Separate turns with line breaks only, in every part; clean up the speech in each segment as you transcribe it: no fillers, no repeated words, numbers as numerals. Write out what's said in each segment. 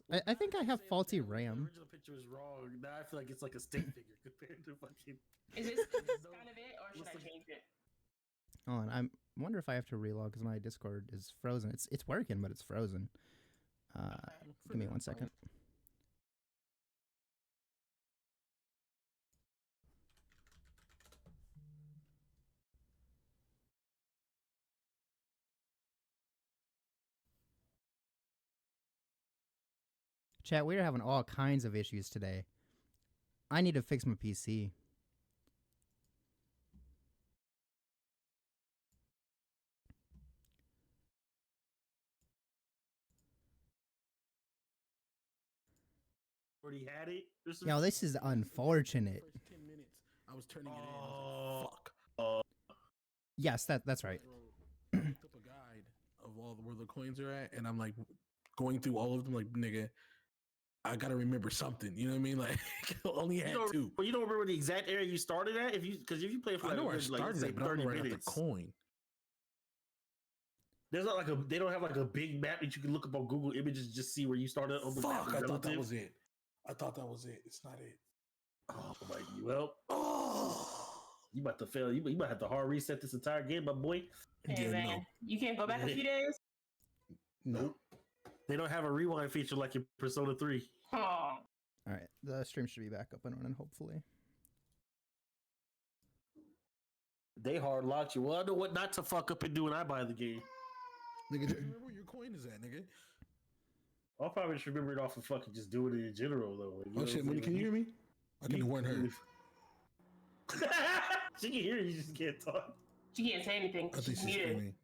this. I think I have faulty RAM.
The original picture is wrong. Now I feel like it's like a stick figure compared to fucking.
Is this kind of it, or should I change it?
Hold on, I wonder if I have to relog because my Discord is frozen. It's working, but it's frozen. Give me 1 second. Chat, we're having all kinds of issues today. I need to fix my PC.
Already had it.
Yo, this is unfortunate.
First 10 minutes, I was turning it in. I was like, fuck.
Yes, that's right.
I looked up a guide of all where the coins are at, and I'm like going through all of them. Like, nigga, I gotta remember something. You know what I mean? Like, I only had two.
But you don't remember the exact area you started at? Because if you play for
I
like,
know where I
like
started
say
at, but I
30
don't know where I got
minutes,
the coin.
there's not like they don't have like a big map that you can look up on Google Images and just see where you started on the map.
Fuck! I thought that was it. I thought that was it. It's not it.
Oh my, well, you about to fail. You might have to hard reset this entire game, my boy.
Hey
Yeah,
man,
no.
you can't go back a few days.
Nope.
They don't have a rewind feature like in Persona 3.
Oh,
All right, the stream should be back up and running, hopefully.
They hard locked you. Well, I know what not to fuck up and do when I buy the game.
Nigga, just remember where your coin is at, nigga.
I'll probably just remember it off of fucking just doing it in general, though. Like,
Oh shit, Money, can you hear me? I can warn her.
She can hear you, just can't talk.
she can't say anything.
I think
She's
she's
muted.
screaming.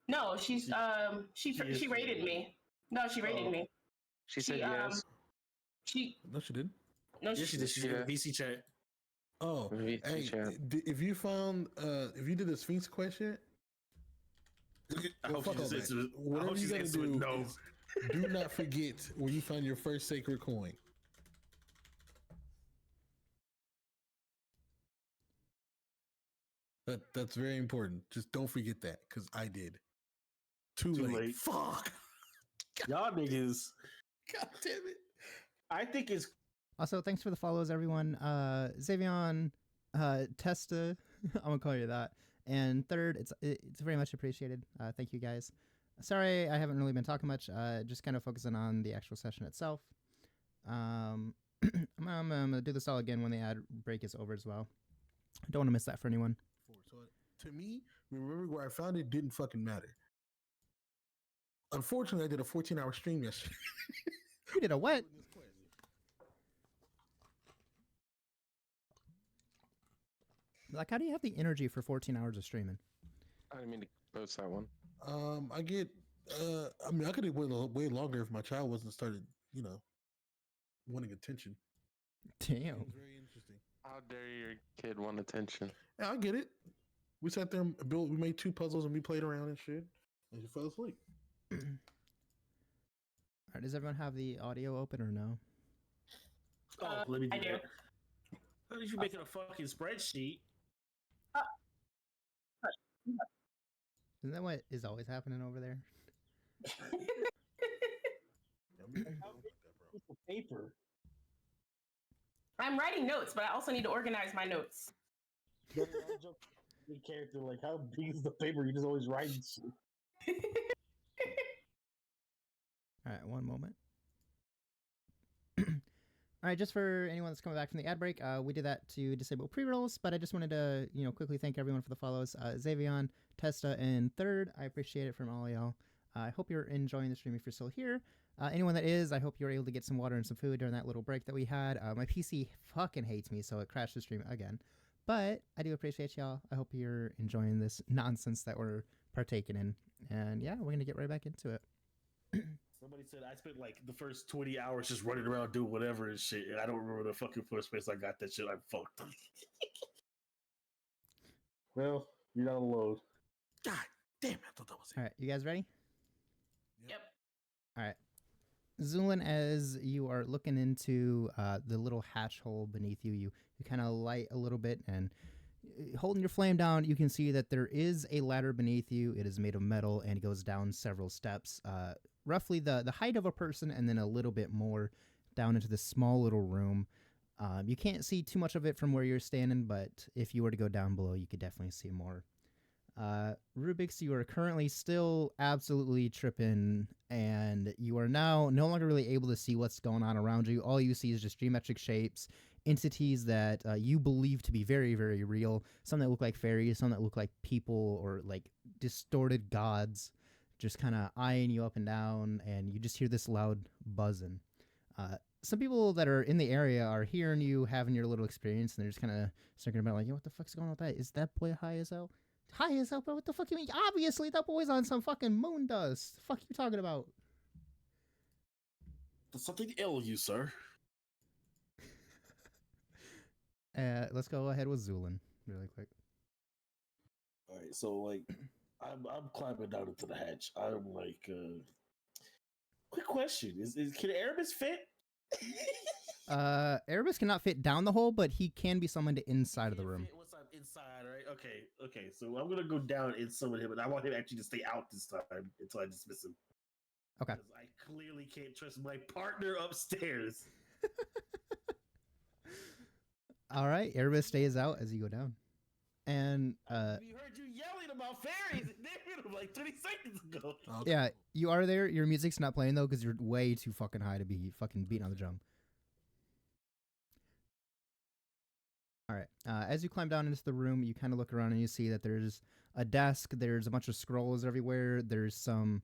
No, she's
She is
she rated
screaming.
me. No, she rated
Oh.
me.
She said
She,
yes.
She
No, she didn't.
no,
Yes, she did. She's in
Yeah.
the VC chat.
Oh,
VC
hey,
chat.
if you found, if you did the Sphinx question,
I
well,
hope
fuck
she
all
just
that.
answered. I
Whatever
hope
you
she's
gotta
answered
do
no.
is do not forget where you found your first sacred coin. That's very important. Just don't forget that, because I did. Too
Too
late.
late.
Fuck.
Y'all niggas.
God damn it.
I think it's
Also, thanks for the follows, everyone. Xavion, Testa, I'm gonna call you that. And third, it's very much appreciated. Thank you guys. Sorry, I haven't really been talking much. Just kind of focusing on the actual session itself. I'm gonna do this all again when the ad break is over as well. I don't want to miss that for anyone.
So to me, remember where I found it didn't fucking matter. Unfortunately, I did a 14-hour stream yesterday.
You did a what? Like, how do you have the energy for 14 hours of streaming?
I didn't mean to post that one.
I get. I mean, I could have went way longer if my child wasn't started, wanting attention.
Damn.
It was very interesting.
How dare your kid want attention?
Yeah, I get it. We sat there and built. We made 2 puzzles and we played around and shit. And she fell asleep.
All right, does everyone have the audio open or no?
oh, let me do
I do.
that. How did you make it a fucking spreadsheet?
Isn't that what is always happening over there?
Piece of paper.
I'm writing notes, but I also need to organize my notes.
Big character, like how big is the paper? You just always writing shit.
All right, one moment. All right, just for anyone that's coming back from the ad break, we did that to disable pre-rolls, but I just wanted to, quickly thank everyone for the follows. Xavion, Testa, and Third, I appreciate it from all y'all. I hope you're enjoying the stream if you're still here. Anyone that is, I hope you're able to get some water and some food during that little break that we had. My PC fucking hates me, so it crashed the stream again. But I do appreciate y'all. I hope you're enjoying this nonsense that we're partaking in. And yeah, we're going to get right back into it.
Somebody said I spent like the first 20 hours just running around doing whatever and shit. And I don't remember the fucking first place I got that shit. I'm fucked. Well, you're not alone.
God damn it! I thought that was it.
All right, you guys ready?
Yep.
All right. Zulin, as you are looking into the little hatch hole beneath you, you kind of light a little bit, and holding your flame down, you can see that there is a ladder beneath you. It is made of metal, and it goes down several steps. roughly the height of a person, and then a little bit more down into this small little room. You can't see too much of it from where you're standing, but if you were to go down below, you could definitely see more. Rubik's, you are currently still absolutely tripping, and you are now no longer really able to see what's going on around you. All you see is just geometric shapes, entities that you believe to be very, very real. Some that look like fairies, some that look like people or like distorted gods, just kind of eyeing you up and down, and you just hear this loud buzzing. Some people that are in the area are hearing you having your little experience, and they're just kind of thinking about like, yo, what the fuck's going on with that? Is that boy high as hell? High as hell, bro. What the fuck you mean? Obviously, that boy's on some fucking moon dust. The fuck you talking about?
There's something ill with you, sir.
Let's go ahead with Zulin really quick.
All right, so like, I'm climbing down into the hatch. I'm like, quick question: Is can Aramis fit?
Erebus cannot fit down the hole, but he can be summoned inside of the room.
What's up inside? Right? Okay. So I'm gonna go down and summon him, and I want him actually to stay out this time until I dismiss him.
Okay.
Because I clearly can't trust my partner upstairs.
All right, Erebus stays out as you go down, and
We heard you yelling about fairies like 20 seconds ago.
Okay.
yeah, you are there. Your music's not playing though because you're way too fucking high to be fucking beating on the drum. All right. As you climb down into the room, you kind of look around and you see that there's a desk. There's a bunch of scrolls everywhere. There's some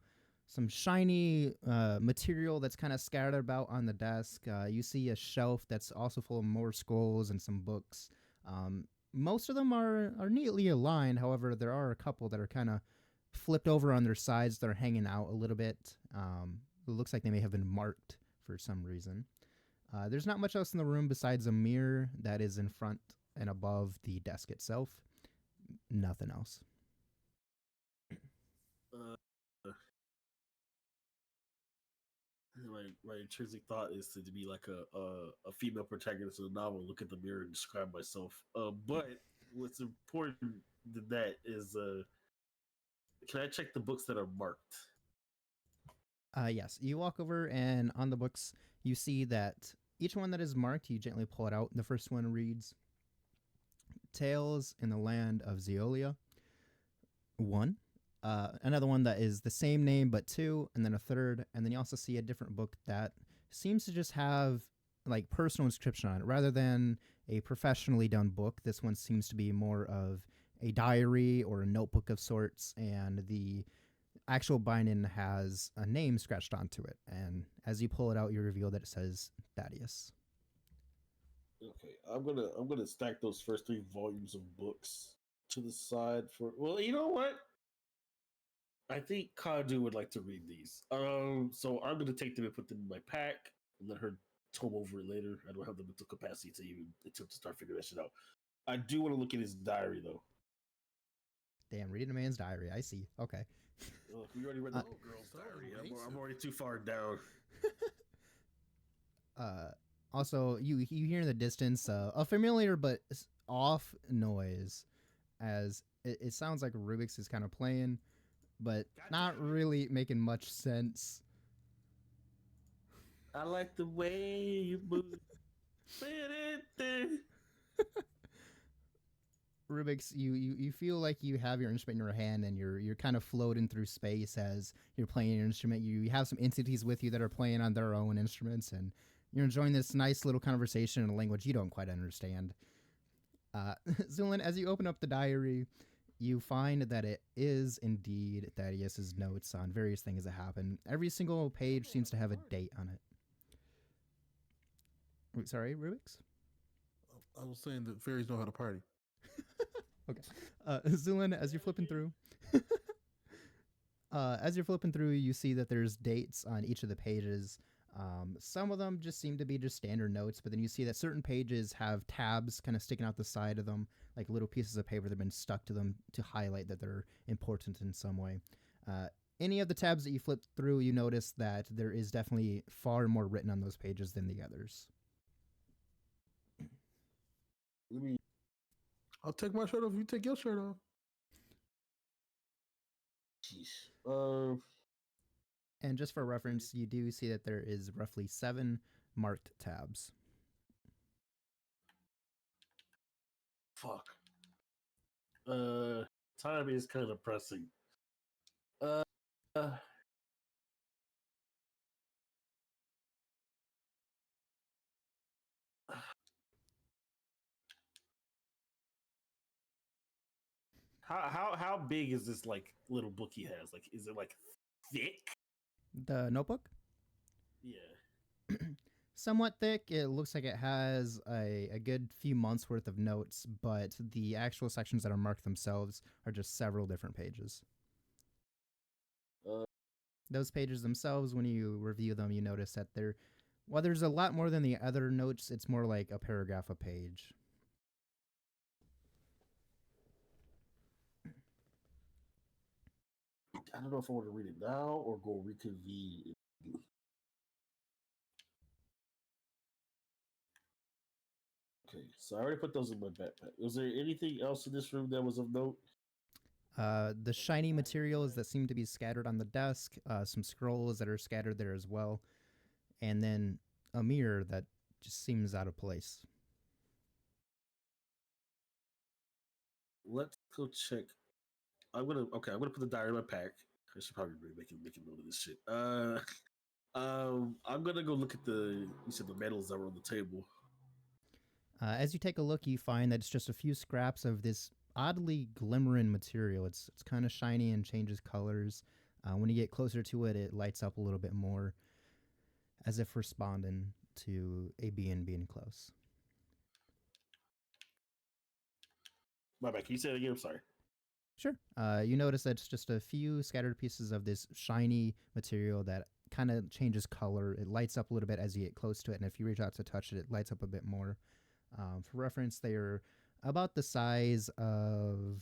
shiny material that's kind of scattered about on the desk. You see a shelf that's also full of more scrolls and some books. Most of them are neatly aligned. However, there are a couple that are kind of flipped over on their sides. They're hanging out a little bit. It looks like they may have been marked for some reason. There's not much else in the room besides a mirror that is in front and above the desk itself. Nothing else.
My intrinsic thought is to be like a female protagonist of the novel. Look at the mirror and describe myself. But what's important than that is, can I check the books that are marked?
Yes, you walk over and on the books you see that each one that is marked, you gently pull it out. The first one reads Tales in the Land of Zeolia 1. Another one that is the same name but 2, and then a third, and then you also see a different book that seems to just have like personal inscription on it rather than a professionally done book. This one seems to be more of a diary or a notebook of sorts, and the actual binding has a name scratched onto it. And as you pull it out, you reveal that it says Thaddeus.
Okay, I'm gonna stack those first 3 volumes of books to the side for. Well, you know what? I think Kadu would like to read these. So I'm gonna take them and put them in my pack and let her tome over it later. I don't have the mental capacity to even attempt to start figuring that shit out. I do want to look at his diary though.
Damn, reading a man's diary. I see. Okay.
Look, we already read the little girl's
so
diary.
invasive.
I'm already too far down.
Also, you hear in the distance a familiar but off noise, as it sounds like Rubik's is kind of playing, but not really making much sense.
I like the way you move.
Rubik's, you feel like you have your instrument in your hand and you're kind of floating through space as you're playing your instrument. You have some entities with you that are playing on their own instruments, and you're enjoying this nice little conversation in a language you don't quite understand. Zulin, as you open up the diary, you find that it is indeed Thaddeus's notes on various things that happen. Every single page seems to have a date on it. Wait, sorry, Rubik's?
I was saying that fairies know how to party.
Okay. Zulin, as you're flipping through, you see that there's dates on each of the pages. Some of them just seem to be just standard notes, but then you see that certain pages have tabs kind of sticking out the side of them, like little pieces of paper that have been stuck to them to highlight that they're important in some way. Any of the tabs that you flip through, you notice that there is definitely far more written on those pages than the others.
Let me.
I'll take my shirt off if you take your shirt off.
Jeez.
And just for reference, you do see that there is roughly 7 marked tabs.
Fuck. Time is kind of pressing. Uh, uh, how big is this like little book he has? Like, is it like thick?
The notebook?
Yeah.
Somewhat thick. It looks like it has a good few months worth of notes, but the actual sections that are marked themselves are just several different pages.
Uh,
Those pages themselves, when you review them, you notice that while there's a lot more than the other notes, it's more like a paragraph a page.
I don't know if I want to read it now or go reconvene. Okay, so I already put those in my backpack. Was there anything else in this room that was of note?
The shiny materials that seem to be scattered on the desk, some scrolls that are scattered there as well, and then a mirror that just seems out of place.
Let's go check. I'm gonna put the diary in my pack. I should probably be making note of this shit. I'm gonna go look at you said the medals that were on the table.
As you take a look, you find that it's just a few scraps of this oddly glimmering material. It's kind of shiny and changes colors. When you get closer to it, it lights up a little bit more, as if responding to a being being close.
My bad. Can you say it again? I'm sorry.
Sure. You notice that it's just a few scattered pieces of this shiny material that kind of changes color. It lights up a little bit as you get close to it, and if you reach out to touch it, it lights up a bit more. For reference, they are about the size of,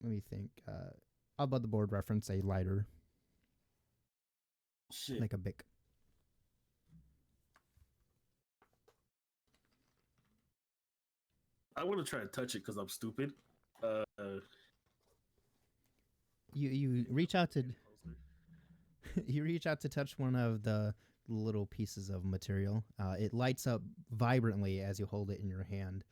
let me think, above the board reference, a lighter,
Shit.
like a Bic.
I want to try and touch it because I'm stupid.
You reach out to you reach out to touch one of the little pieces of material. It lights up vibrantly as you hold it in your hand.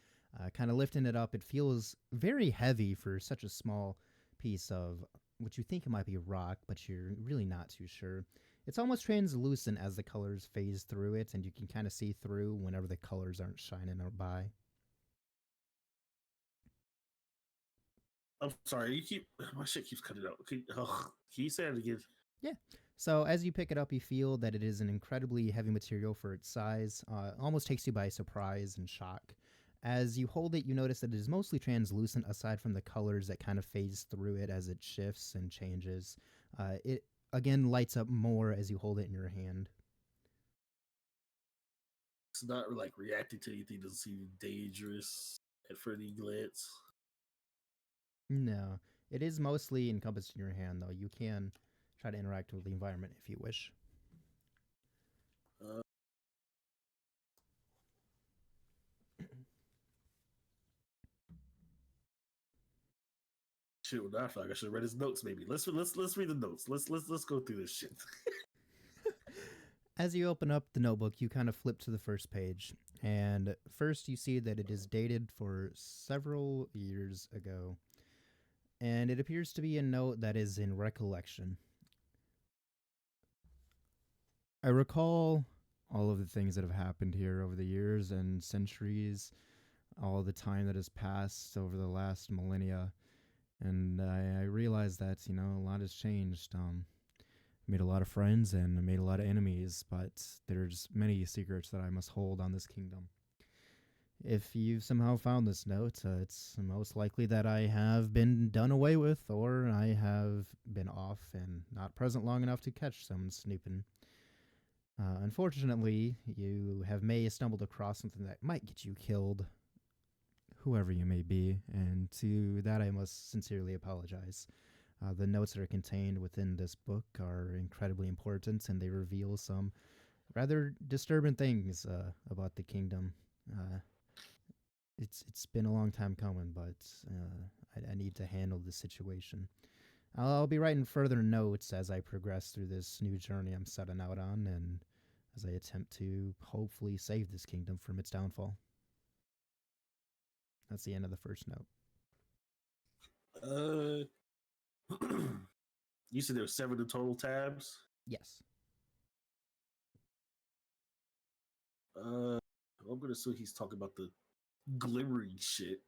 Kind of lifting it up, it feels very heavy for such a small piece of what you think it might be rock, but you're really not too sure. It's almost translucent as the colors phase through it, and you can kind of see through whenever the colors aren't shining by.
I'm sorry. My shit keeps cutting out. Can you say it again?
Yeah. So as you pick it up, you feel that it is an incredibly heavy material for its size. Almost takes you by surprise and shock. As you hold it, you notice that it is mostly translucent aside from the colors that kind of phase through it as it shifts and changes. It, again, lights up more as you hold it in your hand.
It's not like reacting to anything. Doesn't seem dangerous at first glance.
No. It is mostly encompassed in your hand, though. You can try to interact with the environment if you wish.
Shit, well, now I feel like I should have read his notes. Maybe let's read the notes. Let's go through this shit.
As you open up the notebook, you kind of flip to the first page, and first you see that it is dated for several years ago, and it appears to be a note that is in recollection. I recall all of the things that have happened here over the years and centuries, all the time that has passed over the last millennia, and I realized that, a lot has changed. Made a lot of friends and made a lot of enemies, but there's many secrets that I must hold on this kingdom. If you've somehow found this note, it's most likely that I have been done away with, or I have been off and not present long enough to catch someone snooping. Unfortunately, you may have stumbled across something that might get you killed, whoever you may be, and to that I must sincerely apologize. The notes that are contained within this book are incredibly important, and they reveal some rather disturbing things about the kingdom. It's been a long time coming, but I need to handle this situation. I'll be writing further notes as I progress through this new journey I'm setting out on, and as I attempt to hopefully save this kingdom from its downfall. That's the end of the first note.
You said there were 7 in total tabs.
Yes.
I'm gonna assume he's talking about the glimmering shit.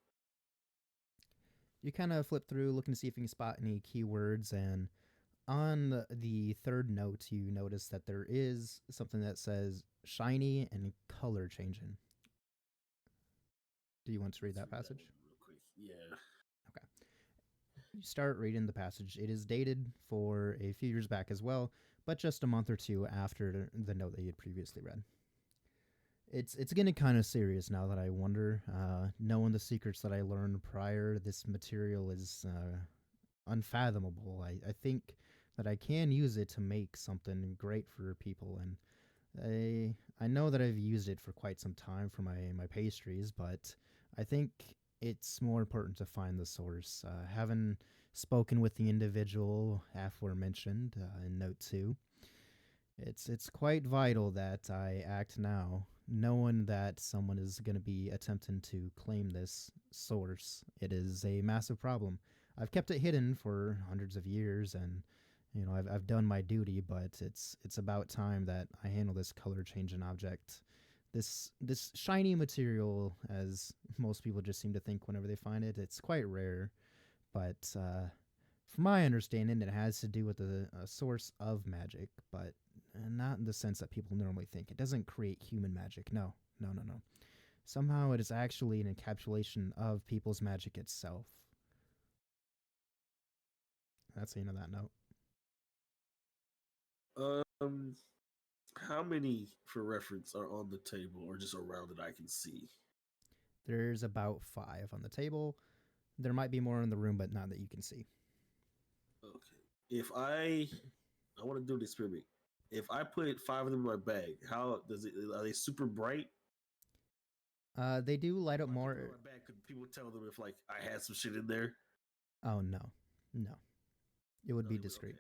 You kind of flip through looking to see if you can spot any keywords, and on the third note, you notice that there is something that says shiny and color changing. Do you want to read that passage?
Real quick. Yeah.
Okay. You start reading the passage. It is dated for a few years back as well, but just a month or two after the note that you had previously read. It's getting kind of serious now that I wonder, knowing the secrets that I learned prior, this material is unfathomable. I think that I can use it to make something great for people, and I know that I've used it for quite some time for my pastries, but I think it's more important to find the source. Having spoken with the individual aforementioned in note 2, it's quite vital that I act now, knowing that someone is going to be attempting to claim this source. It is a massive problem. I've kept it hidden for hundreds of years, and I've done my duty, but it's about time that I handle this color changing object. This shiny material, as most people just seem to think whenever they find it, it's quite rare. But from my understanding, it has to do with the source of magic, but not in the sense that people normally think. It doesn't create human magic. No. Somehow it is actually an encapsulation of people's magic itself. That's the end of that note.
How many, for reference, are on the table or just around that I can see?
There's about 5 on the table. There might be more in the room, but not that you can see.
Okay. If I want to do an experiment. If I put 5 of them in my bag, how does it? Are they super bright?
They do light up more.
My bag, could people tell them if like I had some shit in there?
Oh no. It would be discreet.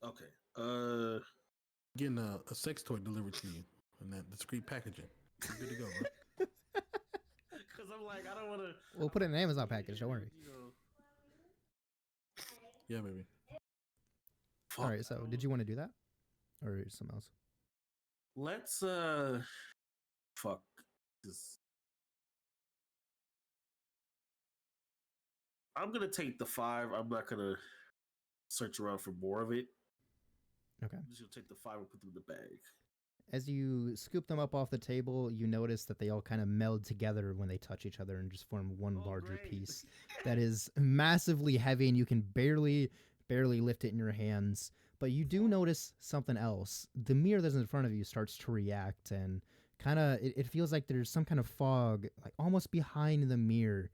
Okay.
Getting a sex toy delivered to you in that discreet packaging. You're good to go, bro.
Because I'm like, I don't want to.
We'll put it in an Amazon package. Don't worry.
Yeah, baby.
All right. So, did you want to do that, or something else?
Let's fuck this. I'm gonna take the 5. I'm not gonna search around for more of it.
Okay.
I'm just gonna take the 5 and put them in the bag.
As you scoop them up off the table, you notice that they all kind of meld together when they touch each other and just form one larger piece that is massively heavy, and you can barely lift it in your hands. But you do notice something else. The mirror that's in front of you starts to react, and kind of it feels like there's some kind of fog, like almost behind the mirror,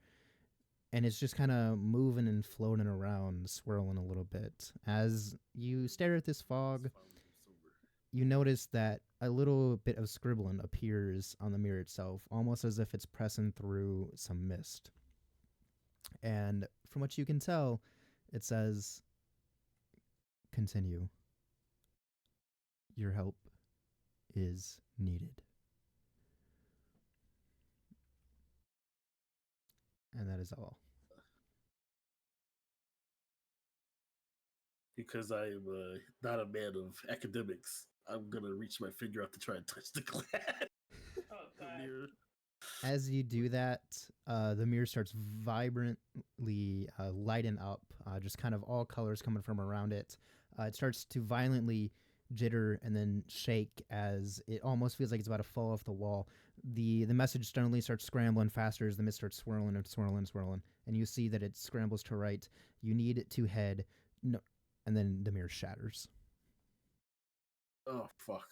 and it's just kind of moving and floating around, swirling a little bit. As you stare at this fog, you notice that a little bit of scribbling appears on the mirror itself, almost as if it's pressing through some mist. And from what you can tell, it says, "Continue. Your help is needed." And that is all.
Because I am not a man of academics, I'm gonna reach my finger out to try and touch the glass.
Oh god.
Mirror.
As you do that, the mirror starts vibrantly lighting up, just kind of all colors coming from around it. It starts to violently jitter and then shake as it almost feels like it's about to fall off the wall. The message suddenly starts scrambling faster as the mist starts swirling and swirling, and you see that it scrambles to write, "You need to head," no, and then the mirror shatters.
Oh fuck.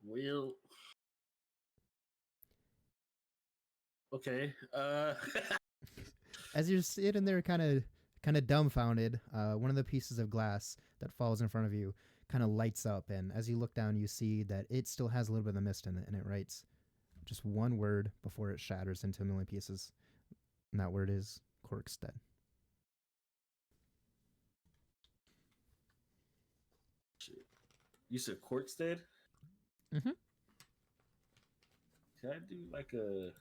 Well. Okay.
As you're sitting there, kind of dumbfounded, one of the pieces of glass that falls in front of you kind of lights up, and as you look down, you see that it still has a little bit of the mist in it, and it writes just one word before it shatters into a million pieces, and that word is Corkstead.
You said Corkstead?
Mhm.
Can I do like a?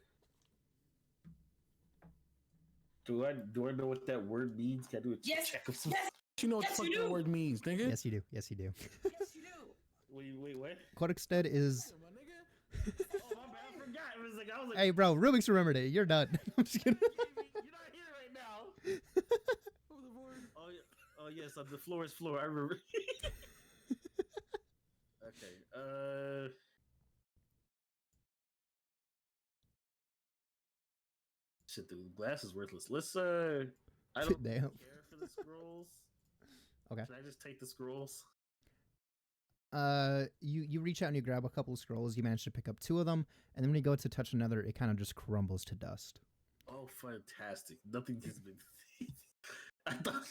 Do I know what that word means? Can I do a
Yes,
check of some?
yes,
You know what
Yes,
the fuck
you
that
do.
word means, nigga?
Yes, you do. Yes, you do.
yes, you do.
Wait, what?
Korkstead is.
My nigga.
Oh my bad, I forgot. It was like I was like,
Hey, bro, Rubik's remembered it. You're done. I'm just kidding.
You're not here right now. Oh, yes, the floor is floor. I remember. Okay. Shit, the glass is worthless. Let's I don't
Damn.
care for the scrolls.
Okay.
Can I just take the scrolls?
You reach out and you grab a couple of scrolls. You manage to pick up 2 of them, and then when you go to touch another, it kind of just crumbles to dust.
Oh, fantastic! Nothing has been. I thought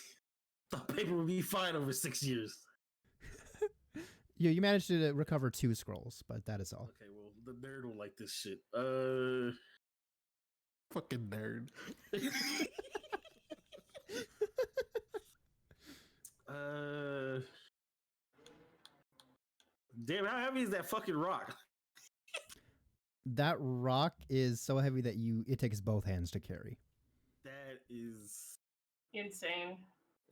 paper would be fine over 6 years.
You managed to recover 2 scrolls, but that is all.
Okay, well, the nerd will like this shit.
Fucking nerd.
Damn, how heavy is that fucking rock?
That rock is so heavy that it takes both hands to carry.
That is
Insane.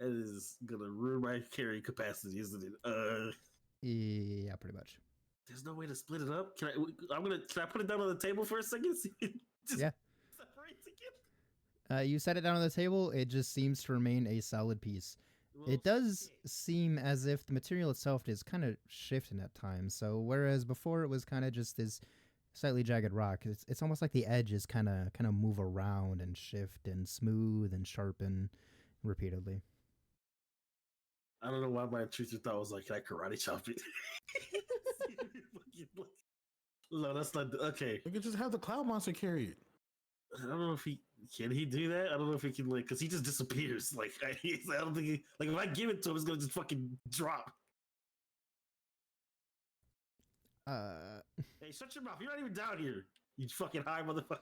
gonna ruin my carrying capacity, isn't it?
Yeah, pretty much.
There's no way to split it up. Can I put it down on the table for a second? Just
Yeah.
separates again.
You set it down on the table. It just seems to remain a solid piece.
Well,
It does
shit.
seem as if the material itself is kind of shifting at times. So whereas before it was kind of just this slightly jagged rock, it's almost like the edges kind of move around and shift and smooth and sharpen repeatedly.
I don't know why my intrusive thought was like, can I karate chop it? No, that's not okay.
You could just have the cloud monster carry it.
I don't know if he do that. I don't know if he can because he just disappears. Like I don't think if I give it to him, it's gonna just fucking drop. Hey, shut your mouth! You're not even down here. You fucking high motherfucker.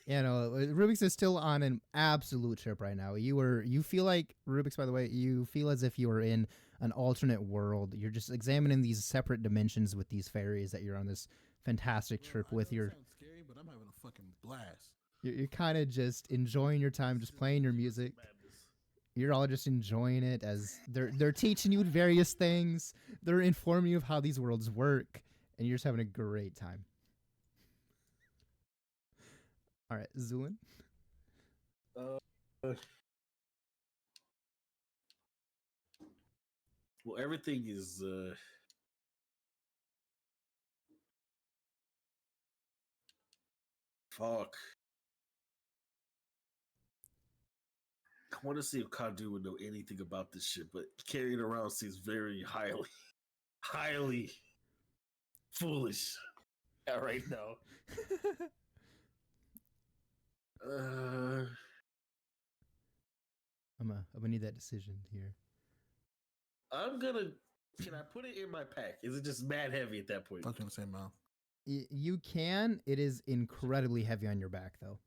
Yeah, no, Rubik's is still on an absolute trip right now. You feel like Rubik's, by the way, you feel as if you were in an alternate world. You're just examining these separate dimensions with these fairies that you're on this fantastic trip
Well, I
with
know it
your.
sounds scary, but I'm having a fucking blast.
You're kind of just enjoying your time, just playing your music. You're all just enjoying it as they're teaching you various things. They're informing you of how these worlds work, and you're just having a great time. All right, Zulin.
Well, everything is fuck. I want to see if Kadu would know anything about this shit, but carrying it around seems very highly foolish. Right now.
I'm gonna need that decision here.
I'm gonna. Can I put it in my pack? Is it just mad heavy at that point?
I was gonna say mouth.
You can. It is incredibly heavy on your back, though.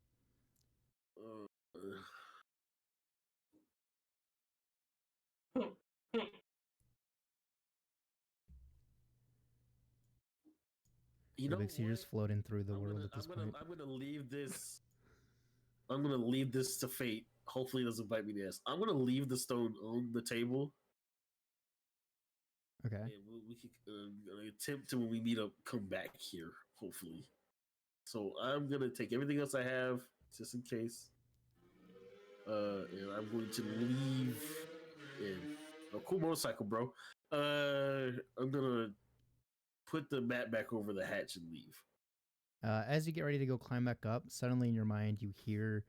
You know
Rubik's, you're
what?
just floating through the world at this point.
I'm gonna leave this. I'm gonna leave this to fate. Hopefully, it doesn't bite me in the ass. I'm gonna leave the stone on the table.
Okay.
And we can attempt to when we meet up, come back here. Hopefully. So I'm gonna take everything else I have just in case. And I'm going to leave. And a cool motorcycle, bro. I'm gonna put the mat back over the hatch and leave.
As you get ready to go climb back up, suddenly in your mind you hear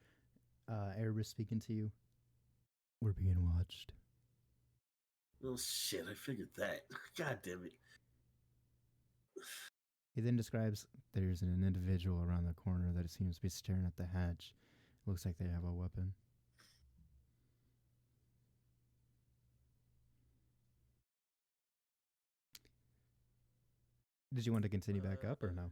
Erebus speaking to you. We're being watched.
Oh shit! I figured that. God damn it.
He then describes there's an individual around the corner that seems to be staring at the hatch. Looks like they have a weapon. Did you want to continue back up or no?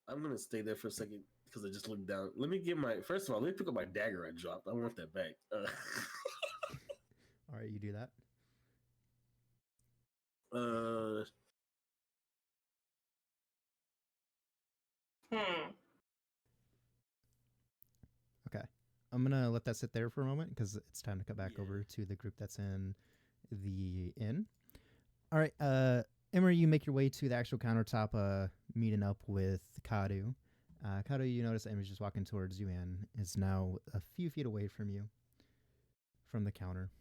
I'm gonna stay there for a second because I just looked down. Let me get my. First of all, let me pick up my dagger I dropped. I want that back.
All right, you do that.
Uh,
Hmm.
Okay. I'm gonna let that sit there for a moment because it's time to cut back
Yeah.
over to the group that's in the inn. All right. Emery, you make your way to the actual countertop, meeting up with Kadu. Kadu, you notice Emery's just walking towards you and is now a few feet away from you, from the counter.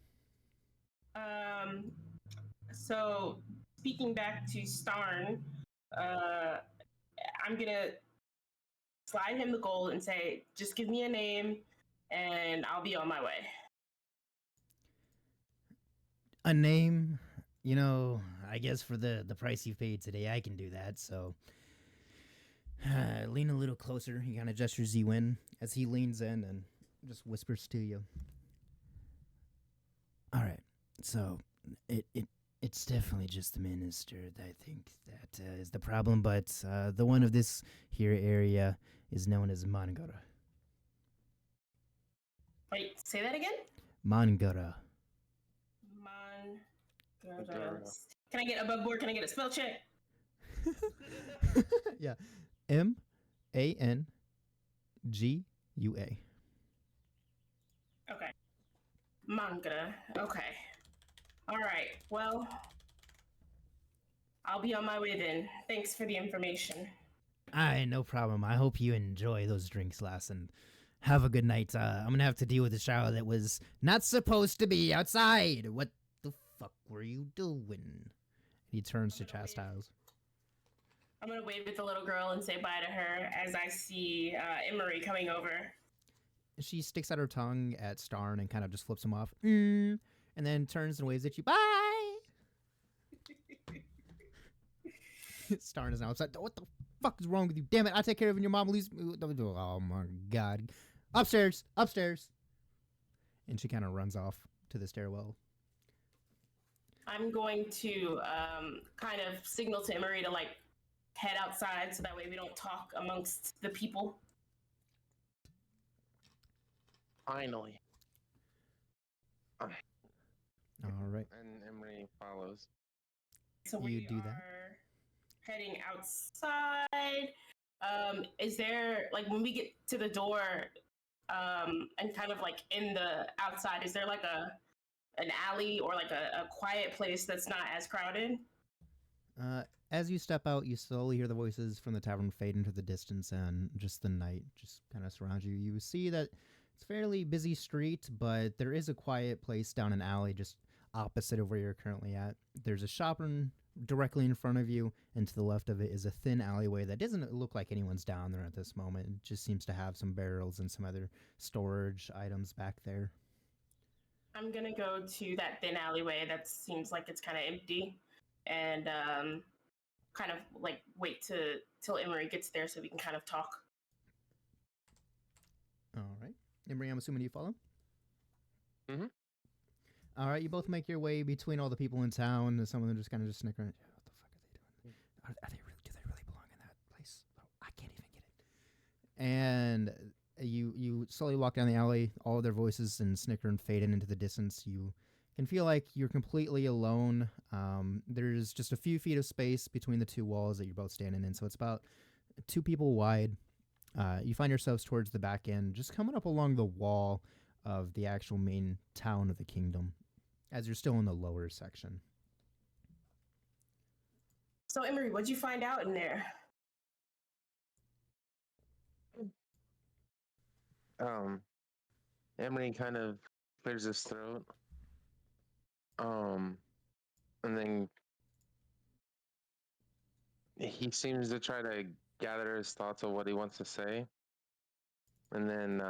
So speaking back to Starn, I'm gonna slide him the gold and say, just give me a name and I'll be on my way.
A name, you know, I guess for the price you paid today, I can do that. So lean a little closer. He kind of gestures you in as he leans in and just whispers to you. All right, so it's definitely just the minister that I think that is the problem, but the one of this here area is known as Mangara.
Wait, say that again?
Mangara.
Mangara. Can I get above board? Can I get a spell check?
Yeah. Mangua.
Okay. Mangara. Okay. All right. Well, I'll be on my way then. Thanks for the information.
Aye, no problem. I hope you enjoy those drinks, lass, and have a good night. I'm gonna have to deal with a shower that was not supposed to be outside. What the fuck were you doing? He turns to chastise.
I'm gonna wave at the little girl and say bye to her as I see Emery coming over.
She sticks out her tongue at Starn and kind of just flips him off. And then turns and waves at you. Bye! Starn is now upset. What the fuck is wrong with you? Damn it, I take care of it and your mom leaves me. Oh my god. Upstairs! Upstairs! And she kind of runs off to the stairwell.
I'm going to kind of signal to Emery to like head outside so that way we don't talk amongst the people.
Finally.
All right.
And Emery follows.
So
You
we
do that?
are heading outside. Is there like when we get to the door and kind of like in the outside, is there like an alley or like a quiet place that's not as crowded?
As you step out, you slowly hear the voices from the tavern fade into the distance, and just the night just kind of surrounds you. You see that it's a fairly busy street, but there is a quiet place down an alley just opposite of where you're currently at. There's a shop directly in front of you, and to the left of it is a thin alleyway that doesn't look like anyone's down there at this moment. It just seems to have some barrels and some other storage items back there.
I'm gonna go to that thin alleyway that seems like it's kind of empty, and kind of like wait till Emery gets there so we can kind of talk.
All right. Emery, I'm assuming you follow?
Mhm.
All right, you both make your way between all the people in town. Some of them just kind of just snicker. What the fuck are they doing? Are they really? Do they really belong in that place? Oh, I can't even get it. And you slowly walk down the alley. All of their voices and snicker and fade into the distance. You can feel like you're completely alone. There's just a few feet of space between the two walls that you're both standing in, so it's about 2 people wide. You find yourselves towards the back end, just coming up along the wall of the actual main town of the kingdom, as you're still in the lower section.
So Emery, what'd you find out in there?
Emery kind of clears his throat. And then he seems to try to gather his thoughts of what he wants to say. And then,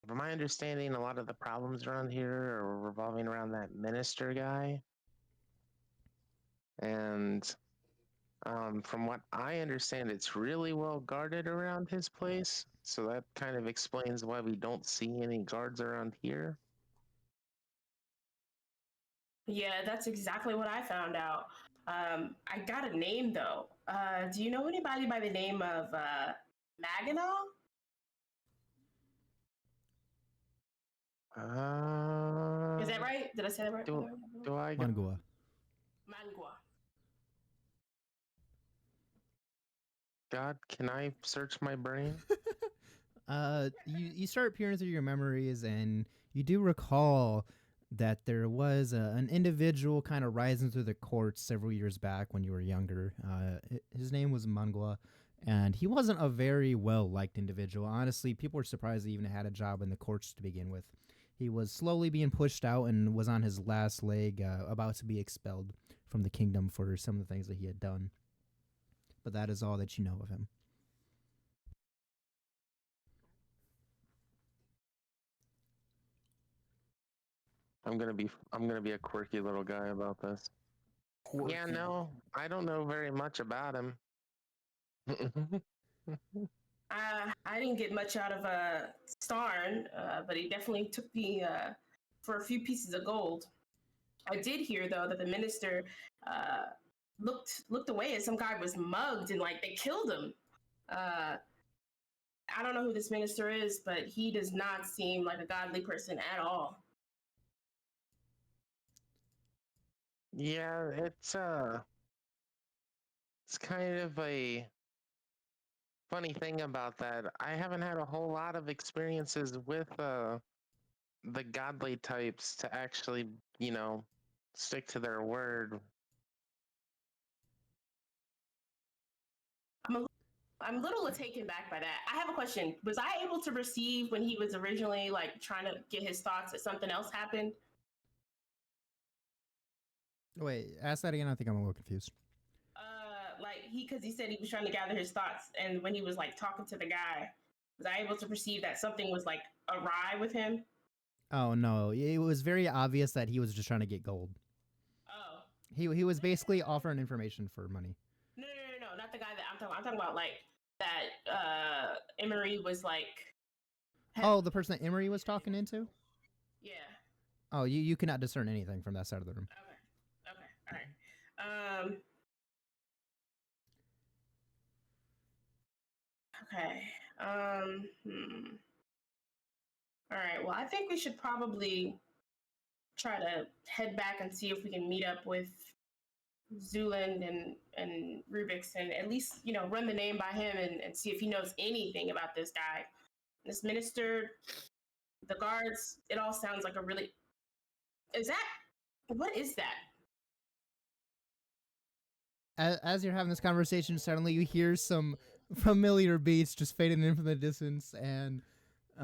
from my understanding, a lot of the problems around here are revolving around that minister guy. And from what I understand, it's really well guarded around his place. So that kind of explains why we don't see any guards around here.
Yeah, that's exactly what I found out. I got a name though. Do you know anybody by the name of Maginot? Is that right? Did I say that right?
Do I got
Mangua.
Mangua.
God? Can I search my brain?
You start peering through your memories, and you do recall that there was an individual kind of rising through the courts several years back when you were younger. His name was Mangua, and he wasn't a very well liked individual. Honestly, people were surprised he even had a job in the courts to begin with. He was slowly being pushed out and was on his last leg, about to be expelled from the kingdom for some of the things that he had done. But that is all that you know of him.
I'm gonna be a quirky little guy about this. Yeah,
Quirky.
no, I don't know very much about him.
I didn't get much out of Starn, but he definitely took me for a few pieces of gold. I did hear though that the minister uh, looked away as some guy was mugged and like they killed him. I don't know who this minister is, but he does not seem like a godly person at all.
Yeah, it's kind of a funny thing about that. I haven't had a whole lot of experiences with the godly types to actually, stick to their word.
I'm a little taken back by that. I have a question. Was I able to receive when he was originally like trying to get his thoughts that something else happened?
Wait, ask that again. I think I'm a little confused.
Like because he said he was trying to gather his thoughts, and when he was like talking to the guy, was I able to perceive that something was like awry with him?
Oh no, it was very obvious that he was just trying to get gold.
Oh,
He was basically offering information for money.
no, not the guy that I'm talking about. I'm talking about like that Emery was like.
Oh, the person that Emery was talking into?
Yeah.
Oh, you cannot discern anything from that side of the room.
Okay. All right. Okay. All right. Well, I think we should probably try to head back and see if we can meet up with Zuland and Rubik's and at least, run the name by him and see if he knows anything about this guy. This minister, the guards, it all sounds like a really. What is that?
As you're having this conversation, suddenly you hear some familiar beats just fading in from the distance, and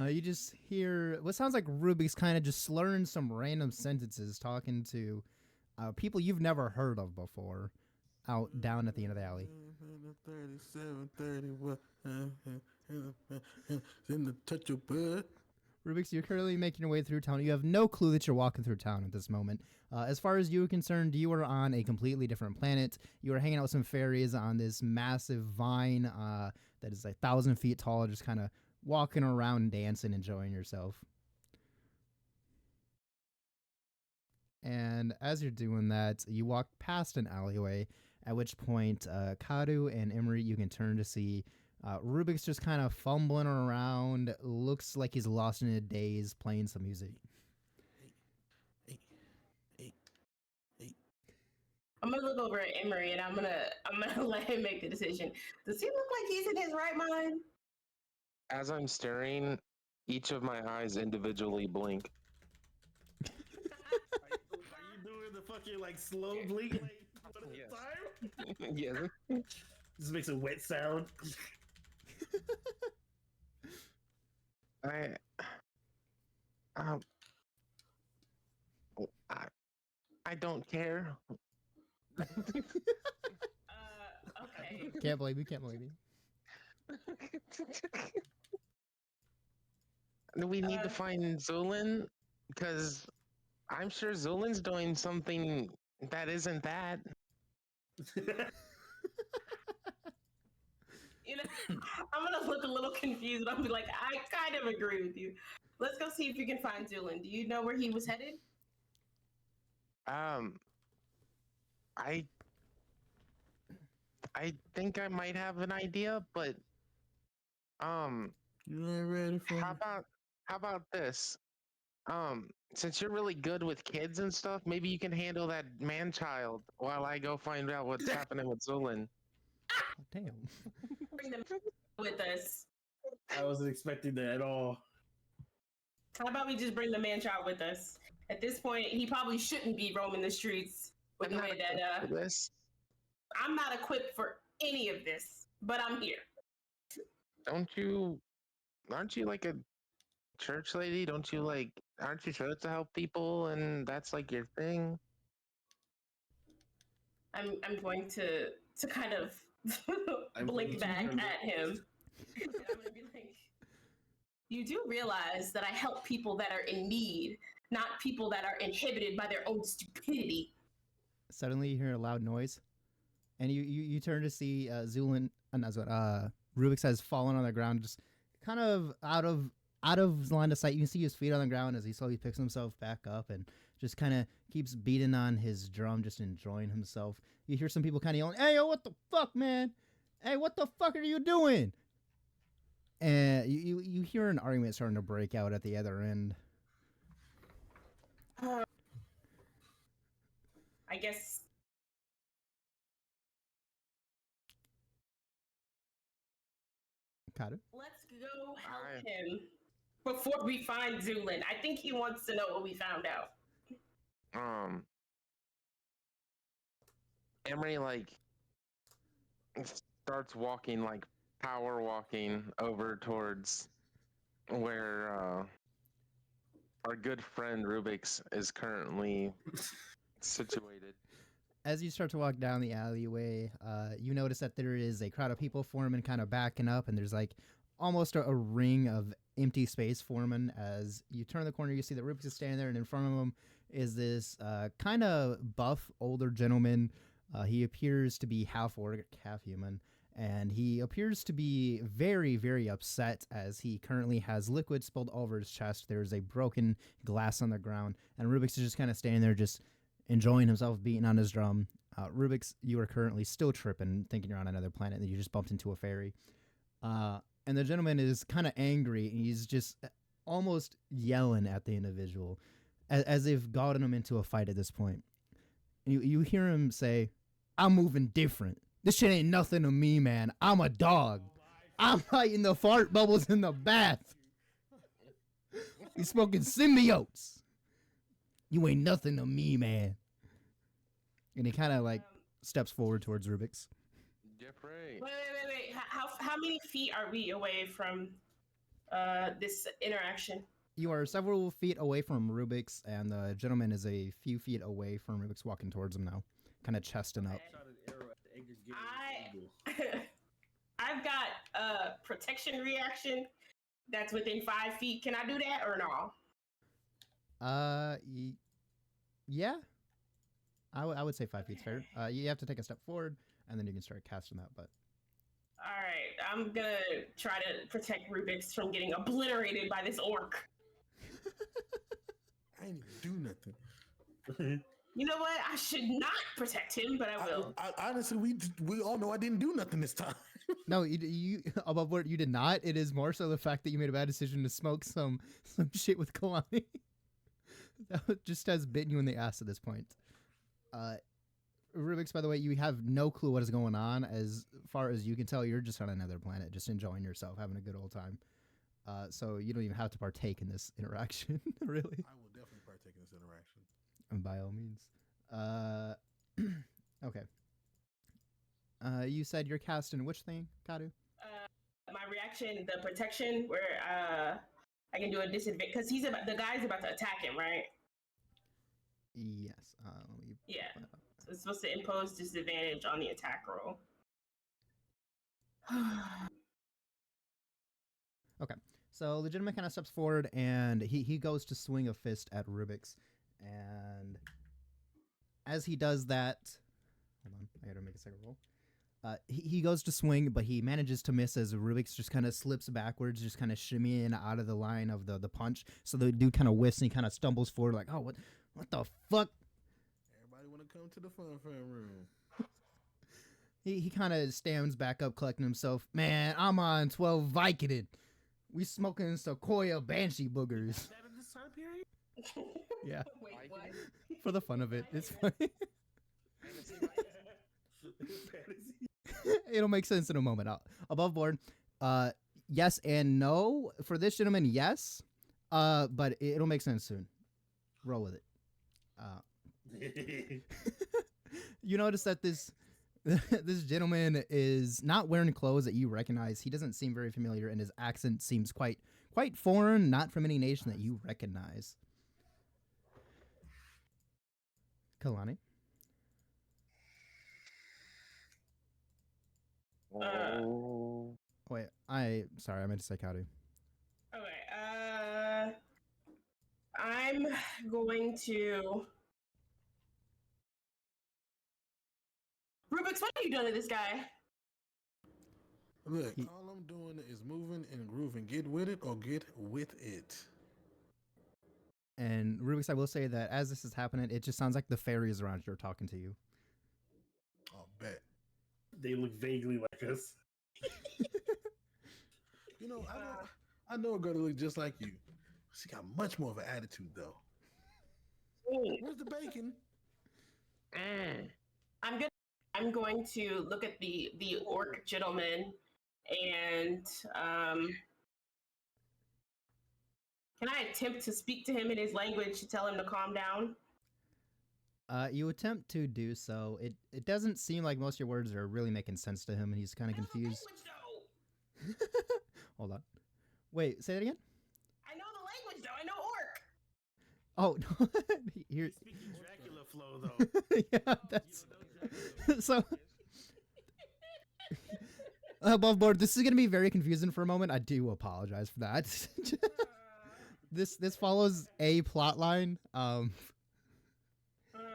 you just hear what sounds like Rubik's kind of just slurring some random sentences, talking to people you've never heard of before, out down at the end of the alley.
37, 30, in the touch of bud.
Rubik's, you're currently making your way through town. You have no clue that you're walking through town at this moment. As far as you are concerned, you are on a completely different planet. You are hanging out with some fairies on this massive vine that is 1,000 feet tall, just kind of walking around, dancing, enjoying yourself. And as you're doing that, you walk past an alleyway, at which point Kadu and Emery, you can turn to see Rubik's just kind of fumbling around, looks like he's lost in a daze, playing some music.
I'm gonna look over at Emery and I'm gonna let him make the decision. Does he look like he's in his right mind?
As I'm staring, each of my eyes individually blink.
Are you doing the fucking like slow blink like one at a time?
Yes.
Just makes a wet sound.
I don't care.
Okay.
Can't believe you, can't believe you.
We need to find Zulin because I'm sure Zulin's doing something that isn't that.
I'm gonna look a little confused. I'll be like, I kind of agree with you. Let's go see if we can find Zuland. Do you know where he was headed?
I think I might have an idea, but
You ain't ready for
how about this? Since you're really good with kids and stuff, maybe you can handle that man child while I go find out what's happening with Zulin.
Oh, damn.
Bring them with us.
I wasn't expecting that at all.
How about we just bring the man child with us? At this point, he probably shouldn't be roaming the streets with
I'm
the
not
way that
equipped for this.
I'm not equipped for any of this, but I'm here.
Aren't you like a church lady? Aren't you supposed to help people and that's like your thing?
I'm going to kind of
I'm
blink
going to
back
turn
at him. And I'm gonna be like, you do realize that I help people that are in need, not people that are inhibited by their own stupidity.
Suddenly you hear a loud noise, and you turn to see Zulin, not Zulin, Rubix has fallen on the ground, just kind of out of line of sight. You can see his feet on the ground as he slowly picks himself back up and just kind of keeps beating on his drum, just enjoying himself. You hear some people kind of yelling, "Hey, yo, what the fuck, man? Hey, what the fuck are you doing?" And you hear an argument starting to break out at the other end.
I guess.
Got it.
Let's go help him before we find Zulin. I think he wants to know what we found out.
Emery starts walking, power walking over towards where our good friend Rubix is currently situated.
As you start to walk down the alleyway, you notice that there is a crowd of people forming, kind of backing up, and there's almost a ring of empty space forming. As you turn the corner, you see that Rubix is standing there, and in front of him is this kind of buff older gentleman. He appears to be half orc, half human, and he appears to be very, very upset as he currently has liquid spilled all over his chest. There's a broken glass on the ground, and Rubix is just kind of standing there, just enjoying himself, beating on his drum. Rubix, you are currently still tripping, thinking you're on another planet, and you just bumped into a fairy. And the gentleman is kind of angry, and he's just almost yelling at the individual, as if goading him into a fight at this point. You hear him say, "I'm moving different. This shit ain't nothing to me, man. I'm a dog. I'm fighting the fart bubbles in the bath. He's smoking symbiotes. You ain't nothing to me, man." And he kind of steps forward towards Rubix.
Jeffrey.
Wait. How many feet are we away from this interaction?
You are several feet away from Rubix, and the gentleman is a few feet away from Rubix, walking towards him now, kind of chesting up.
I've got a protection reaction that's within 5 feet. Can I do that or no?
Yeah. I would say 5 feet's fair. You have to take a step forward, and then you can start casting that. But
all right, I'm gonna try to protect Rubix from getting obliterated by this orc.
I ain't even do nothing.
You know what? I should not protect him, but I will.
Honestly, we all know I didn't do nothing this time.
No, you above board, you did not. It is more so the fact that you made a bad decision to smoke some shit with Kalani. That just has bitten you in the ass at this point. Rubix, by the way, you have no clue what is going on. As far as you can tell, you're just on another planet, just enjoying yourself, having a good old time. So you don't even have to partake in this interaction, really.
I will definitely partake in this interaction.
And by all means. Okay. You said you're casting which thing, Kadu?
My reaction, the protection, where I can do a disadvantage because the guy's about to attack him, right?
Yes.
Yeah. So it's supposed to impose disadvantage on the attack roll.
Okay. So the gentleman kind of steps forward, and he goes to swing a fist at Rubix. And as he does that, hold on, I gotta make a second roll. He goes to swing, but he manages to miss as Rubix just kind of slips backwards, just kind of shimmying out of the line of the punch. So the dude kind of whiffs, and he kind of stumbles forward like, "Oh, what the fuck?"
Everybody want to come to the fun room.
He kind of stands back up, collecting himself. "Man, I'm on 12 Vicodin. We smoking Sequoia Banshee boogers."
Is that in this time period?
Yeah.
Wait,
Viking?
what?
For the fun of it, it's funny.
Fantasy
Fantasy.
It'll make sense in a moment. Above board, yes and no for this gentleman. Yes, but it'll make sense soon. Roll with it. You notice that this this gentleman is not wearing clothes that you recognize. He doesn't seem very familiar, and his accent seems quite foreign, not from any nation that you recognize. Kalani.
Oh.
Wait, sorry, I meant to say Kadu.
Okay. I'm going to. Rubik's, what are you doing to this guy?
Look,
He-
all I'm doing is moving and grooving. Get with it or get with it.
And Rubik's, I will say that as this is happening, it just sounds like the fairies around you are talking to you.
I'll bet.
They look vaguely like us.
You know, I know a girl that looks just like you. She got much more of an attitude though. Where's the bacon?
I'm going to look at the orc gentleman and can I attempt to speak to him in his language to tell him to calm down?
You attempt to do so. It doesn't seem like most of your words are really making sense to him, and he's kind of confused.
Language, though.
Hold on. Wait, say that again?
I know the language though. I know orc.
Oh, no. Here.
Speaking Dracula flow though.
Yeah, that's... So, above board, this is going to be very confusing for a moment. I do apologize for that. This follows a plot line.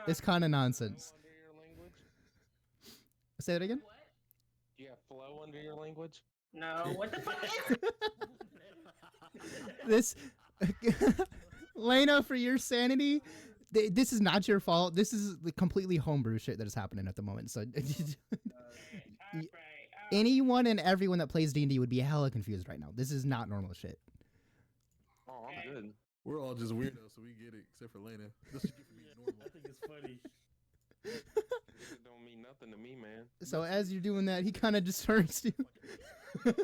It's kind of nonsense.
Flow under your language?
Say that again?
What?
Do you have flow under your language?
No. What the fuck is?
This... Lena, for your sanity, this is not your fault. This is the completely homebrew shit that is happening at the moment. So
Alright.
anyone and everyone that plays D&D would be hella confused right now. This is not normal shit.
Oh, I'm good.
We're all just weirdos, so we get it, except for Lena. This is being normal.
I think it's funny.
It don't mean nothing to me, man.
So as you're doing that, he kind of just turns to you.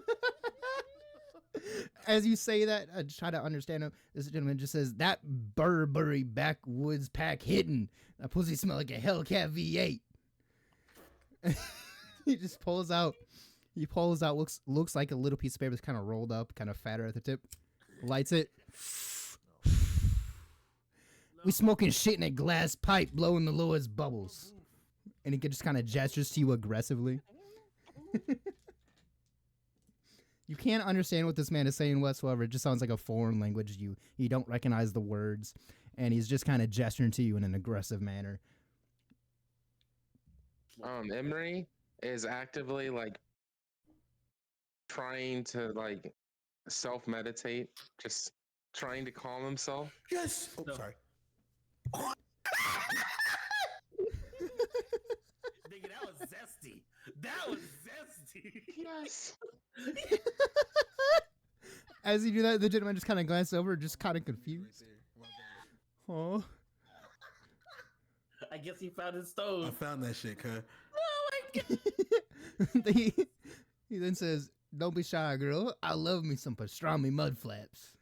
As you say that, I try to understand him. This gentleman just says, "That Burberry backwoods pack hidden. That pussy smell like a Hellcat V8." He just pulls out. He pulls out. Looks like a little piece of paper that's kind of rolled up, kind of fatter at the tip. Lights it. We smoking shit in a glass pipe, blowing the lowest bubbles. And he just kind of gestures to you aggressively. You can't understand what this man is saying whatsoever. It just sounds like a foreign language. You don't recognize the words, and he's just kind of gesturing to you in an aggressive manner.
Emery is actively like trying to like self-meditate, just trying to calm himself.
Yes. Oh,
No.
sorry.
Nigga, that was zesty. That was zesty.
Yes.
As you do that, the gentleman just kind of glances over, just kind of confused.
Right there. My bad.
Oh,
I guess he found his
I
stone.
found that shit, cuz.
he then says, "Don't be shy, girl. I love me some pastrami mud flaps."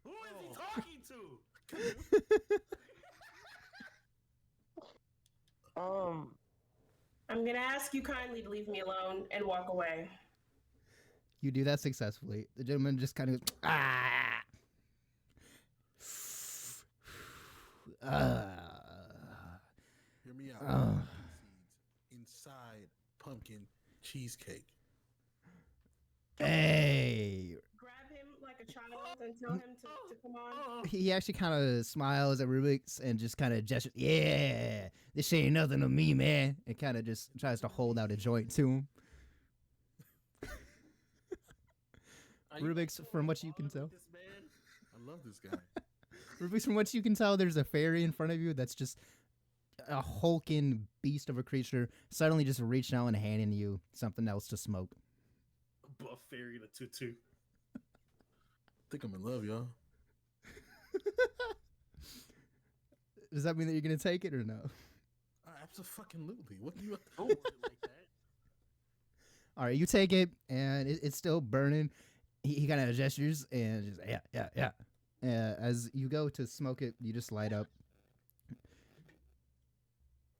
Who is he talking to?
I'm gonna ask you kindly to leave me alone and walk away.
You do that successfully. The gentleman just kind of ah.
Hear me out.
Uh.
Seeds inside pumpkin cheesecake.
Hey.
Grab him like a child and tell him to come on.
He actually kind of smiles at Rubik's and just kind of gestures. Yeah, this ain't nothing to me, man. And kind of just tries to hold out a joint to him. Rubik's, from what you can tell.
This man.
I love this guy.
Rubik's, from what you can tell, there's a fairy in front of you that's just a hulking beast of a creature suddenly just reaching out and handing you something else to smoke.
Buff fairy in a tutu.
I think I'm in love, y'all.
Does that mean that you're gonna take it or no?
Absolutely. What do you like that?
All right, you take it, and it's still burning. He kind of gestures and just yeah. As you go to smoke it, you just light up.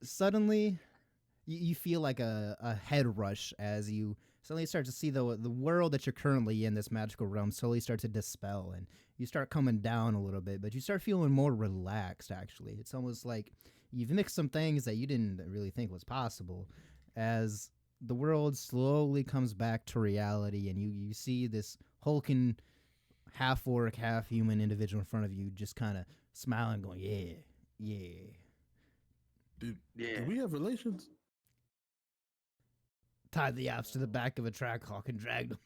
Suddenly, you feel like a head rush as you suddenly start to see the world that you're currently in, this magical realm, slowly start to dispel, and you start coming down a little bit, but you start feeling more relaxed, actually. It's almost like you've mixed some things that you didn't really think was possible as the world slowly comes back to reality, and you see this hulking, half orc, half human individual in front of you just kind of smiling, going, yeah.
Do we have relations?
Tied the apps to the back of a track hawk and dragged him.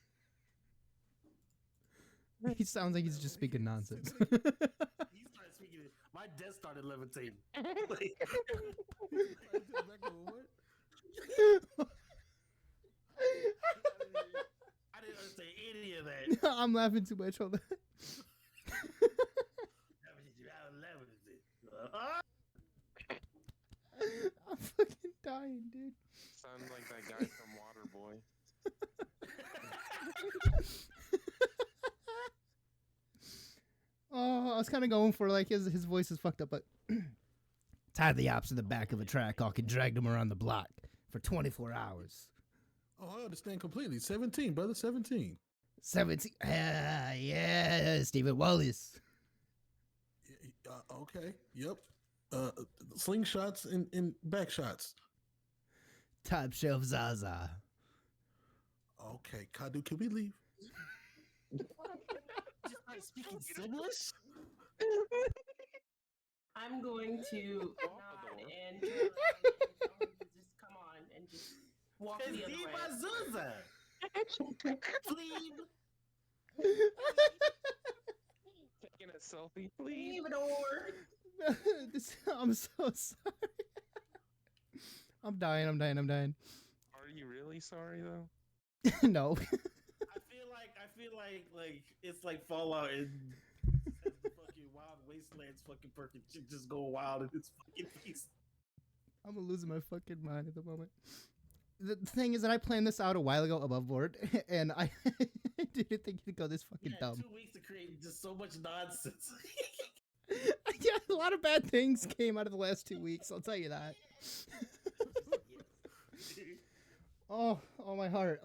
He sounds like he's just speaking nonsense.
He started speaking. My desk started levitating. I didn't understand any of that.
I'm laughing too much on that. I'm fucking dying, dude.
Sounds like that guy from Waterboy.
Oh, I was kind of going for like his voice is fucked up, but tied the ops to the back of a track hawk and dragged him around the block for 24 hours.
Oh, I understand completely. 17, brother, 17.
17. Yeah, Stephen Wallace.
Okay, yep. Slingshots and back shots.
Top shelf Zaza.
Okay, Kadu, can we leave?
Just speaking Simlish?
I'm going to nod and turn around and tell him to just come on and just walk the other way.
Taking a selfie, please.
Leave it or.
I'm so sorry. I'm dying.
Are you really sorry though?
No.
I feel like it's like Fallout and the fucking Wild Wastelands fucking perking shit just go wild in this fucking piece.
I'm losing my fucking mind at the moment. The thing is that I planned this out a while ago above board, and I didn't think it'd go this fucking dumb.
2 weeks to create just so much nonsense.
Yeah, a lot of bad things came out of the last 2 weeks, I'll tell you that. Oh my heart.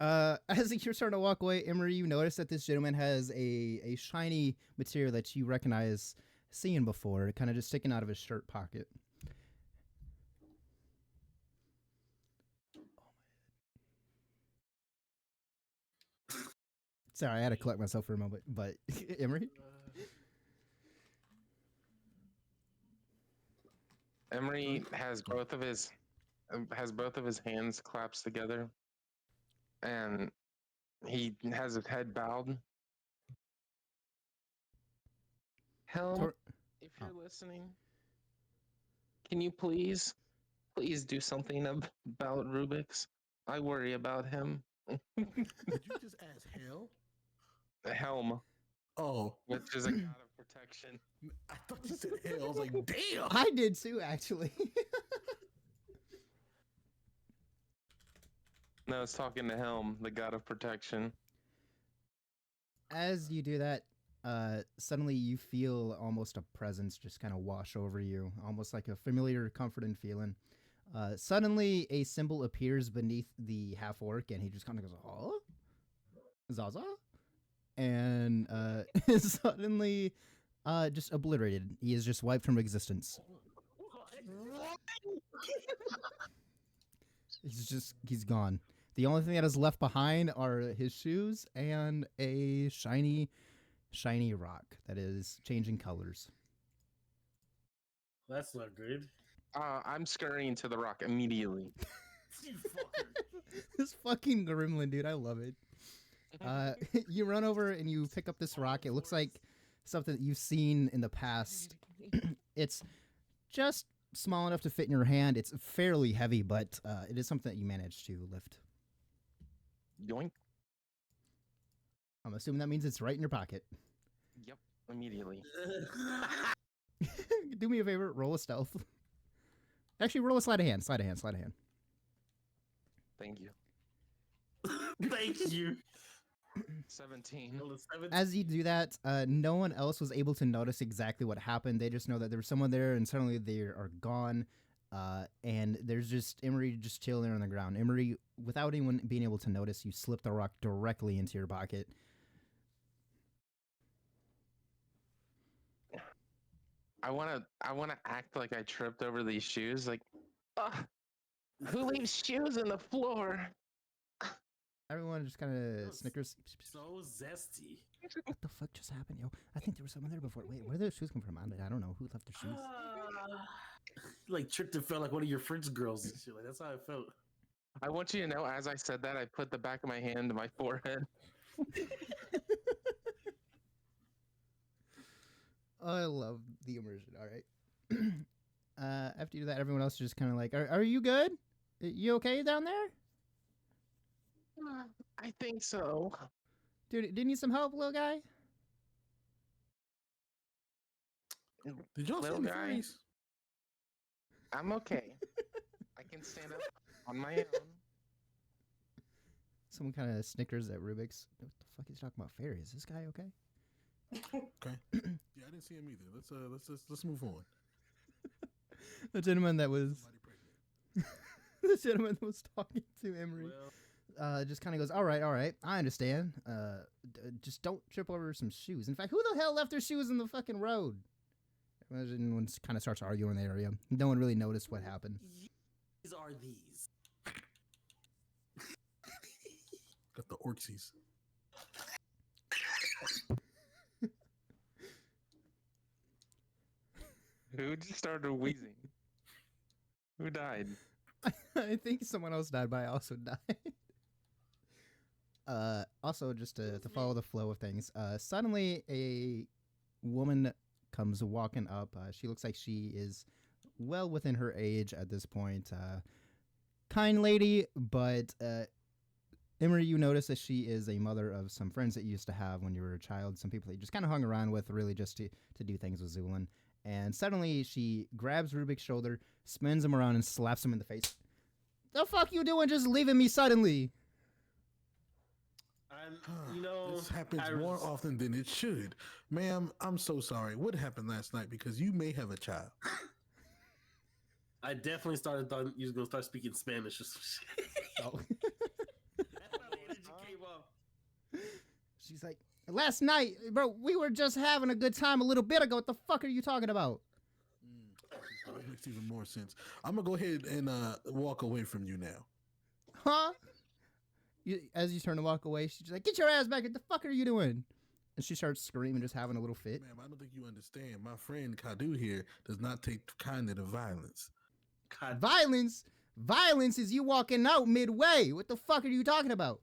As you're starting to walk away, Emery, you notice that this gentleman has a shiny material that you recognize seeing before, kind of just sticking out of his shirt pocket. Sorry, I had to collect myself for a moment, but Emery?
Emery has both of his hands clasped together, and he has his head bowed. Helm, if you're listening, can you please do something about Rubik's? I worry about him.
Did you just ask Hell?
Helm,
Oh,
which is a god of protection.
I thought you said Hell. I was like, damn.
I did too, actually.
No, it's talking to Helm, the god of protection.
As you do that, suddenly you feel almost a presence just kind of wash over you, almost like a familiar, comforting feeling. Suddenly, a symbol appears beneath the half orc, and he just kind of goes, "Oh, Zaza," and suddenly, just obliterated. He is just wiped from existence. He's gone. The only thing that is left behind are his shoes and a shiny rock that is changing colors.
That's not good.
I'm scurrying to the rock immediately.
You fucker.
This fucking gremlin, dude, I love it. You run over and you pick up this rock. It looks like something that you've seen in the past. It's just small enough to fit in your hand. It's fairly heavy, but it is something that you managed to lift.
Yoink.
I'm assuming that means it's right in your pocket.
Yep, immediately.
Do me a favor, roll a stealth. Actually, roll a sleight of hand. Sleight of hand. Sleight of hand.
Thank you.
Thank you.
17.
As you do that, no one else was able to notice exactly what happened. They just know that there was someone there, and suddenly they are gone. And there's just Emery just chilling there on the ground. Emery, without anyone being able to notice, you slip the rock directly into your pocket.
I wanna act like I tripped over these shoes. Like, who leaves shoes on the floor?
Everyone just kind of snickers.
So zesty.
What the fuck just happened, yo? I think there was someone there before. Wait, where did those shoes come from? I don't know who left their shoes.
Like tripped and felt like one of your French girls and shit. Like that's how I felt.
I want you to know, as I said that, I put the back of my hand to my forehead.
I love the immersion. All right. After you do that, everyone else is just kind of like, "Are you good? You okay down there?
I think so.
Dude, do you need some help, little guy?"
Did y'all see
Little
the
guy.
fairies?
I'm okay. I can stand up on my own.
Someone kind of snickers at Rubik's. What the fuck is he talking about? Fairies? Is this guy okay?
Okay. Yeah, I didn't see him either. Let's move on.
The gentleman that was
Somebody pregnant.
the gentleman that was talking to Emery.
Well,
Just kind of goes, all right, I understand. Just don't trip over some shoes. In fact, who the hell left their shoes in the fucking road? Everyone kind of starts arguing in the area. No one really noticed what happened.
these are these.
Got the orksies.
Who just started wheezing? Who died?
I think someone else died, but I also died. Also, just to follow the flow of things, suddenly a woman comes walking up. She looks like she is well within her age at this point. Kind lady, but Emery, you notice that she is a mother of some friends that you used to have when you were a child, some people that you just kind of hung around with, really just to do things with Zulin. And suddenly she grabs Rubik's shoulder, spins him around, and slaps him in the face. The fuck you doing just leaving me suddenly?
This happens more often than it should. Ma'am, I'm so sorry. What happened last night? Because you may have a child.
I definitely thought you was gonna start speaking Spanish or some shit.
Oh.
That's how the energy came up.
She's like, last night, bro, we were just having a good time a little bit ago. What the fuck are you talking about?
That makes even more sense. I'm gonna go ahead and walk away from you now.
Huh? As you turn to walk away, she's like, get your ass back. What the fuck are you doing? And she starts screaming, just having a little fit.
Ma'am, I don't think you understand. My friend Kadu here does not take kindly to violence.
God,
Violence? Violence is you walking out midway. What the fuck are you talking about?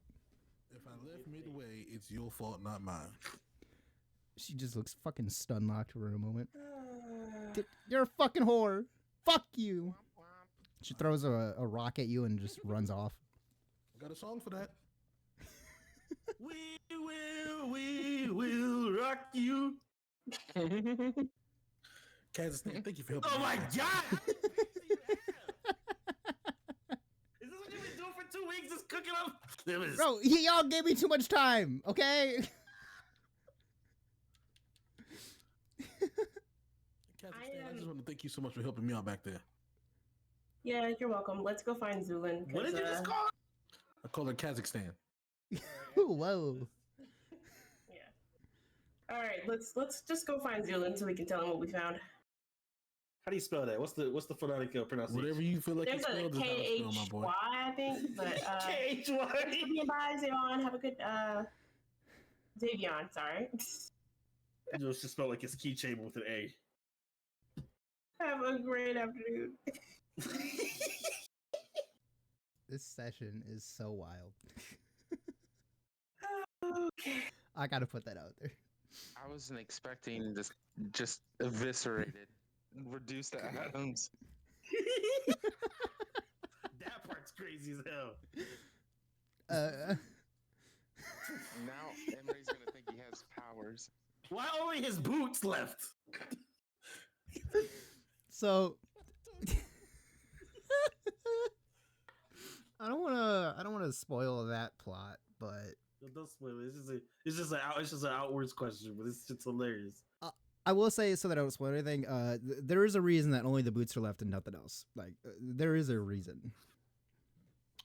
If I left midway, it's your fault, not mine.
She just looks fucking stun-locked for a moment. You're a fucking whore. Fuck you. She throws a rock at you and just runs off.
Got a song for that.
we will rock you.
Kazakhstan, thank you for helping.
Oh
me.
my god! Is this what you've been doing for 2 weeks? Just cooking up?
Bro, y'all gave me too much time, okay?
Kazakhstan, I just want to thank you so much for helping me out back there.
Yeah, you're welcome. Let's go find Zulin.
What did you just call it?
I call her Kazakhstan.
Whoa.
Yeah. All right, let's just go find Zulin so we can tell him what we found.
How do you spell that? What's the phonetic pronunciation?
Whatever you feel like
There's
you
a
spelled is how to spell, my boy.
KHY, I think, but
KHY.
bye, Zayon. Have a good Zavion, sorry.
It's just spelled like it's keychain with an A.
Have a great afternoon.
This session is so wild.
Okay.
I gotta put that out there.
I wasn't expecting this just eviscerated, reduced to atoms.
That part's crazy as hell.
Now Emery's gonna think he has powers.
Why only his boots left?
So I don't wanna spoil that plot, but
Don't spoil it. It's just an outwards question, but it's just hilarious.
I will say, so that I don't spoil anything. There is a reason that only the boots are left and nothing else. Like there is a reason.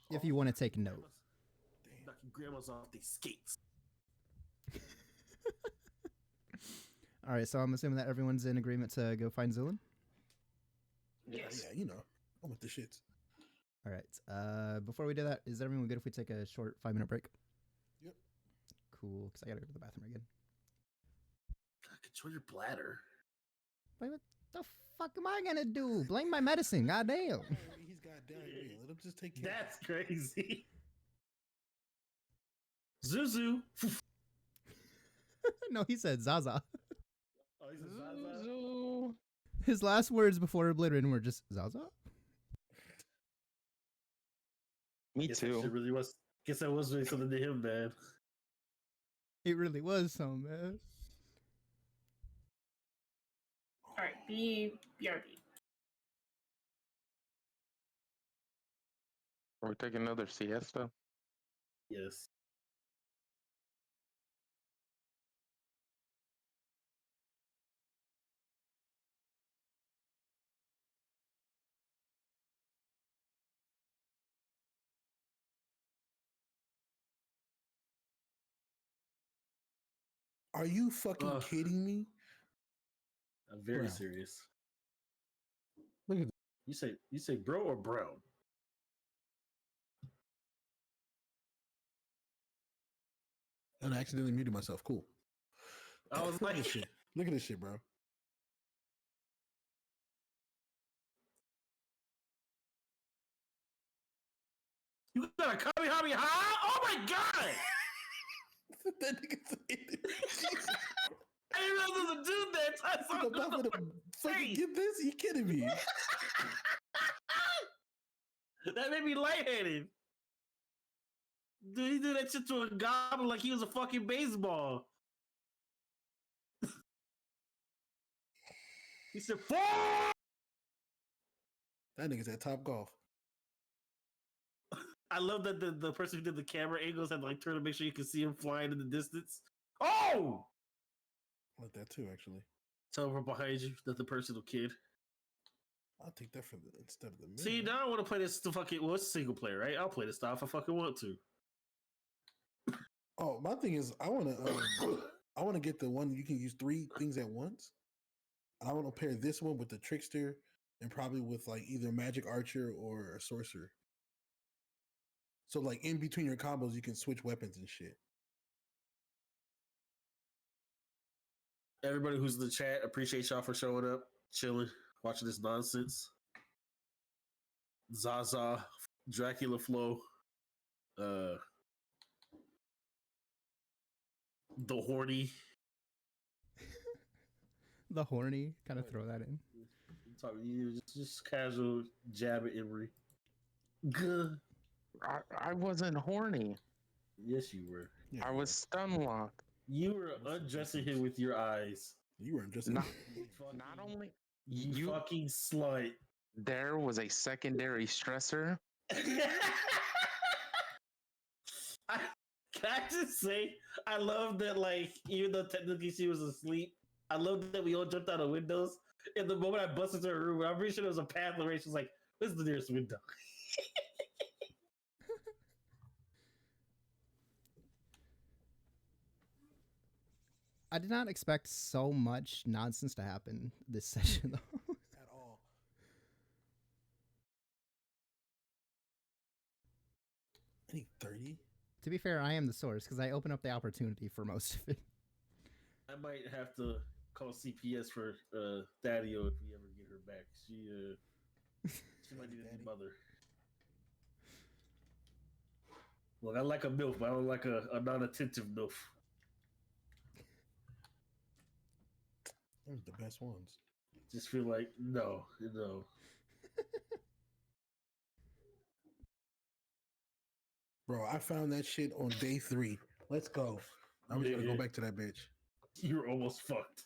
If you want to take note.
Knocking grandmas off these skates.
All right, so I'm assuming that everyone's in agreement to go find Zilin.
Yes.
Yeah, you know, I'm with the shits.
All right. Before we do that, is everyone good if we take a short 5-minute break?
Yep.
Cool, because I gotta go to the bathroom again.
Control your bladder.
Wait, what the fuck am I gonna do? Blame my medicine, goddamn.
He's got diarrhea. Let him just take care.
That's crazy. Zuzu.
No, he said Zaza.
Oh, he's a Zaza.
Zuzu.
His last words before Oblivion were just Zaza.
Me
Guess that
too.
shit really was. Guess that was really something to him, man.
It really was so, man.
All right, BRB.
Are we taking another siesta?
Yes.
Are you fucking
Ugh.
kidding me?
I'm very
Brown.
serious.
Look at
You say bro or brown?
and I accidentally muted myself. Cool.
I was
Look at
like,
this shit. Look at this shit, bro.
you got a Kamehameha? Oh my god!
That nigga said
I didn't know there was a dude there. I saw
I'm about to fucking get this. You kidding me?
That made me lightheaded. Dude, he did that shit to a goblin like he was a fucking baseball. He said, "Four!"
That nigga's at Top Golf.
I love that the person who did the camera angles had to like turn to make sure you can see him flying in the distance. Oh!
I like that too, actually.
Tell him from behind you that the personal kid.
I'll take that for the instead of the mirror.
See, now I want to play this to fucking. Well, it's single player, right? I'll play this stuff if I fucking want to.
Oh, my thing is, I want to get the one you can use 3 things at once. I want to pair this one with the trickster and probably with like either magic archer or a sorcerer. So like in between your combos, you can switch weapons and shit.
Everybody who's in the chat, appreciate y'all for showing up, chilling, watching this nonsense. Zaza, Dracula Flow, the horny.
The horny, kind of throw that in.
I'm talking you, just casual jab at Emery. Good.
I wasn't horny.
Yes, you were.
Yeah,
I was stun locked.
You were undressing him with your eyes.
you weren't just
Not,
Fucking-
not only
you fucking slut.
there was a secondary stressor.
Can I just say, I love that, like, even though technically she was asleep, I love that we all jumped out of windows. And the moment I busted into her room, I'm pretty sure there was a path where she was like, where's the nearest window?
I did not expect so much nonsense to happen this session, though.
at all. I need 30.
To be fair, I am the source because I open up the opportunity for most of it.
I might have to call CPS for Thadio if we ever get her back. She might need a new mother. Look, I like a MILF, but I don't like a non-attentive MILF.
Those are the best ones.
Just feel like, no.
Bro, I found that shit on day 3. Let's go. I was gonna go back to that bitch.
You're almost fucked.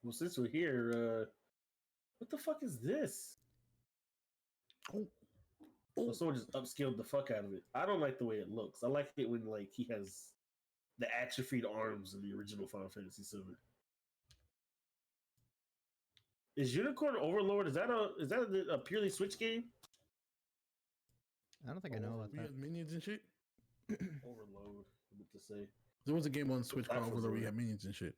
Well, since we're here, what the fuck is this?
Oh,
Well,
oh.
someone just upscaled the fuck out of it. I don't like the way it looks. I like it when like he has the atrophied arms in the original Final Fantasy VII. Is Unicorn Overlord? Is that a purely Switch game?
I don't think I know about
We
that.
had minions and shit.
Overload. I meant to say.
There was a game on Switch called
Platforms
Overlord where you
are-
had minions and shit.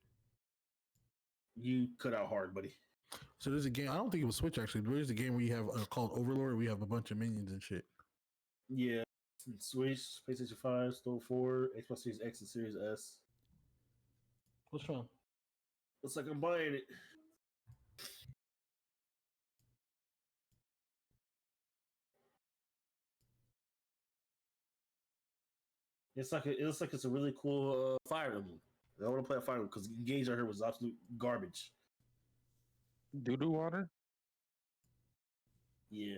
You cut out hard, buddy.
So there's a game. I don't think it was Switch actually. But there's a game where you have called Overlord. Where we have a bunch of minions and shit.
Yeah. Switch, PlayStation 5, Store 4, Xbox Series X, and Series S.
What's wrong?
Looks like I'm buying it. It looks like it's a really cool Fire Emblem. I want to play a Fire Emblem because Engage I heard was absolute garbage.
Doo-doo water?
Yeah.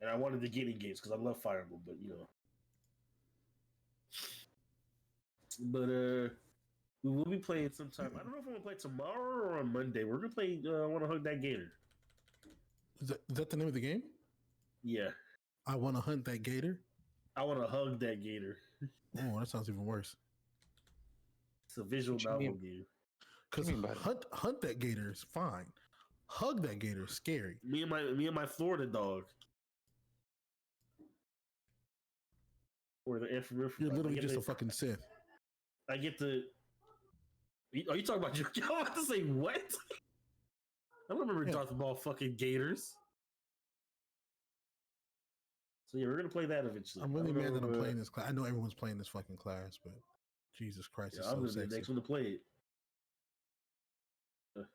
And I wanted to get Engage because I love Fire Emblem, but you know. But we will be playing sometime. I don't know if I'm gonna play tomorrow or on Monday. We're gonna play I Wanna Hug That Gator.
Is that the name of the game?
Yeah.
I want to hunt that gator.
I wanna hug that gator.
Oh, that sounds even worse.
It's a visual
What you
novel
mean?
game.
Because
You mean, buddy?
hunt that gator is fine. Hug that gator is scary.
Me and my Florida dog. Or the infrared.
You're literally just a fucking Sith.
I get to. Are you talking about you? I'm about to say what? I don't remember
Yeah.
talking about fucking gators. So yeah, we're gonna play that eventually.
I'm really
I don't
mad that
know,
I'm playing this class. I know everyone's playing this fucking class, but Jesus Christ,
Yeah,
it's
I'm
so
gonna be the
sexy.
next one to play it.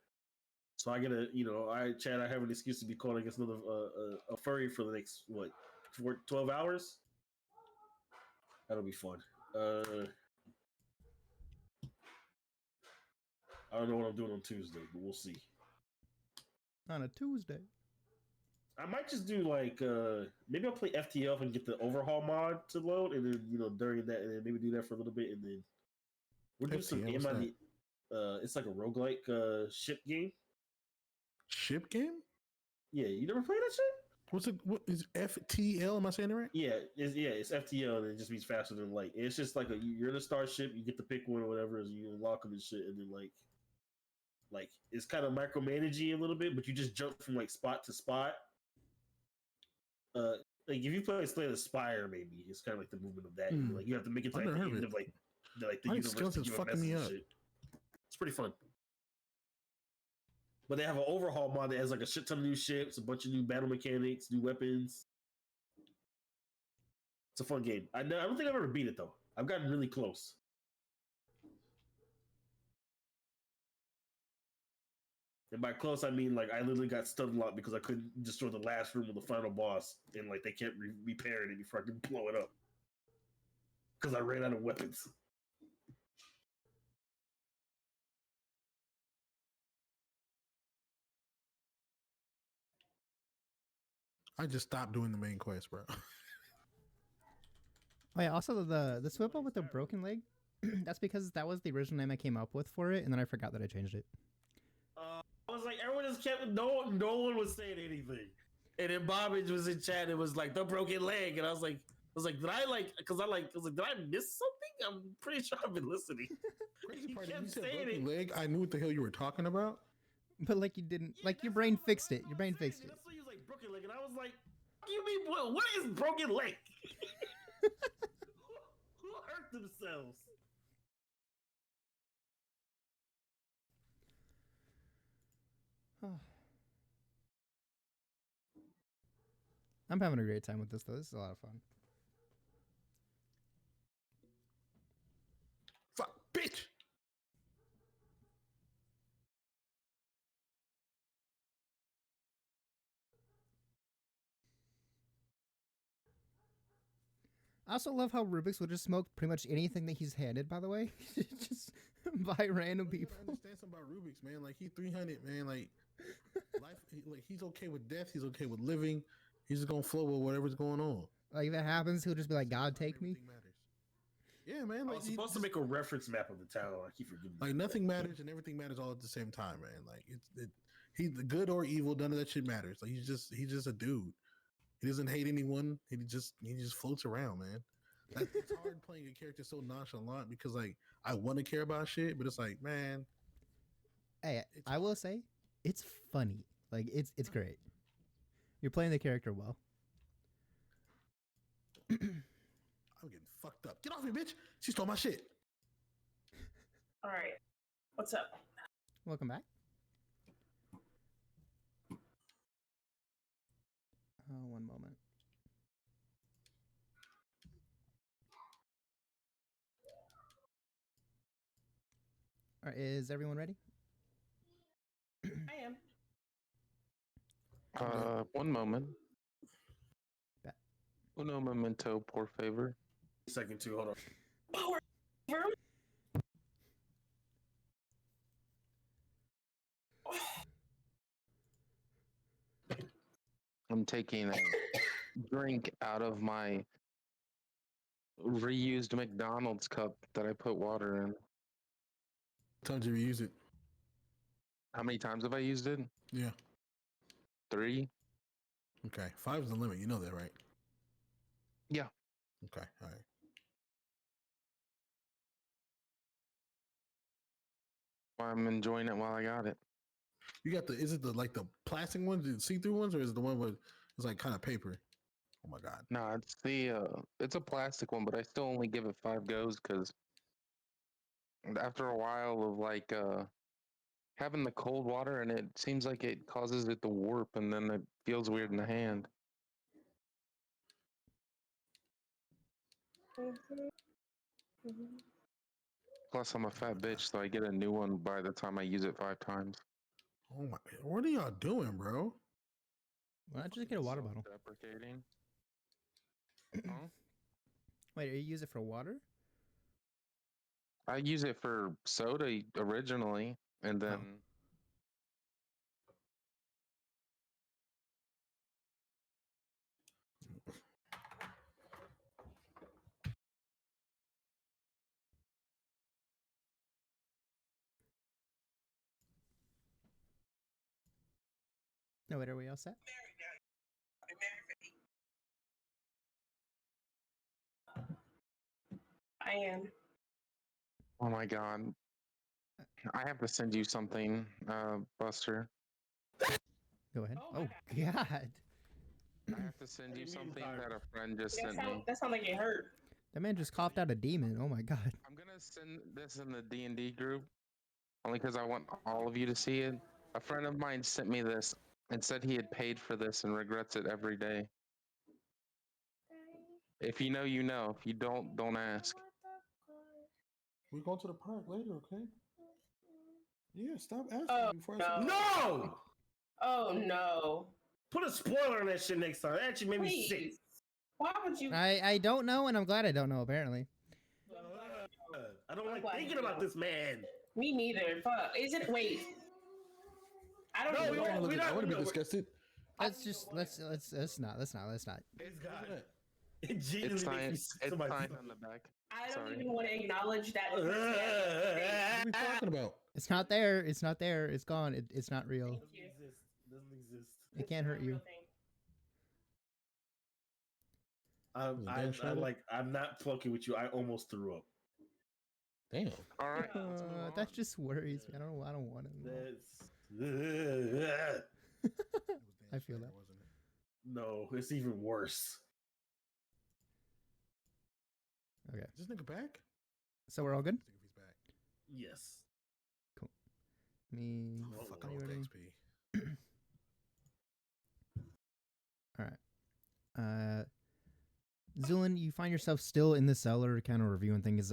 So I gotta, Chad, I have an excuse to be called, I guess, another a furry for the next 12 hours. That'll be fun. I don't know what I'm doing on Tuesday, but we'll see.
On a Tuesday.
I might just do like maybe I'll play FTL and get the overhaul mod to load, and then during that, and then maybe do that for a little bit, and then we'll do some
FTL, what's
MID. It's like a roguelike ship game.
Ship game?
Yeah, you never played that shit?
What's it? What is FTL? Am I saying it right?
Yeah, it's FTL, and it just means faster than light. It's just like you're in a starship, you get to pick one or whatever, as you unlock them and shit, and then like it's kind of micromanaging a little bit, but you just jump from like spot to spot. Like if you play Slay the Spire, maybe it's kind of like the movement of that. Like you have to make it to
I've
like the
never heard
end
of
of
it.
the
My
universe
skills
to
is
give a
fucking me
message and
up.
shit. It's pretty fun. But they have an overhaul mod that has like a shit ton of new ships, a bunch of new battle mechanics, new weapons. It's a fun game. I don't think I've ever beat it though. I've gotten really close. And by close, I mean like I literally got stun locked because I couldn't destroy the last room of the final boss, and like they kept repairing it before I could blow it up because I ran out of weapons.
I just stopped doing the main quest, bro.
Oh yeah, also the Swipple with the broken leg, that's because that was the original name I came up with for it, and then I forgot that I changed it.
I was like, everyone just kept no one was saying anything, and then Bobbage was in chat. It was like the broken leg, and I was like, did I did I miss something? I'm pretty sure I've been listening.
Crazy
He
part
kept
is you said
saying
broken
it.
leg. I knew what the hell you were talking about.
But like you didn't,
Yeah,
like your
that's
brain
what-
fixed
that's
it.
what
Your
I
brain
was saying.
fixed it.
That's why he was like broken leg, and I was like, "What do you mean? What is broken leg? who hurt themselves?"
I'm having a great time with this though. This is a lot of fun.
Fuck, bitch.
I also love how Rubik's will just smoke pretty much anything that he's handed. By the way, just by random
You
people.
gotta understand something about Rubik's, man. Like he 300, man. Like life, like he's okay with death. He's okay with living. He's just gonna flow with whatever's going on.
Like if that happens, he'll just be like, "God, take me."
Everything matters. Yeah, man.
I
Like
was supposed to make a reference map of the town. I keep forgetting.
like nothing matters and everything matters all at the same time, man. Like he's the good or evil, none of that shit matters. Like he's just a dude. He doesn't hate anyone. He just floats around, man. It's hard playing a character so nonchalant because like I want to care about shit, but it's like, man,
Hey,
it's
I will say, it's funny. Like it's great. You're playing the character well.
I'm getting fucked up. Get off me, bitch! She stole my shit.
All right. What's up?
Welcome back. One moment. All right, is everyone ready?
I am.
One moment.
Bet.
Uno momento, por favor.
Second two. Hold on.
Power.
I'm taking a drink out of my reused McDonald's cup that I put water in.
Time to reuse it.
How many times have I used it?
Yeah.
3.
Okay. 5 is the limit. You know that, right?
Yeah.
Okay. All right.
I'm enjoying it while I got it.
You got the? Is it the like the plastic ones, the see-through ones, or is it the one with it's like kind of paper? Oh my god.
No, it's it's a plastic one, but I still only give it 5 goes because after a while of like having the cold water and it seems like it causes it to warp and then it feels weird in the hand. Plus, I'm a fat bitch, so I get a new one by the time I use it 5 times.
Oh my. What are y'all doing, bro?
Why not just get a water bottle?
Deprecating. Huh?
Wait, you use it for water?
I use it for soda originally, and then
No, wait, are we all set?
I am.
oh my god, I have to send you something, Buster.
Go ahead.
Oh my
Oh, God.
I have to send you
do you mean,
something
Tyler?
that a friend just sent me.
That sounds like it hurt.
That man just coughed out a demon. Oh, my God.
I'm gonna send this in the D&D group, only because I want all of you to see it. A friend of mine sent me this and said he had paid for this and regrets it every day. If you know, you know. If you don't ask.
We're going to the park later, okay? Yeah. Stop asking
Oh,
me before I
no.
say
No!
Oh no.
Put a spoiler on that shit next time. That actually made me sick.
Please. Why would you?
I don't know, and I'm glad I don't know, apparently.
I don't like
glad
thinking
you
about
don't.
this man.
Me neither. Fuck. Is it? Wait. I don't
No,
even
we
know.
won't.
what-
We're not-
I want to
no,
be
we're-
disgusted.
Let's just, let's not.
This guy. It genuinely makes me sick to
It's
my
signed
stomach.
on the back.
I don't
Sorry.
even want to acknowledge that.
What are we talking about?
It's not there. It's not there. It's gone. It's not real.
Thank
Doesn't
you.
exist. Doesn't exist.
It can't hurt you.
I'm not fucking with you. I almost threw up.
Damn.
All right. let's move on.
That just worries me. I don't want to.
That's
I feel that.
Wasn't it?
no. It's even worse.
Okay,
Is this nigga back?
so we're all good.
Let's see if he's back.
Yes.
Me.
Oh,
Fuck
are you
all with
ready?
XP.
All right. Zulin, you find yourself still in the cellar, kind of reviewing things.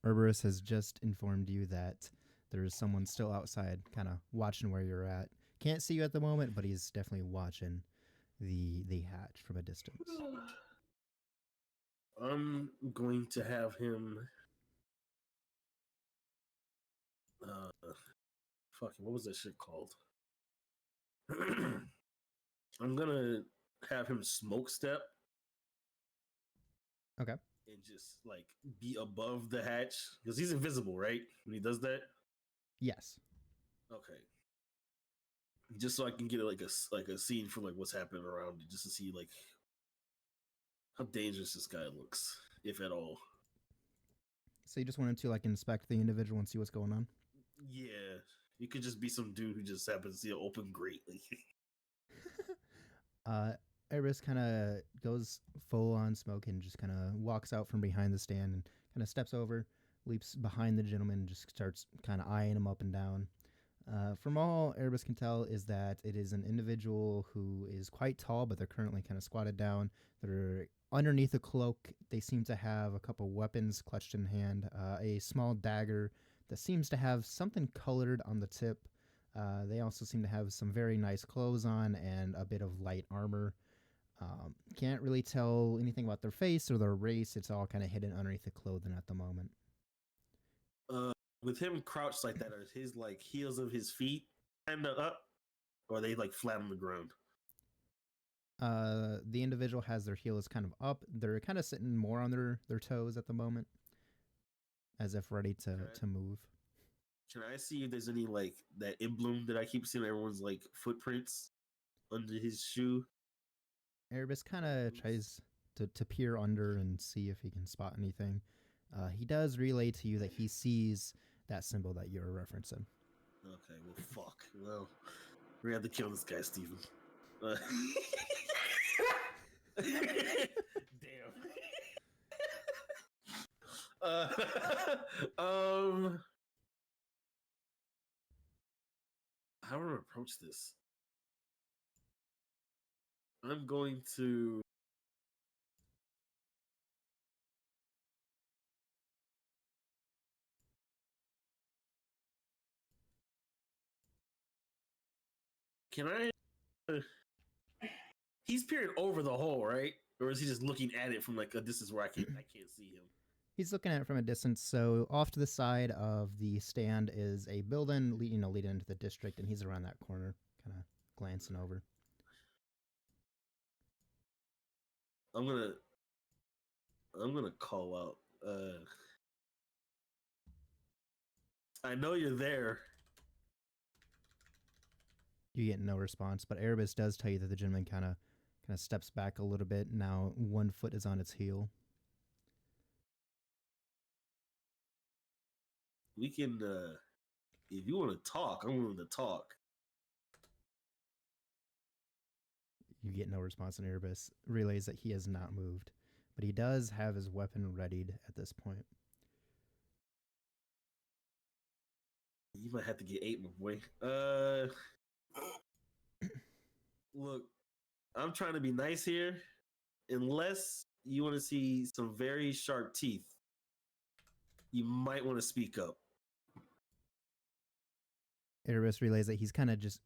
Cerberus has just informed you that there is someone still outside, kind of watching where you're at. Can't see you at the moment, but he's definitely watching the hatch from a distance.
I'm going to have him. Fucking, what was that shit called? I'm gonna have him smoke step.
Okay.
and just like be above the hatch because he's invisible, right? When he does that.
Yes.
Okay. Just so I can get like a scene for like what's happening around it, just to see like how dangerous this guy looks, if at all.
So you just wanted to like inspect the individual and see what's going on?
Yeah, you could just be some dude who just happens to see an open grate.
Eris kind of goes full on smoke and just kind of walks out from behind the stand and kind of steps over, leaps behind the gentleman, and just starts kind of eyeing him up and down. From all Erebus can tell is that it is an individual who is quite tall, but they're currently kind of squatted down. They're underneath a cloak. They seem to have a couple weapons clutched in hand, a small dagger that seems to have something colored on the tip. They also seem to have some very nice clothes on and a bit of light armor. Can't really tell anything about their face or their race. It's all kind of hidden underneath the clothing at the moment.
With him crouched like that, are his like heels of his feet kind of up, or are they like flat on the ground?
The individual has their heels kind of up. They're kind of sitting more on their toes at the moment, as if ready to move.
Can I see if there's any like that emblem that I keep seeing everyone's like footprints under his shoe?
Erebus kind of tries to peer under and see if he can spot anything. He does relay to you that he sees that symbol that you're referencing.
Okay, well, fuck. Well, we have to kill this guy, Steven. Damn. How do I approach this? I'm going to. Can I? He's peering over the hole, right? Or is he just looking at it from like a distance where I can't see him?
He's looking at it from a distance. So off to the side of the stand is a building, leading into the district, and he's around that corner, kind of glancing over.
I'm gonna call out. I know you're there.
You get no response, but Erebus does tell you that the gentleman kind of steps back a little bit. Now one foot is on its heel.
We can, if you want to talk, I'm willing to talk.
You get no response, and Erebus relays that he has not moved, but he does have his weapon readied at this point.
You might have to get 8, my boy. Look, I'm trying to be nice here. Unless you want to see some very sharp teeth, you might want to speak up.
Erebus relays that he's kind of just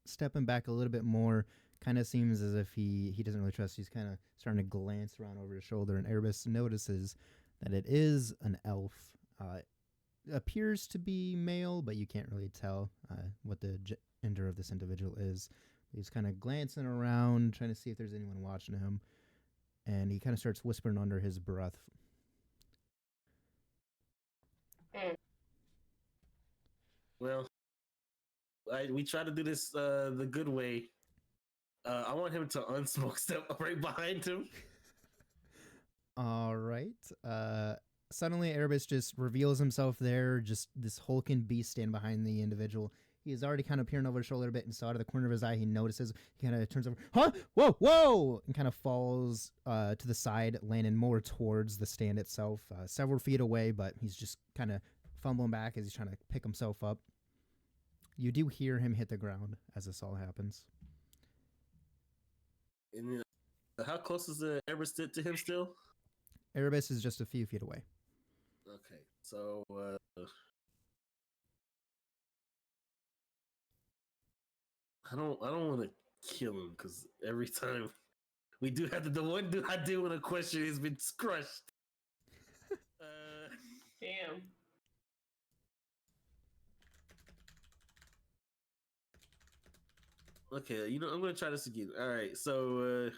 stepping back a little bit more. Kind of seems as if he doesn't really trust. He's kind of starting to glance around over his shoulder, and Erebus notices that it is an elf. It appears to be male, but you can't really tell what the gender of this individual is. He's kind of glancing around, trying to see if there's anyone watching him, and he kind of starts whispering under his breath.
Well, we try to do this the good way. I want him to unsmoke step right behind him.
All right. Suddenly, Erebus just reveals himself there, just this hulking beast standing behind the individual. He is already kind of peering over his shoulder a bit, and so out of the corner of his eye, he notices. He kind of turns over, huh? Whoa, whoa! And kind of falls to the side, landing more towards the stand itself, several feet away, but he's just kind of fumbling back as he's trying to pick himself up. You do hear him hit the ground as this all happens.
And how close is the Erebus to him still?
Erebus is just a few feet away.
Okay, so I don't want to kill him because every time we do have to, the one dude I do want to question has been crushed.
Damn.
Okay, I'm gonna try this again. All right, so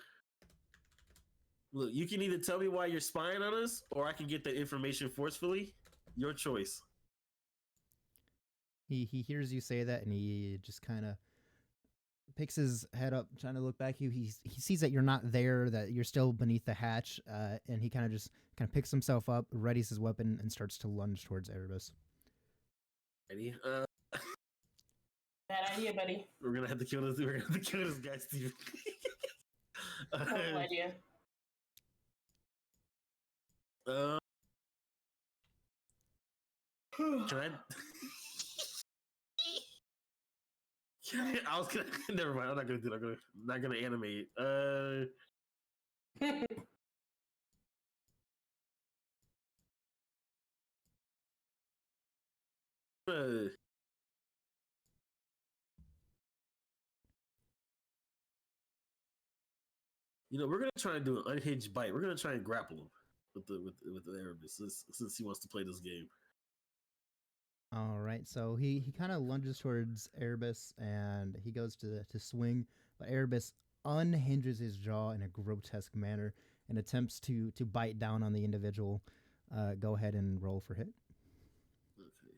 Look, you can either tell me why you're spying on us, or I can get that information forcefully. Your choice.
He hears you say that, and he just kind of picks his head up, trying to look back at you. He sees that you're not there, that you're still beneath the hatch, and he kind of picks himself up, readies his weapon, and starts to lunge towards Erebus.
Ready?
Bad idea, buddy.
We're gonna have to kill this. We're gonna have to kill this guy, Steve.
Horrible idea.
Can I? I was gonna. Never mind. I'm not gonna do. I'm not gonna animate. We're gonna try and do an unhinged bite. We're gonna try and grapple him with the Erebus since he wants to play this game.
All right, so he kind of lunges towards Erebus, and he goes to swing, but Erebus unhinges his jaw in a grotesque manner and attempts to bite down on the individual. Go ahead and roll for hit.
Okay.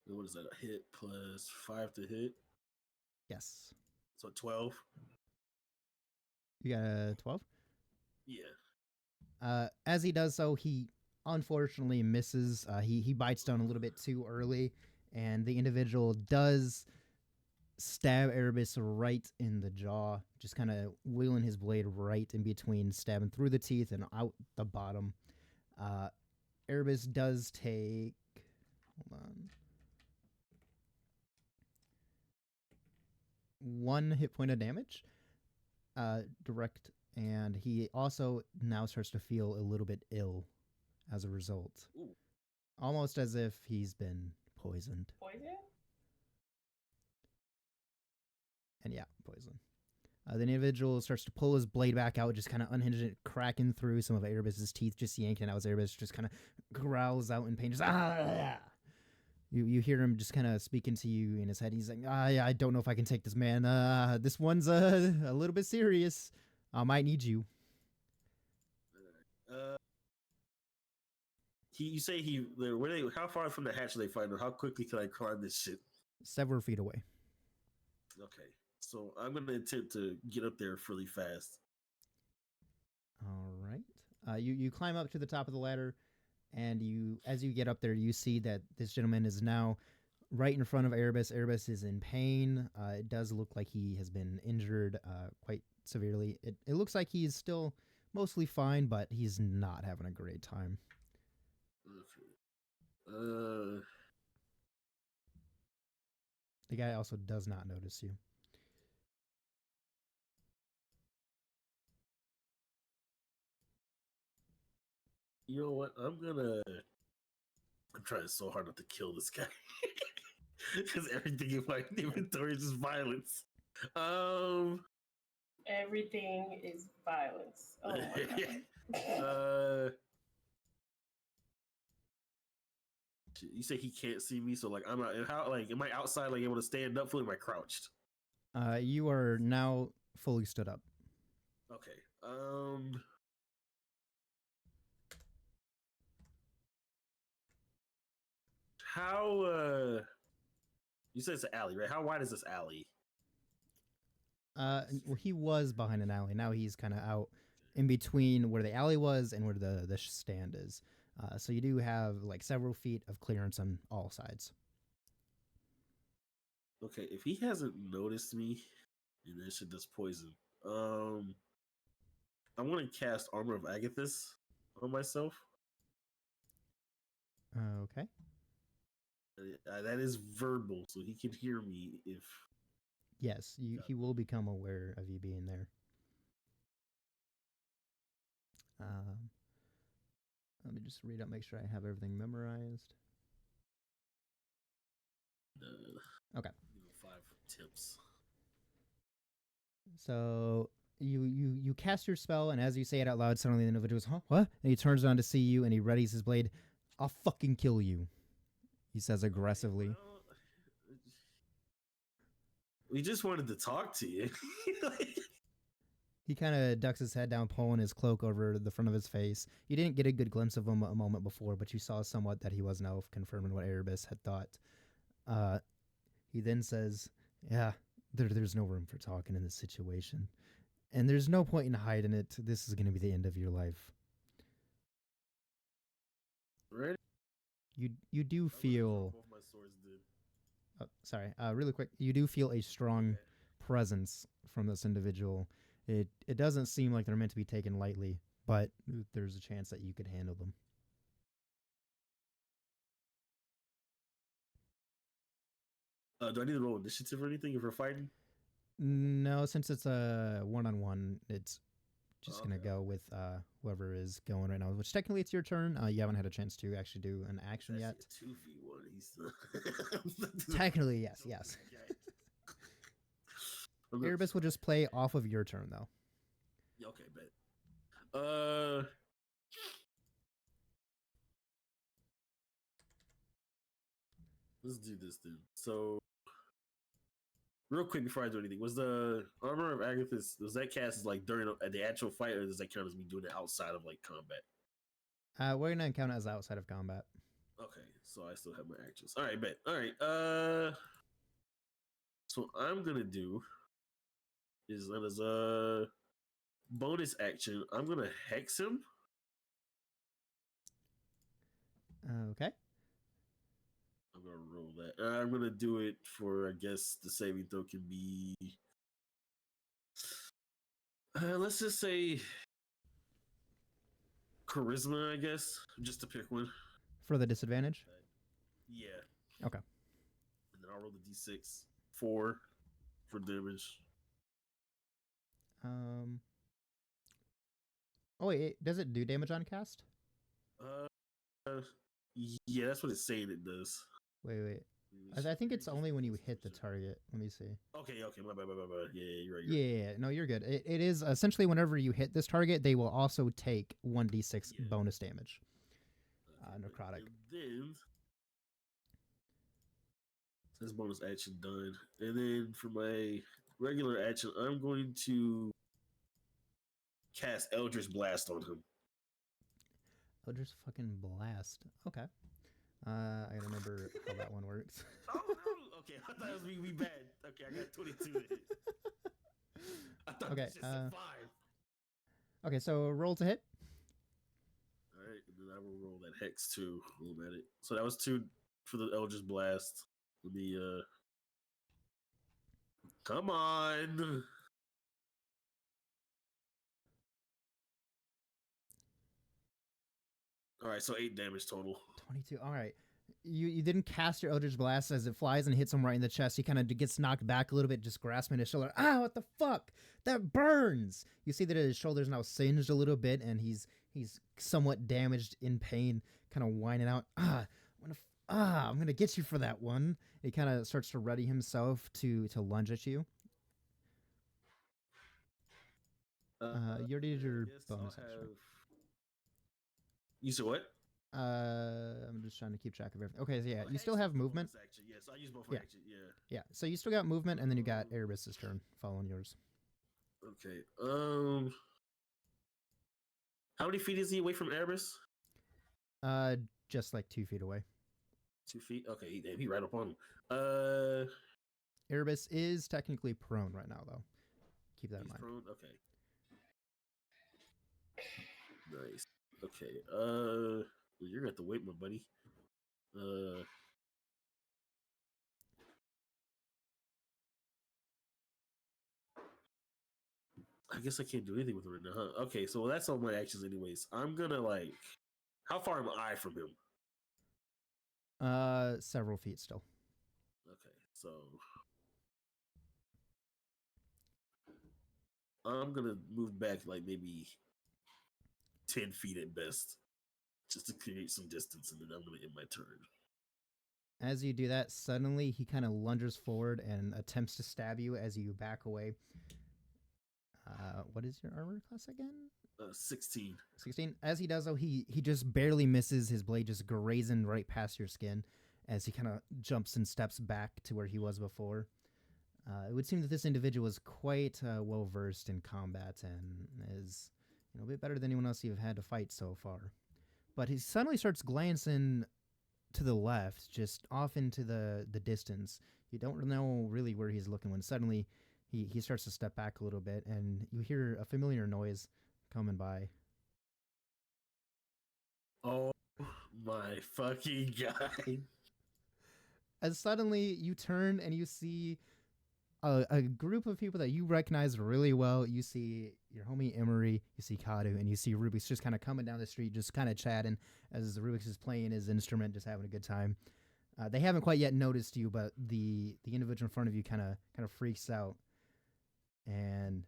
What is that? A hit plus 5 to hit.
Yes.
So 12.
You got a 12?
Yeah.
As he does so, he unfortunately misses. He bites down a little bit too early, and the individual does stab Erebus right in the jaw, just kind of wheeling his blade right in between, stabbing through the teeth and out the bottom. Erebus does take... Hold on. 1 hit point of damage. Direct, and he also now starts to feel a little bit ill as a result.
Ooh.
Almost as if he's been poisoned.
Poison?
And yeah, poison. The individual starts to pull his blade back out, just kind of unhinging it, cracking through some of Erebus's teeth, just yanking it out. As Erebus just kind of growls out in pain, just ah! You hear him just kind of speaking to you in his head. He's like, I don't know if I can take this, man. This one's a little bit serious. I might need you.
You say how far from the hatch are they fighting? How quickly can I climb this shit?
Several feet away.
Okay, so I'm gonna attempt to get up there really fast.
All right. You climb up to the top of the ladder, and as you get up there, you see that this gentleman is now right in front of Erebus. Erebus is in pain. It does look like he has been injured quite severely. It looks like he's still mostly fine, but he's not having a great time.
Okay.
The guy also does not notice you.
You know what? I'm trying so hard not to kill this guy. Because everything in my inventory is just violence.
Everything is violence. Oh my god.
You say he can't see me, so like I'm not. And how like am I outside? Like able to stand up fully? Am I crouched?
You are now fully stood up.
Okay. How you said it's an alley, right? How wide is this alley?
Well, he was behind an alley. Now he's kind of out in between where the alley was and where the stand is. So you do have like several feet of clearance on all sides.
Okay, if he hasn't noticed me, and this shit does poison. I'm gonna cast Armor of Agathis on myself.
Okay.
That is verbal, so he can hear me if.
Yes, he will become aware of you being there. Let me just read up, make sure I have everything memorized. Okay.
5 tips.
So you cast your spell, and as you say it out loud, suddenly the individual goes, "Huh? What?" And he turns around to see you, and he readies his blade. "I'll fucking kill you," he says aggressively.
Well, We just wanted to talk to you.
He kind of ducks his head down, pulling his cloak over the front of his face. You didn't get a good glimpse of him a moment before, but you saw somewhat that he was an elf, confirming what Erebus had thought. He then says, yeah, there's no room for talking in this situation. And there's no point in hiding it. This is going to be the end of your life.
Right?
You do feel...
Both my swords did.
Oh, sorry, really quick. You do feel a strong presence from this individual. It doesn't seem like they're meant to be taken lightly, but there's a chance that you could handle them.
Do I need to roll initiative or anything if we're fighting?
No, since it's a one-on-one, it's just gonna go with whoever is going right now. Which technically it's your turn. You haven't had a chance to actually do an action yet.
2v1. He's
Technically, yes. Erebus will just play off of your turn, though.
Okay, bet. Let's do this, dude. So, real quick before I do anything, was the Armor of Agathis, was that cast like during the actual fight, or does that count as me doing it outside of like combat?
We're gonna count it as outside of combat.
Okay, so I still have my actions. All right, bet. All right. So what I'm gonna do is that as a bonus action, I'm gonna hex him.
Okay.
I'm gonna roll that. I'm gonna do it for, I guess the saving throw can be. Let's just say charisma, I guess, just to pick one.
For the disadvantage?
Yeah.
Okay.
And then I'll roll the d6. 4 for damage.
Oh wait, does it do damage on cast?
Yeah, that's what it's saying it does.
Wait. I think it's only when you hit the target. Let me see.
Okay, my bad. Yeah, you're right.
Yeah, no, you're good. It is essentially whenever you hit this target, they will also take 1d6 bonus damage. Necrotic.
And then this bonus action done. And then for my regular action, I'm going to cast Eldritch Blast on him.
Eldritch fucking Blast. Okay. I gotta remember how that one works.
Oh, no. Okay, I thought it was me bad. Okay, I got 22 in it. I thought
Okay,
it was just a 5.
Okay, so roll to hit.
Alright, and then I will roll that hex too. Roll at it. So that was 2 for the Eldritch Blast. Let me come on. Alright, so 8 damage total.
22. All right. You didn't cast your Eldritch Blast as it flies and hits him right in the chest. He kind of gets knocked back a little bit, just grasping his shoulder. Ah, what the fuck? That burns. You see that his shoulder's now singed a little bit, and he's somewhat damaged, in pain, kind of whining out. I'm gonna get you for that one. He kind of starts to ready himself to lunge at you. You already did your bonus action.
You said what?
I'm just trying to keep track of everything. Okay, so yeah, you still have movement.
Action. Yes, I use both for action. Yeah.
Yeah, so you still got movement, and then you got Erebus's turn following yours.
Okay. How many feet is he away from Erebus?
Just like 2 feet away.
2 feet. Okay, he right up on him.
Erebus is technically prone right now, though. Keep that in mind.
Prone. Okay. Nice. Okay. Well, you're gonna have to wait, my buddy. I guess I can't do anything with it right now, huh? Okay, so that's all my actions, anyways. I'm gonna like. How far am I from him?
Several feet still.
Okay, so I'm gonna move back like maybe 10 feet at best, just to create some distance, and then I'm gonna end my turn.
As you do that, suddenly he kind of lunges forward and attempts to stab you as you back away. What is your armor class again?
16.
16. As he does, though, he just barely misses. His blade just grazing right past your skin as he kind of jumps and steps back to where he was before. It would seem that this individual is quite well versed in combat and is a bit better than anyone else you've had to fight so far. But he suddenly starts glancing to the left, just off into the distance. You don't know really where he's looking when suddenly he starts to step back a little bit, and you hear a familiar noise coming by.
Oh my fucking god.
As suddenly you turn and you see a group of people that you recognize really well. You see your homie Emery, you see Kadu, and you see Rubik's just kind of coming down the street, just kind of chatting as Rubik's is playing his instrument, just having a good time. They haven't quite yet noticed you, but the individual in front of you kind of freaks out and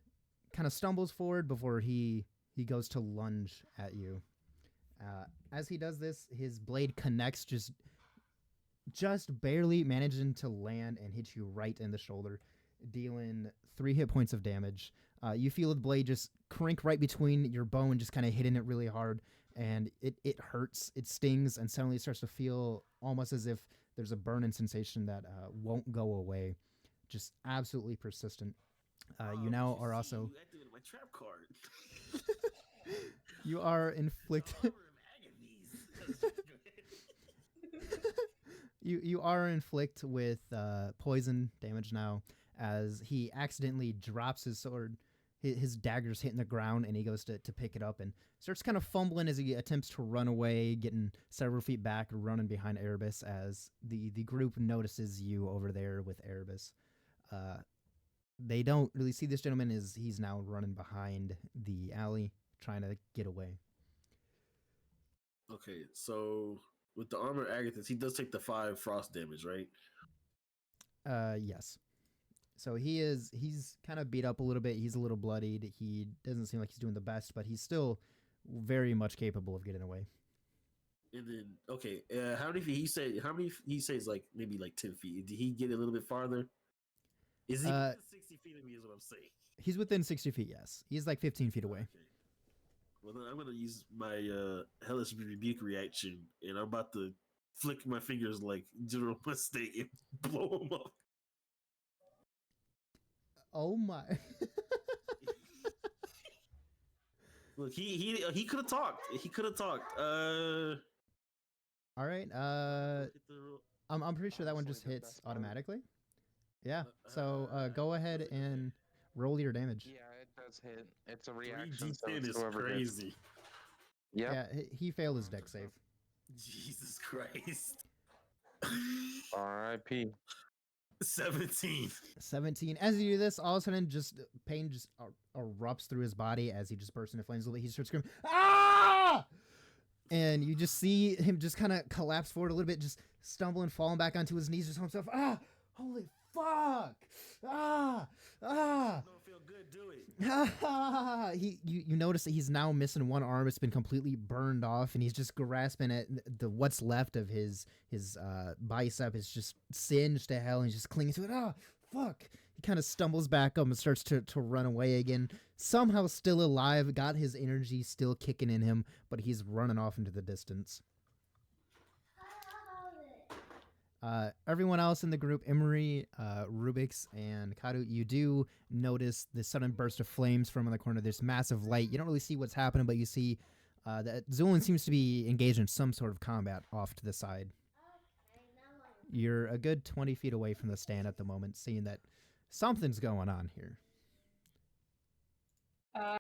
kind of stumbles forward before he goes to lunge at you. As he does this, his blade connects just barely, managing to land and hit you right in the shoulder, dealing 3 hit points of damage. You feel the blade just crink right between your bone, just kind of hitting it really hard, and it hurts, it stings, and suddenly it starts to feel almost as if there's a burning sensation that won't go away. Just absolutely persistent. You now are also...
You activated my trap card.
You are inflicted... You are inflict with poison damage now, as he accidentally drops his sword. His dagger's hitting the ground, and he goes to pick it up and starts kind of fumbling as he attempts to run away, getting several feet back, running behind Erebus as the group notices you over there with Erebus. They don't really see this gentleman as he's now running behind the alley, trying to get away.
Okay, so with the armor Agathis, he does take the 5 frost damage, right?
Yes. So he's kind of beat up a little bit. He's a little bloodied. He doesn't seem like he's doing the best, but he's still very much capable of getting away.
And then, okay, how many feet he says like maybe like 10 feet? Did he get a little bit farther? Is he within 60 feet of me? Is what I'm saying.
He's within 60 feet. Yes, he's like 15 feet away.
Okay. Well, then I'm gonna use my hellish rebuke reaction, and I'm about to flick my fingers like General Mustang and blow him up.
Oh my!
Look, he could have talked. He could have talked.
All right. I'm pretty sure that one just hits automatically. Yeah. So go ahead and roll your damage.
Yeah, it does hit. It's a reaction.
3d10
So it's
is
whoever hits.
crazy.
Yep.
Yeah. He failed his deck save.
Jesus Christ.
R.I.P.
17.
17. As you do this, all of a sudden, just pain just erupts through his body as he just bursts into flames a little bit. He starts screaming, "Ah!" And you just see him just kind of collapse forward a little bit, just stumbling, falling back onto his knees, just himself. Ah! Holy fuck! Ah! Ah!
Don't feel good, do it.
You notice that he's now missing one arm. It's been completely burned off, and he's just grasping at the what's left of his bicep is just singed to hell, and he's just clinging to it. Ah, fuck! He kind of stumbles back up and starts to run away again. Somehow still alive, got his energy still kicking in him, but he's running off into the distance. Everyone else in the group, Emery, Rubik's, and Kadu, you do notice the sudden burst of flames from in the corner. There's massive light. You don't really see what's happening, but you see that Zulin seems to be engaged in some sort of combat off to the side. You're a good 20 feet away from the stand at the moment, seeing that something's going on here.
I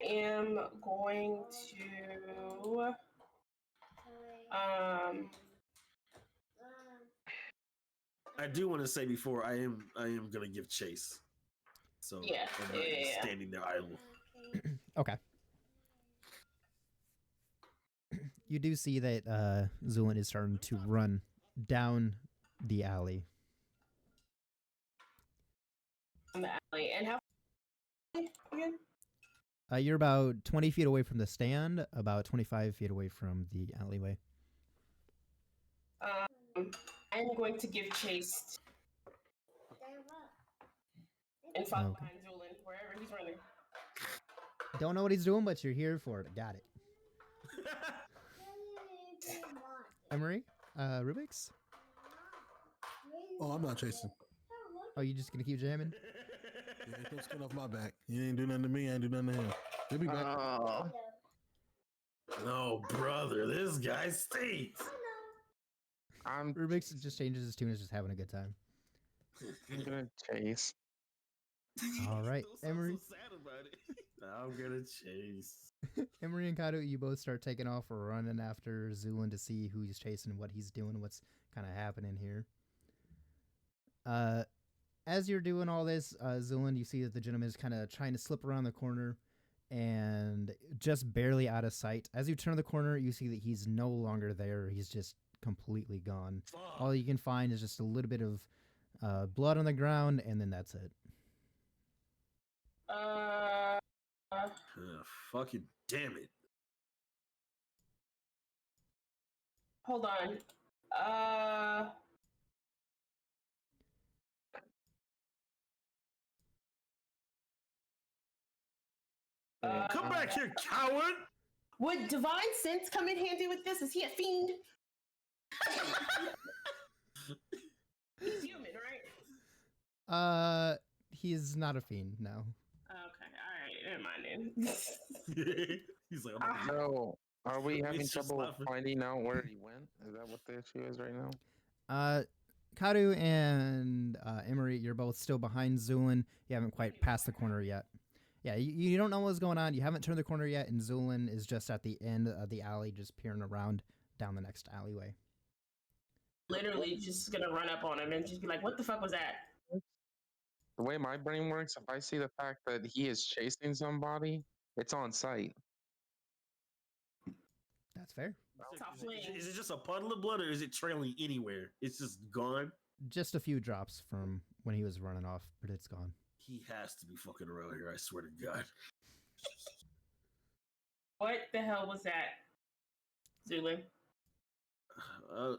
am going to
I do want to say before I am gonna give chase. So
Yeah,
I'm not just
yeah.
standing there idle.
Okay. You do see that Zulin is starting to run down the alley.
on the alley. And how again?
You're about 20 feet away from the stand, about 25 feet away from the alleyway.
I'm going to give chase and follow
Okay.
behind Julian wherever he's running.
Don't know what he's doing, but you're here for it. Got it. Emery? Rubik's?
Oh, I'm not chasing.
Oh, you just gonna keep jamming?
Yeah, ain't no skin off my back. You ain't do nothing to me. I ain't do nothing to him. He'll be back.
Oh,
No, brother, this guy stinks.
I'm
Rubik's just changes his tune, is just having a good time.
gonna chase.
All right,
Don't sound
Emery.
so sad about it. I'm gonna chase.
Emery and Kado, you both start taking off or running after Zulin to see who he's chasing, what he's doing, what's kind of happening here. As you're doing all this, Zulin, you see that the gentleman is kind of trying to slip around the corner and just barely out of sight. As you turn the corner, you see that he's no longer there. He's just completely gone.
Fuck.
All you can find is just a little bit of blood on the ground, and then that's it.
Fucking damn it.
Hold on.
Come back here, coward!
Would divine sense come in handy with this? Is he a fiend? He's human, right?
He's not a fiend, no.
Okay, all right, never mind then.
He's like,
So, are we having
It's just
trouble
laughing.
finding out where he went? Is that what the issue is right now?
Kadu and Emery, you're both still behind Zulin. You haven't quite passed the corner yet. Yeah, you don't know what's going on. You haven't turned the corner yet, and Zulin is just at the end of the alley, just peering around down the next alleyway.
Literally just gonna run up on him and just be like, what the fuck was that?
The way my brain works, if I see the fact that he is chasing somebody, it's on sight.
That's fair.
Stop playing.
Is it just a puddle of blood or is it trailing anywhere? It's just gone.
Just a few drops from when he was running off, but it's gone.
He has to be fucking around here, I swear to God.
What the hell was that, Zulin?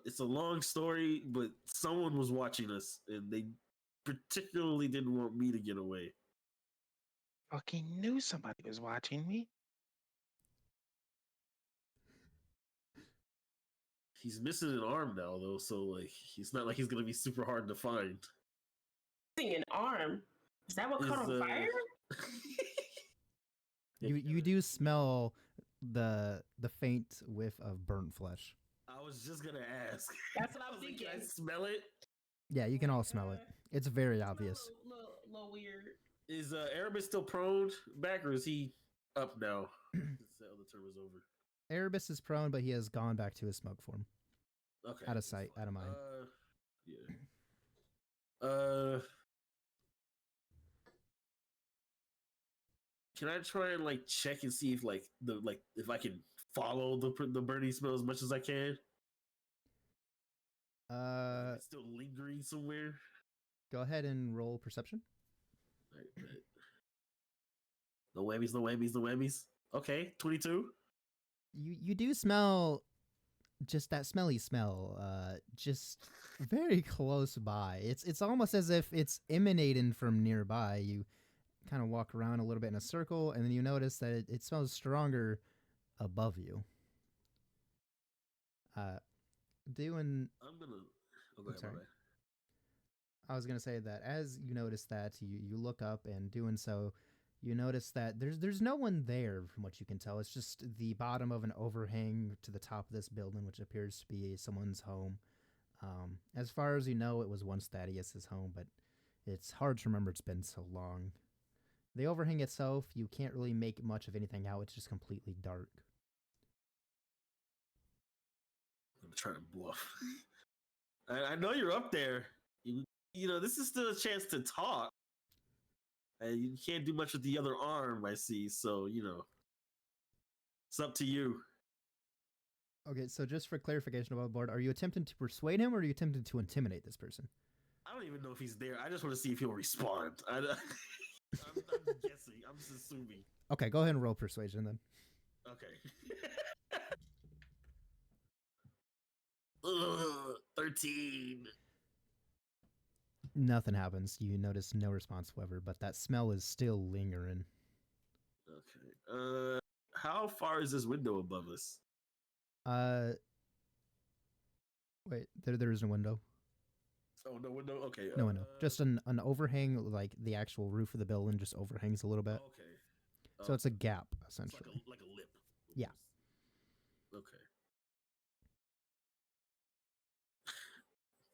It's a long story, but someone was watching us and they particularly didn't want me to get away.
Fucking knew somebody was watching me.
He's missing an arm now, though, so like he's not like he's gonna be super hard to find.
Missing an arm. Is that what caught on fire?
You do smell the faint whiff of burnt flesh.
I was just gonna ask.
That's what I was
like,
thinking.
can I smell it?
Yeah, you can all smell it. It's very obvious.
Little weird.
Is Aramis still prone back, or is he up now? Since the other term is over.
Erebus is prone, but he has gone back to his smoke form.
Okay.
Out of
that's
sight,
fine.
out of mind.
Yeah. Can I try and like check and see if if I can follow the burning smell as much as I can? It's still lingering somewhere.
Go ahead and roll perception.
Right. No whammies, no whammies, no whammies. Okay, 22.
You do smell just that smelly smell, just very close by. It's almost as if it's emanating from nearby. You kind of walk around a little bit in a circle, and then you notice that it smells stronger above you. Doing.
I'm gonna. Oh, go ahead,
sorry.
my bad.
I was gonna say that as you notice that, you look up, and doing so, you notice that there's no one there from what you can tell. It's just the bottom of an overhang to the top of this building, which appears to be someone's home. As far as you know, it was once Thaddeus's home, but it's hard to remember. It's been so long. The overhang itself, you can't really make much of anything out. It's just completely dark.
I'm trying to bluff. I know you're up there. You know, this is still a chance to talk. And you can't do much with the other arm, I see. So, you know, it's up to you.
Okay, so just for clarification about the board, are you attempting to persuade him or are you attempting to intimidate this person?
I don't even know if he's there. I just want to see if he'll respond. I'm guessing. I'm just assuming.
Okay, go ahead and roll persuasion then.
Okay. 13.
Nothing happens. You notice no response whatsoever, but that smell is still lingering.
Okay. How far is this window above us?
Wait, there is no window.
Oh no. Okay.
No. Just an overhang, like the actual roof of the building just overhangs a little bit.
Okay.
So it's a gap
It's
essentially.
like a lip.
Yeah.
Okay.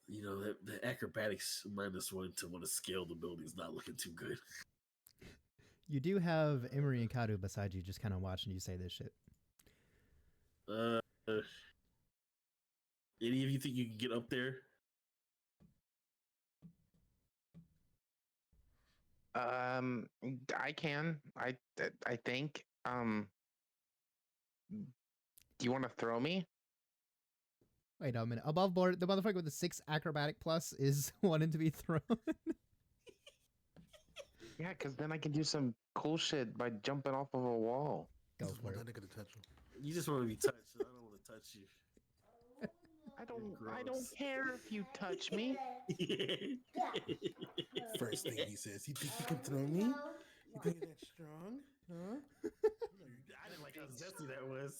You know that the acrobatics -1 to want to scale the building is not looking too good.
You do have Emery and Kadu beside you, just kind of watching you say this shit.
Any of you think you can get up there?
I can. I think. Do you want to throw me?
Wait a minute. Above board, the motherfucker with the 6 acrobatic plus is wanting to be thrown.
Yeah, because then I can do some cool shit by jumping off of a wall.
Go
Just
for
want
it.
that nigga to touch him.
You just want to be touched. And I don't want to touch you.
I don't
gross.
care if you touch me.
First thing he says, you think you can throw me? You think you're that strong? Huh?
I didn't like how zesty that was.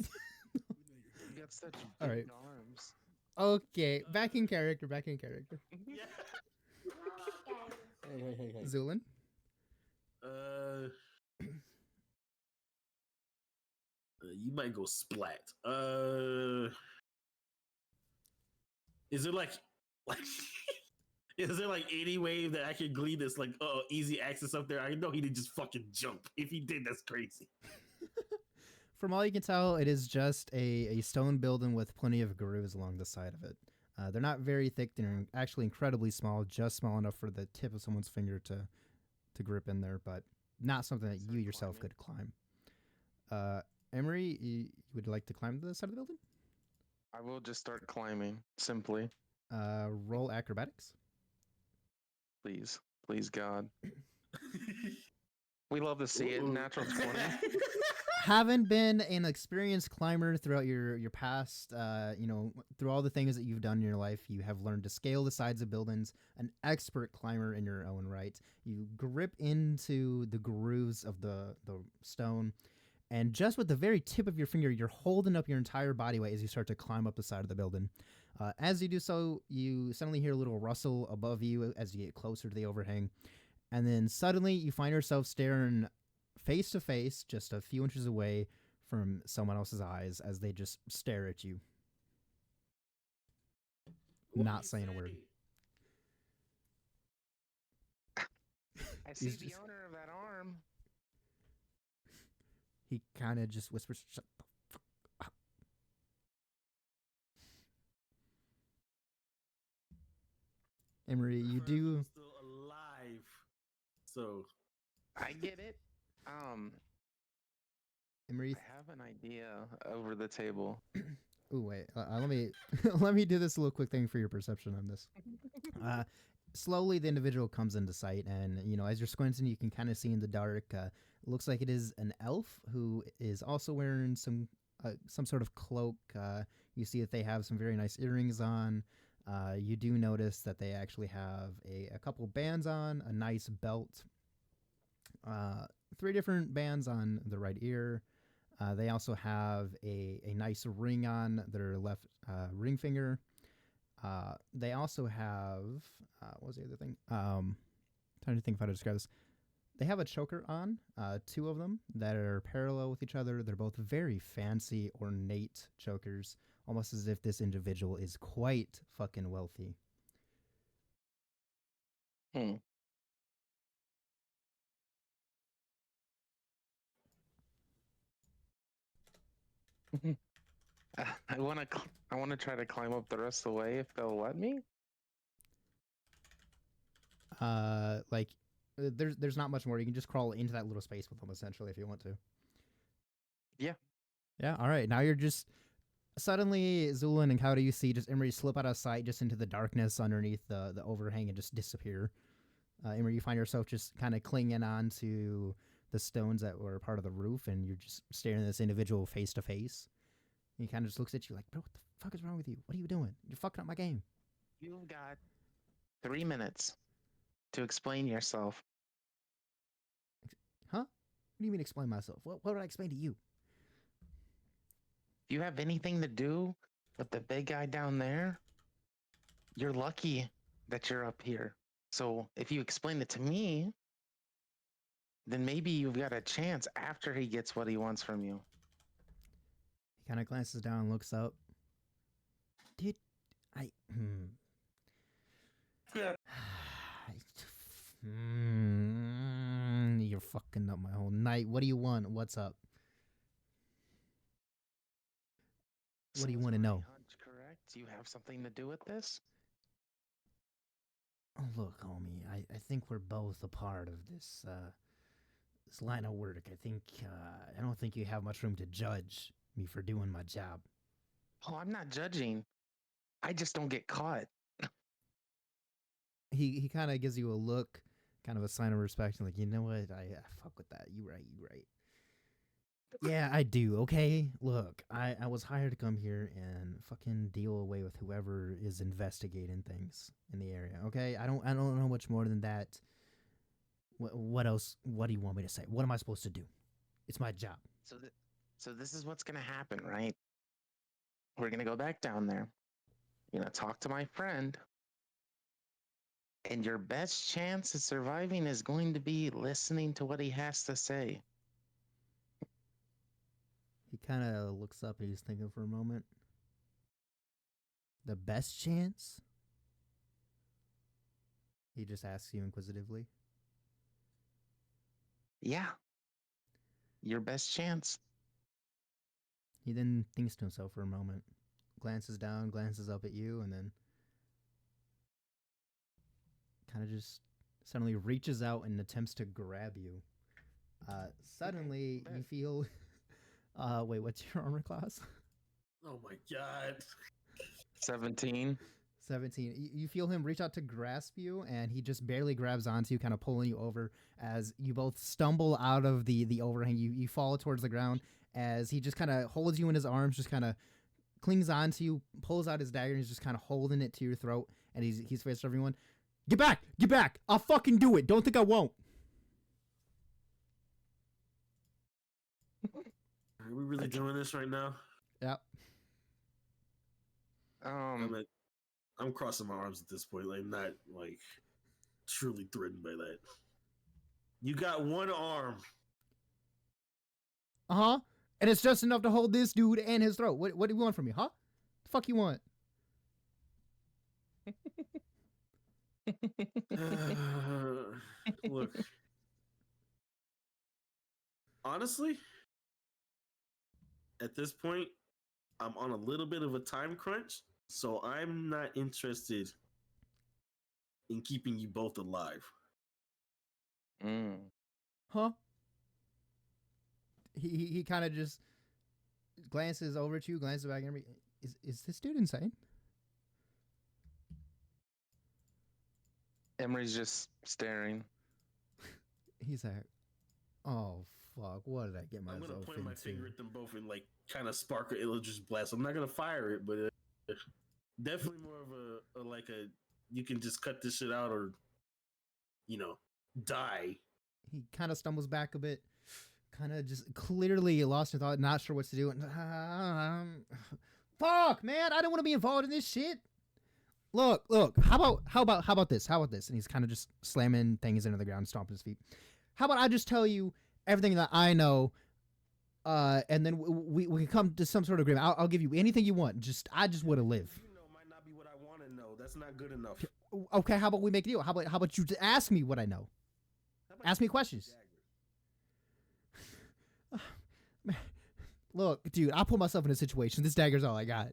You got such big
All right.
arms.
Okay, back in character.
Yeah.
Hey.
Zulin.
You might go splat. Is there like is there like any way that I can glean this like easy access up there? I know he didn't just fucking jump. If he did, that's crazy.
From all you can tell, it is just a stone building with plenty of grooves along the side of it. They're not very thick. They're actually incredibly small, just small enough for the tip of someone's finger to grip in there, but not something that you yourself could climb. Emery, you would like to climb the side of the building?
I will just start climbing, simply.
Roll acrobatics.
Please. Please, God. We love to see it. Natural 20.
Haven't been an experienced climber throughout your past, through all the things that you've done in your life, you have learned to scale the sides of buildings, an expert climber in your own right. You grip into the grooves of the stone, and just with the very tip of your finger, you're holding up your entire body weight as you start to climb up the side of the building. As you do so, you suddenly hear a little rustle above you as you get closer to the overhang, and then suddenly you find yourself staring face to face, just a few inches away from someone else's eyes as they just stare at you. Not saying a word.
I see
He's
the
just-
owner of that arm.
He kind of just whispers, "Shut the fuck up." Emery, you do.
Still alive. So
I get it.
Emery,
I have an idea over the table.
ooh, wait. Let me let me do this little quick thing for your perception on this. Slowly, the individual comes into sight, and as you're squinting, you can kind of see in the dark. Looks like it is an elf who is also wearing some sort of cloak. You see that they have some very nice earrings on. You do notice that they actually have a couple bands on, a nice belt, 3 different bands on the right ear. They also have a nice ring on their left ring finger. They also have what was the other thing? Trying to think of how to describe this. They have a choker on, 2 of them that are parallel with each other. They're both very fancy, ornate chokers, almost as if this individual is quite fucking wealthy.
I want to try to climb up the rest of the way if they'll let me.
There's not much more. You can just crawl into that little space with them essentially if you want to.
Yeah.
Yeah. All right. Now you're just suddenly Zulin and Kauda, you see just Emery slip out of sight just into the darkness underneath the overhang and just disappear. Emery, you find yourself just kind of clinging on to the stones that were part of the roof, and you're just staring at this individual face to face. He kind of just looks at you like, "Bro, what the fuck is wrong with you? What are you doing? You're fucking up my game."
You've got 3 minutes to explain yourself.
Huh? What do you mean explain myself? What would I explain to you?
Do you have anything to do with the big guy down there? You're lucky that you're up here. So if you explain it to me, then maybe you've got a chance after he gets what he wants from you.
He kind of glances down and looks up. Did I? You're fucking up my whole night. What do you want? What's up? What do you
So is
want to
my
know?
hunch correct? Do you have something to do with this?
Oh, look, homie, I think we're both a part of this this line of work. I don't think you have much room to judge me for doing my job.
Oh, I'm not judging. I just don't get caught.
He kind of gives you a look, kind of a sign of respect, and like, you know what? I fuck with that. You right. Yeah, I do. Okay, look, I was hired to come here and fucking deal away with whoever is investigating things in the area. Okay, I don't know much more than that. What else? What do you want me to say? What am I supposed to do? It's my job.
So this is what's gonna happen, right? We're gonna go back down there. You're gonna talk to my friend, and your best chance of surviving is going to be listening to what he has to say.
He kind of looks up and he's thinking for a moment. The best chance? He just asks you inquisitively.
Yeah, your best chance.
He then thinks to himself for a moment, glances down, glances up at you, and then kind of just suddenly reaches out and attempts to grab you. Suddenly,
Okay,
you feel. Wait, what's your armor class?
Oh my god.
17.
17. You feel him reach out to grasp you, and he just barely grabs onto you, kind of pulling you over as you both stumble out of the overhang. You fall towards the ground as he just kind of holds you in his arms, just kind of clings onto you, pulls out his dagger, and he's just kind of holding it to your throat, and he's faced everyone. Get back! I'll fucking do it. Don't think I won't.
Are we really doing this right now?
Yep.
I'm crossing my arms at this point. Like, not like truly threatened by that. You got one arm.
Uh-huh. And it's just enough to hold this dude and his throat. What do you want from me, huh? The fuck you want?
Look. Honestly, at this point, I'm on a little bit of a time crunch, so I'm not interested in keeping you both alive.
Huh? He kind of just glances over at you, glances back at me. Is this dude insane?
Emery's just staring.
He's like, oh fuck, what did I get
I'm
myself
gonna point my
into?
finger at them both and like kind of spark an electric blast. I'm not gonna fire it, but definitely more of a like a you can just cut this shit out or die.
He kind of stumbles back a bit, kind of just clearly lost in thought, not sure what to do. And fuck, man, I don't want to be involved in this shit. Look, how about this? How about this? And he's kind of just slamming things into the ground, stomping his feet. How about I just tell you everything that I know, and then we can come to some sort of agreement. I'll give you anything you want. I just want to live.
You know, might not be what I want to know. That's not good enough.
Okay, how about we make a deal? How about you ask me what I know? Ask me questions. Look, dude, I put myself in a situation. This dagger's all I got.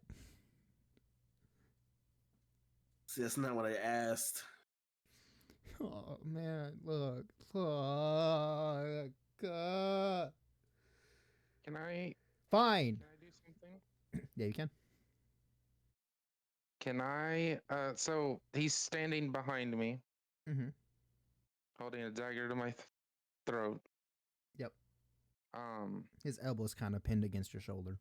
See, that's not what I asked.
Oh man, look.
Can I
Fine.
do something?
Yeah, you can.
Can I so he's standing behind me,
Mm-hmm.
holding a dagger to my throat.
Yep.
Um
His elbow's kind of pinned against your shoulder.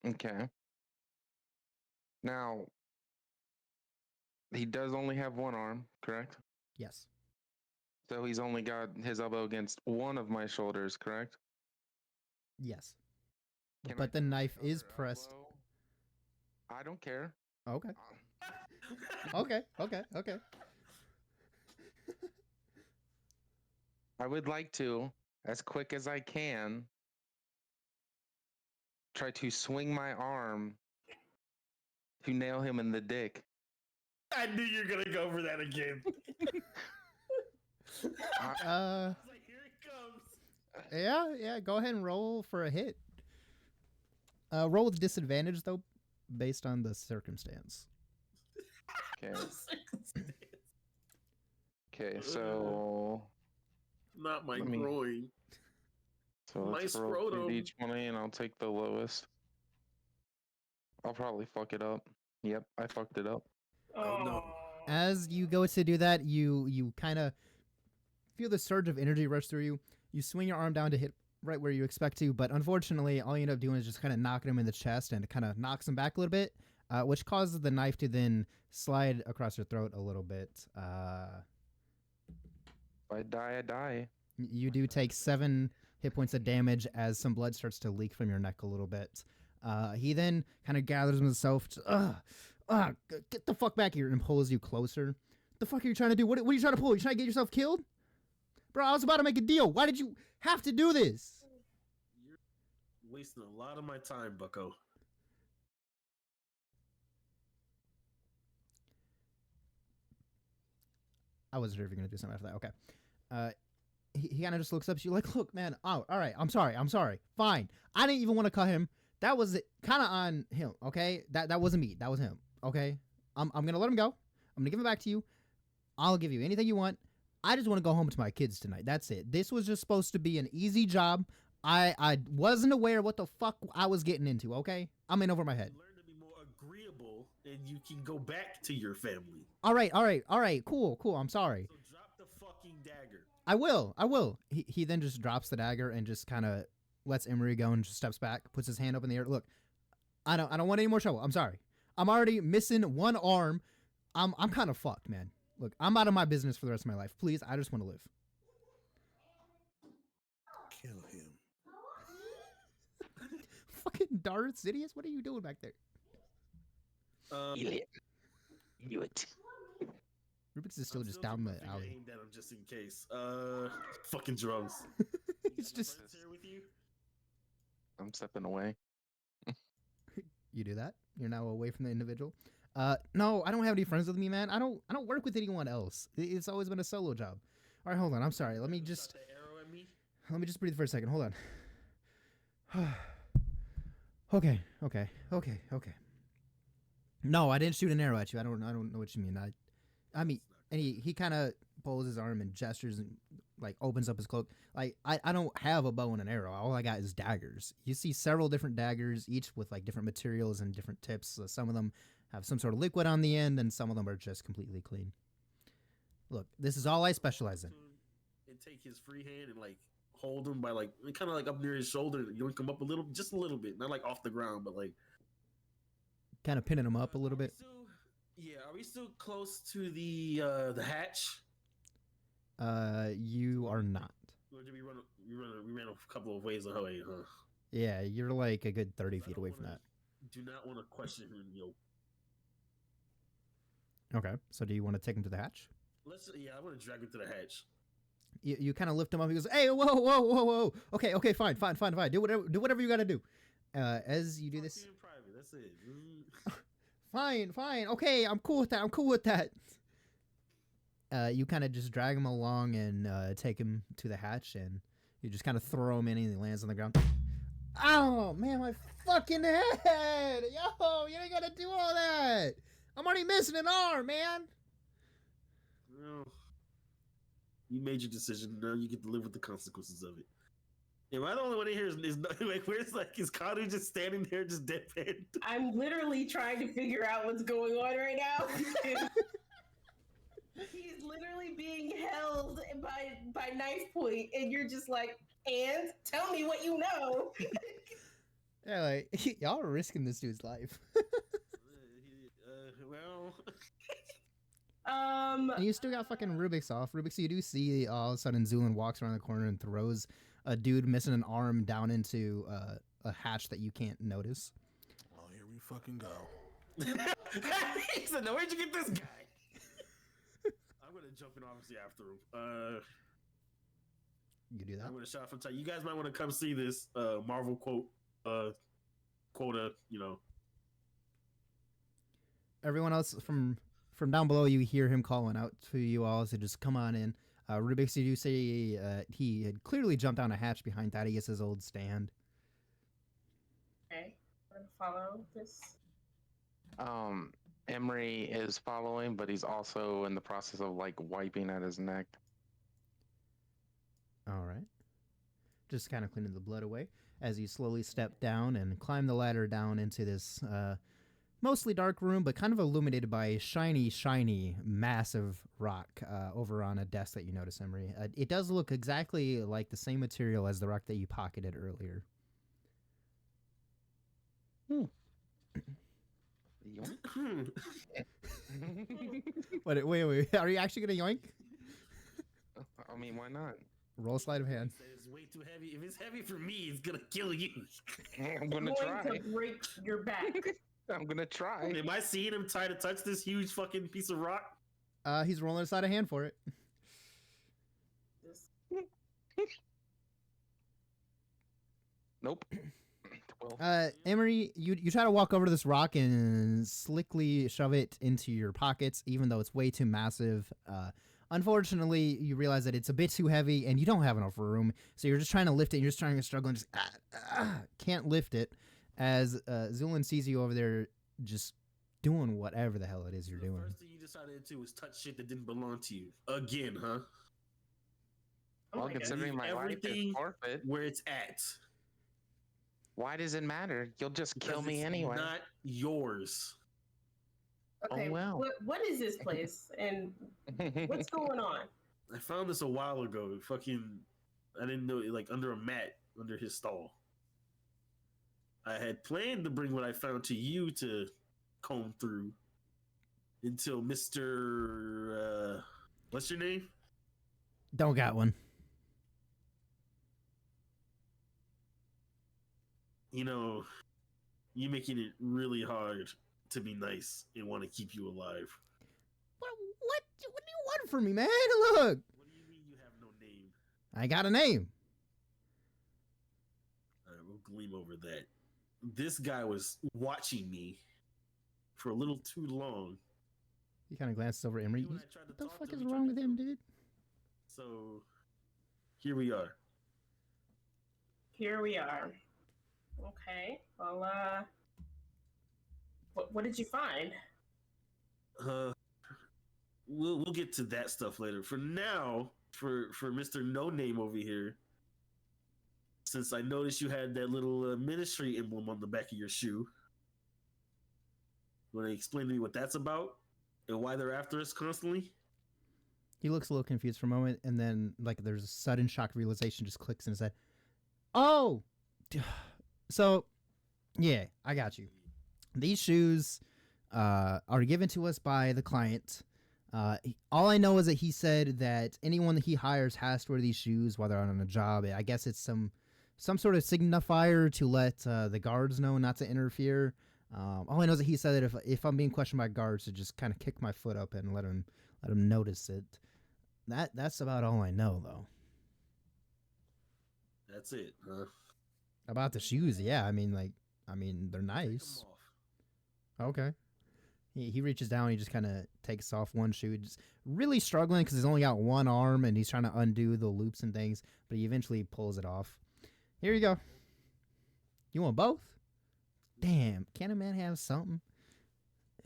okay. Now he does only have one arm, correct?
Yes.
So he's only got his elbow against one of my shoulders, correct?
Yes.
Can I
But the
put my
knife is
other
pressed.
elbow- I don't care.
Okay. Okay.
I would like to, as quick as I can, try to swing my arm to nail him in the dick.
I knew you were gonna go for that again. Like, here it comes.
Yeah. Go ahead and roll for a hit. Roll with disadvantage though, based on the circumstance.
Okay. Okay, so
Not my
Let me-
groin.
so
My
let's roll
scrotum.
2d20 and I'll take the lowest. I'll probably fuck it up. Yep, I fucked it up.
Oh, no.
As you go to do that, you kind of feel the surge of energy rush through you. You swing your arm down to hit right where you expect to, but unfortunately, all you end up doing is just kind of knocking him in the chest, and it kind of knocks him back a little bit, which causes the knife to then slide across your throat a little bit.
If I die, I die.
You do take 7 hit points of damage as some blood starts to leak from your neck a little bit. He then kind of gathers himself. Get the fuck back here, and pulls you closer. The fuck are you trying to do? What are you trying to pull? You trying to get yourself killed? Bro, I was about to make a deal. Why did you have to do this?
You're wasting a lot of my time, bucko.
I wasn't sure if you're going to do something after that. Okay. He kind of just looks up at you like, look, man, oh, all right, I'm sorry. Fine. I didn't even want to cut him. That was kind of on him, okay? That wasn't me. That was him, okay? I'm going to let him go. I'm going to give him back to you. I'll give you anything you want. I just want to go home to my kids tonight. That's it. This was just supposed to be an easy job. I wasn't aware what the fuck I was getting into, okay? I'm in over my head.
Learn to be more agreeable, and you can go back to your family.
All right. Cool. I'm sorry.
So drop the fucking dagger.
I will. He then just drops the dagger and just kind of lets Emery go and just steps back, puts his hand up in the air. Look, I don't want any more trouble. I'm sorry. I'm already missing one arm. I'm kind of fucked, man. Look, I'm out of my business for the rest of my life. Please, I just want to live.
Kill him.
Fucking Darth Sidious, what are you doing back there? Rubik's is still just down the alley.
Aimed at him just in case. Fucking drums.
It's just
here with you.
I'm stepping away.
you do that. You're now away from the individual. No, I don't have any friends with me, man. I don't work with anyone else. It's always been a solo job. All right, hold on. I'm sorry. Let me just breathe for a second. Hold on. Okay. No, I didn't shoot an arrow at you. I don't know what you mean. I mean, and he kind of pulls his arm and gestures and like opens up his cloak. Like I don't have a bow and an arrow. All I got is daggers. You see several different daggers, each with like different materials and different tips. So some of them have some sort of liquid on the end, and some of them are just completely clean. Look, this is all I specialize in.
And take his free hand and like hold him by like kind of like up near his shoulder. Yoink him up a little, just a little bit, not like off the ground, but like
kind of pinning him up a little bit.
Are we still close to the hatch?
You are not.
Or did we run? We ran a couple of ways away, huh?
Yeah, you're like a good 30 feet away from that.
Do not want to question him, yo.
Okay, so do you want to take him to the hatch?
I want to drag him to the hatch.
You kind of lift him up. He goes, "Hey, whoa! Okay, fine. Do whatever you got to do." As you do this,
in private. That's it.
Fine. Okay, I'm cool with that. You kind of just drag him along and take him to the hatch, and you just kind of throw him in, and he lands on the ground. Oh man, my fucking head! Yo, you ain't gotta do all that. I'm already missing an arm, man.
Well, you made your decision. Now you get to live with the consequences of it. Am I the only one in here? Is like, where's like, is Kadu just standing there, just deadpan?
I'm literally trying to figure out what's going on right now. He's literally being held by knife point, and you're just like, and tell me what you know.
Yeah, like y'all are risking this dude's life.
Well.
And you still got fucking Rubik's off. Rubik's, you do see all of a sudden Zulin walks around the corner and throws a dude missing an arm down into a hatch that you can't notice.
Oh, here we fucking go.
He said, "No, where'd you get this guy?" I'm gonna jump in obviously after him.
You do that.
I'm gonna shout out from time. You guys might want to come see this Marvel quota.
Everyone else from down below, you hear him calling out to you all to just come on in. Rubik's, you say he had clearly jumped down a hatch behind Thaddeus's old stand.
Okay, I'm gonna follow this.
Emery is following, but he's also in the process of like wiping at his neck.
All right. Just kind of cleaning the blood away as you slowly step down and climb the ladder down into this mostly dark room, but kind of illuminated by a shiny, massive rock over on a desk that you notice, Emery. It does look exactly like the same material as the rock that you pocketed earlier. Wait. Are you actually going to yoink?
I mean, why not?
Roll a sleight of hand.
It's way too heavy. If it's heavy for me, it's gonna kill you.
I'm gonna try.
To break your back.
I'm gonna try.
Am I seeing him try to touch this huge fucking piece of rock?
He's rolling a sleight of hand for it.
Nope. 12.
Emery, you try to walk over to this rock and slickly shove it into your pockets, even though it's way too massive. Unfortunately, you realize that it's a bit too heavy and you don't have enough room, so you're just trying to lift it. You're just trying to struggle and just can't lift it. As Zulin sees you over there, just doing whatever the hell it is you're doing.
The first thing you decided to do was touch shit that didn't belong to you again, huh?
Well, considering my life is forfeit,
where it's at.
Why does it matter? You'll just kill me
It's
anyway.
Not yours.
Okay,
Oh, well.
what is this place and what's going on?
I found this a while ago. I didn't know it, like under a mat under his stall. I had planned to bring what I found to you to comb through until Mr. What's your name?
Don't got one.
You're making it really hard to be nice and want to keep you alive.
What do you want from me, man? Look.
What do you mean you have no name?
I got a name.
All right, we'll gleam over that. This guy was watching me for a little too long.
He kind of glances over Emery.
When I
What
tried to
the
talk
fuck
to
is
him, he
wrong
tried
with
to
him,
kill me.
dude?
So, here we are.
Here we are. Okay. Well, what did you find?
We'll get to that stuff later. For now, for Mr. No Name over here, since I noticed you had that little ministry emblem on the back of your shoe, want to explain to me what that's about and why they're after us constantly?
He looks a little confused for a moment, and then like there's a sudden shock realization just clicks in his head. Oh, so yeah, I got you. These shoes are given to us by the client. All I know is that he said that anyone that he hires has to wear these shoes while they're out on a job. I guess it's some sort of signifier to let the guards know not to interfere. All I know is that he said that if I'm being questioned by guards, to just kind of kick my foot up and let him notice it. That's about all I know, though.
That's it, huh?
About the shoes, yeah. I mean, they're nice. Okay. He reaches down. He just kind of takes off one shoe, just really struggling because he's only got one arm and he's trying to undo the loops and things. But he eventually pulls it off. Here you go. You want both? Damn, can a man have something?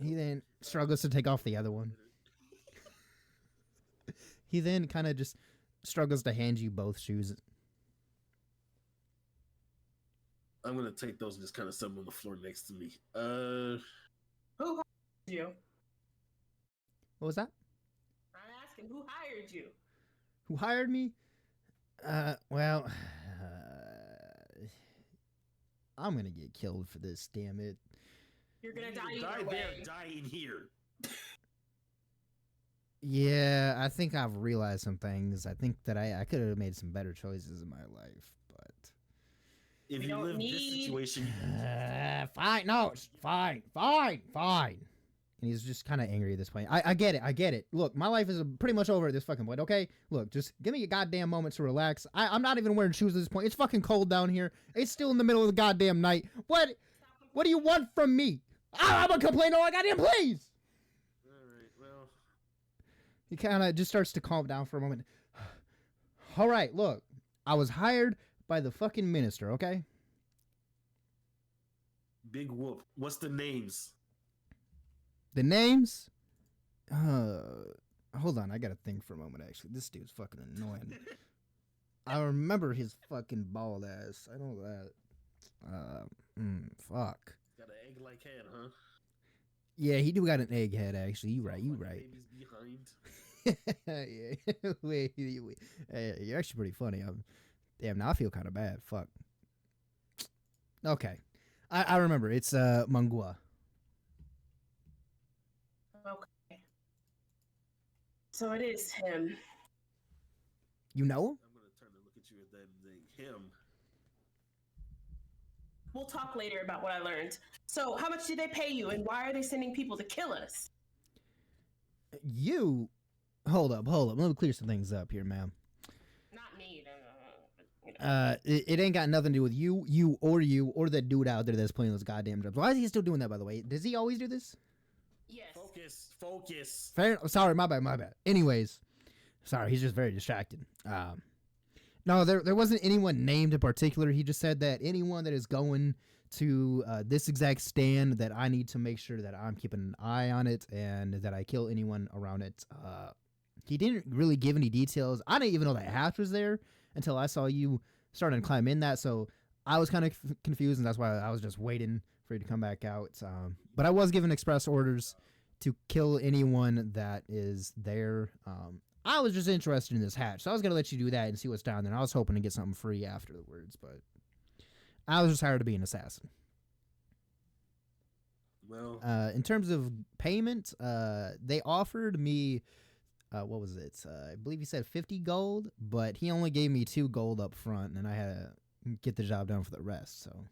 He then struggles to take off the other one. He then kind of just struggles to hand you both shoes.
I'm gonna take those and just kind of set them on the floor next to me.
Who hired you?
What was that?
I'm asking who hired you.
Who hired me? Well, I'm gonna get killed for this. Damn it!
You're gonna die
Die
either
there,
way.
die in here.
Yeah, I think I've realized some things. I think that I could have made some better choices in my life, but
If
We
you
don't
live this
need-
situation,
Fine. No, it's fine. And he's just kind of angry at this point. I get it. Look, my life is pretty much over at this fucking point, okay? Look, just give me a goddamn moment to relax. I'm not even wearing shoes at this point. It's fucking cold down here. It's still in the middle of the goddamn night. What do you want from me? I'm gonna complain all I goddamn please!
alright, well.
He kind of just starts to calm down for a moment. All right, look. I was hired by the fucking minister, okay?
Big whoop. What's the names?
The names? Hold on, I gotta think for a moment, actually. This dude's fucking annoying. I remember his fucking bald ass. I know that. Fuck.
Got an egg-like head, huh?
Yeah, he do got an egg head, actually. You right.
Baby's behind.
Yeah. wait. Hey, you're actually pretty funny. Damn, now I feel kind of bad. Fuck. Okay. I remember. It's Mangua.
Okay. So it is him.
You know him?
I'm gonna turn and look at you and then say him.
We'll talk later about what I learned. So how much did they pay you, and why are they sending people to kill us?
You. Hold up. Let me clear some things up here, ma'am.
Not me. No.
It ain't got nothing to do with you or that dude out there that's playing those goddamn drums. Why is he still doing that, by the way? Does he always do this?
Yes.
Focus.
Fair. Sorry, my bad. Anyways, sorry, he's just very distracted. No, there wasn't anyone named in particular. He just said that anyone that is going to this exact stand, that I need to make sure that I'm keeping an eye on it and that I kill anyone around it. He didn't really give any details. I didn't even know that hatch was there until I saw you starting to climb in that. So I was kind of confused, and that's why I was just waiting for you to come back out. But I was given express orders to kill anyone that is there. I was just interested in this hatch, so I was going to let you do that and see what's down there. I was hoping to get something free afterwards, but I was just hired to be an assassin.
Well,
In terms of payment, they offered me, what was it? I believe he said 50 gold, but he only gave me 2 gold up front, and I had to get the job done for the rest, so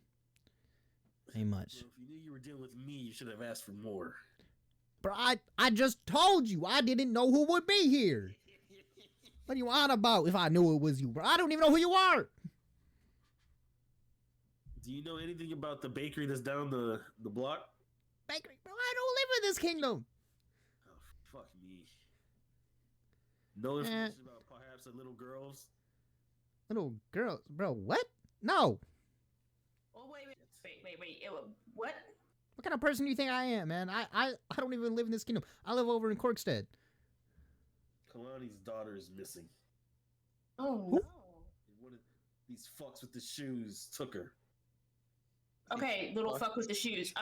ain't much.
well, if you knew you were dealing with me, you should have asked for more.
Bro, I just told you I didn't know who would be here. What are you on about if I knew it was you, bro? I don't even know who you are.
Do you know anything about the bakery that's down the block?
Bakery, bro, I don't live in this kingdom.
Oh, fuck me. No information about perhaps the little girls?
Little girls, bro, what? No.
Oh wait. What?
What kind of person do you think I am, man? I don't even live in this kingdom. I live over in Corkstead.
Kalani's daughter is missing.
Oh
Who?
no.
One of these fucks with the shoes took her.
Okay, little fuck with the shoes.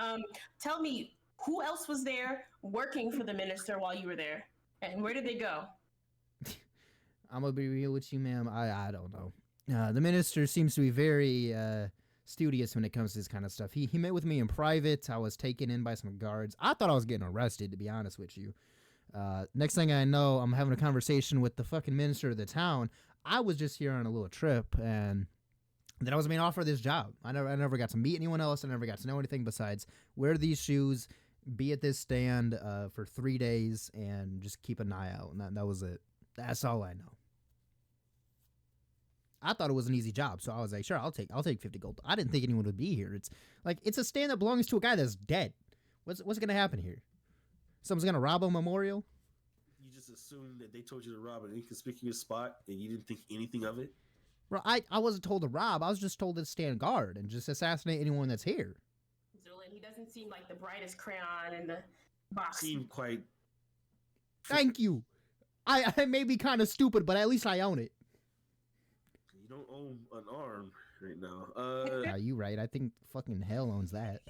Tell me, who else was there working for the minister while you were there, and where did they go?
I'm gonna be real with you, ma'am. I don't know. The minister seems to be very studious when it comes to this kind of stuff. He met with me in private. I was taken in by some guards. I thought I was getting arrested, to be honest with you. Next thing I know, I'm having a conversation with the fucking minister of the town. I was just here on a little trip, and then I was being offered this job. I never got to meet anyone else. I never got to know anything besides wear these shoes, be at this stand for 3 days, and just keep an eye out. And that was it. That's all I know. I thought it was an easy job, so I was like, sure, I'll take 50 gold. I didn't think anyone would be here. It's a stand that belongs to a guy that's dead. What's gonna happen here? Someone's gonna rob a memorial?
You just assumed that they told you to rob an inconspicuous spot and you didn't think anything of it?
Bro, I wasn't told to rob. I was just told to stand guard and just assassinate anyone that's here.
Zulin, he doesn't seem like the brightest crayon in the box.
Seemed quite.
Thank you. I may be kind of stupid, but at least I own it.
You don't own an arm right now.
Yeah, you right. I think fucking hell owns that.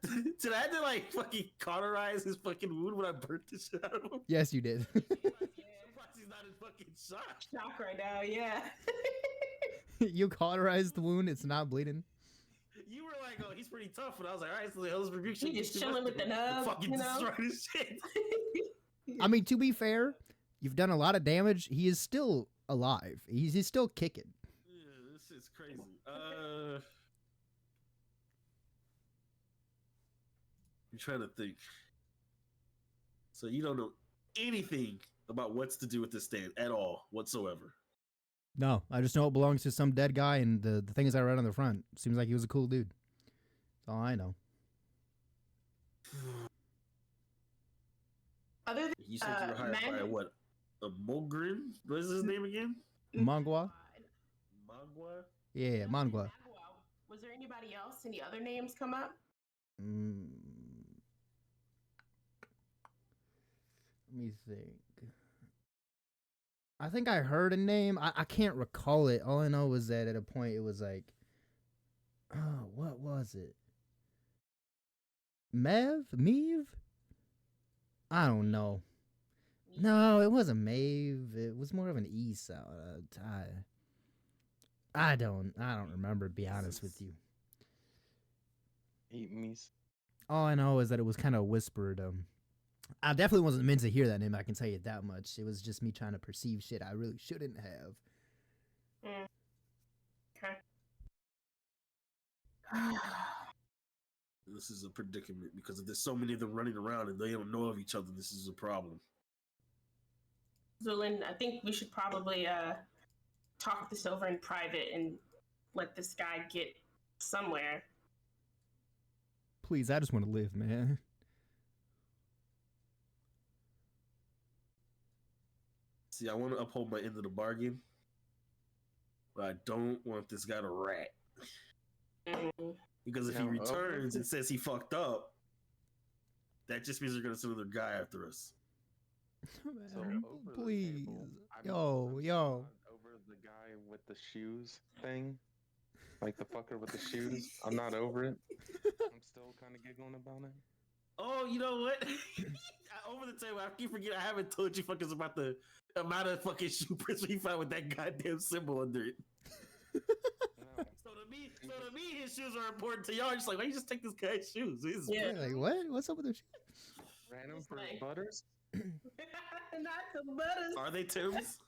Did I have to like fucking cauterize his fucking wound when I burnt the shit out of him?
Yes, you did.
I'm surprised he's not in fucking shock.
Shock right now, yeah.
You cauterized the wound. It's not bleeding.
You were like, oh, he's pretty tough, and I was like, all right, so the hell's rebuke.
He just chilling with the nub,
fucking
you know?
destroyed his shit.
I mean, to be fair, you've done a lot of damage. He is still alive. He's still kicking.
crazy. I'm trying to think. So you don't know anything about what's to do with this stand at all whatsoever.
No, I just know it belongs to some dead guy, and the things I read on the front seems like he was a cool dude. That's all I know.
Other than
You said you were hired by
Man-
what? A Mogrin? What is his name again?
Mangwa?
Magua?
Yeah, Mangwa.
Was there anybody else? Any other names come up?
Mm. Let me think. I think I heard a name. I can't recall it. All I know was that at a point it was like, oh, what was it? Meave? I don't know. No, it wasn't Maeve. It was more of an E sound. I don't remember, to be honest with you.
Eat me.
All I know is that it was kind of whispered. I definitely wasn't meant to hear that name. I can tell you that much. It was just me trying to perceive shit I really shouldn't have.
Okay.
This is a predicament because if there's so many of them running around and they don't know of each other, this is a problem.
Zulin, I think we should probably talk this over in private and let this guy get somewhere.
Please, I just want to live, man.
See, I want to uphold my end of the bargain, but I don't want this guy to rat. Because if he returns and says he fucked up, that just means they're going to send another guy after us.
Man, please.
I'm
Yo.
over the guy with the shoes thing. Like the fucker with the shoes. I'm not over it. I'm still kind of giggling about it.
Oh, you know what? Over the table, I keep forgetting I haven't told you fuckers about the amount of fucking shoe prints we found with that goddamn symbol under it. So to me, his shoes are important to y'all. Just like, why you just take this guy's shoes?
Yeah, like what? What's up with their shoes?
Random for butters?
Not the butters.
Are they Tims?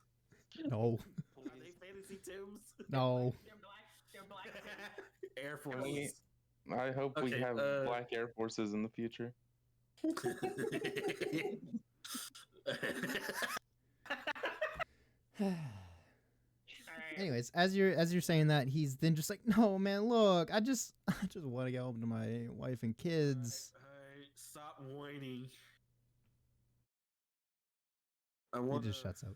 No.
Are they fantasy Tims?
No.
They're black.
Air Force.
I hope we
Okay,
have black Air Forces in the future.
Anyways, as you're saying that, he's then just like, no, man, look, I just want to get home to my wife and kids.
All right, stop whining.
He just shuts up.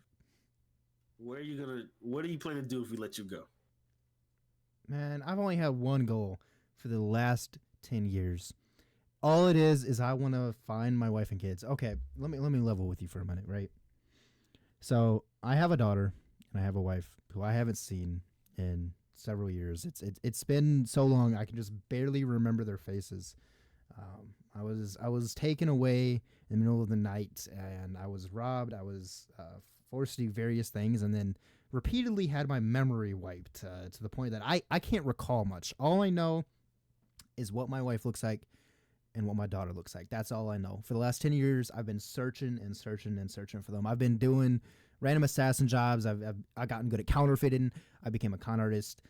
What are you planning to do if we let you go?
Man, I've only had one goal for the last 10 years. All it is I want to find my wife and kids. Okay, let me level with you for a minute, right? So I have a daughter and I have a wife who I haven't seen in several years. It's been so long I can just barely remember their faces. I was taken away in the middle of the night and I was robbed. I was forced to do various things and then repeatedly had my memory wiped to the point that I can't recall much. All I know is what my wife looks like and what my daughter looks like. That's all I know. For the last 10 years, I've been searching for them. I've been doing random assassin jobs. I've gotten good at counterfeiting. I became a con artist.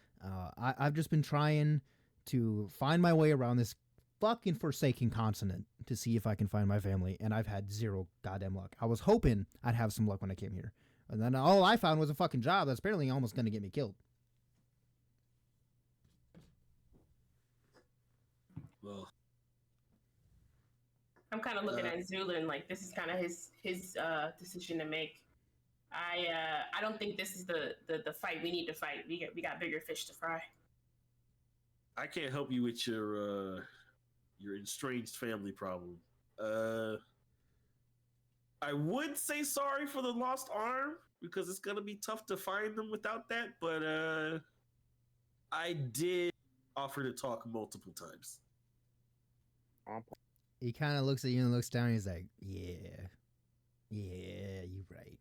I've just been trying to find my way around this fucking forsaken continent to see if I can find my family, and I've had zero goddamn luck. I was hoping I'd have some luck when I came here. And then all I found was a fucking job that's apparently almost going to get me killed.
Well,
I'm kind of looking at Zulin like this is kind of his decision to make. I don't think this is the fight we need to fight. We got bigger fish to fry.
I can't help you with your estranged family problem. I would say sorry for the lost arm because it's gonna be tough to find them without that, but I did offer to talk multiple times.
He kind of looks at you and looks down and he's like, yeah, you're right.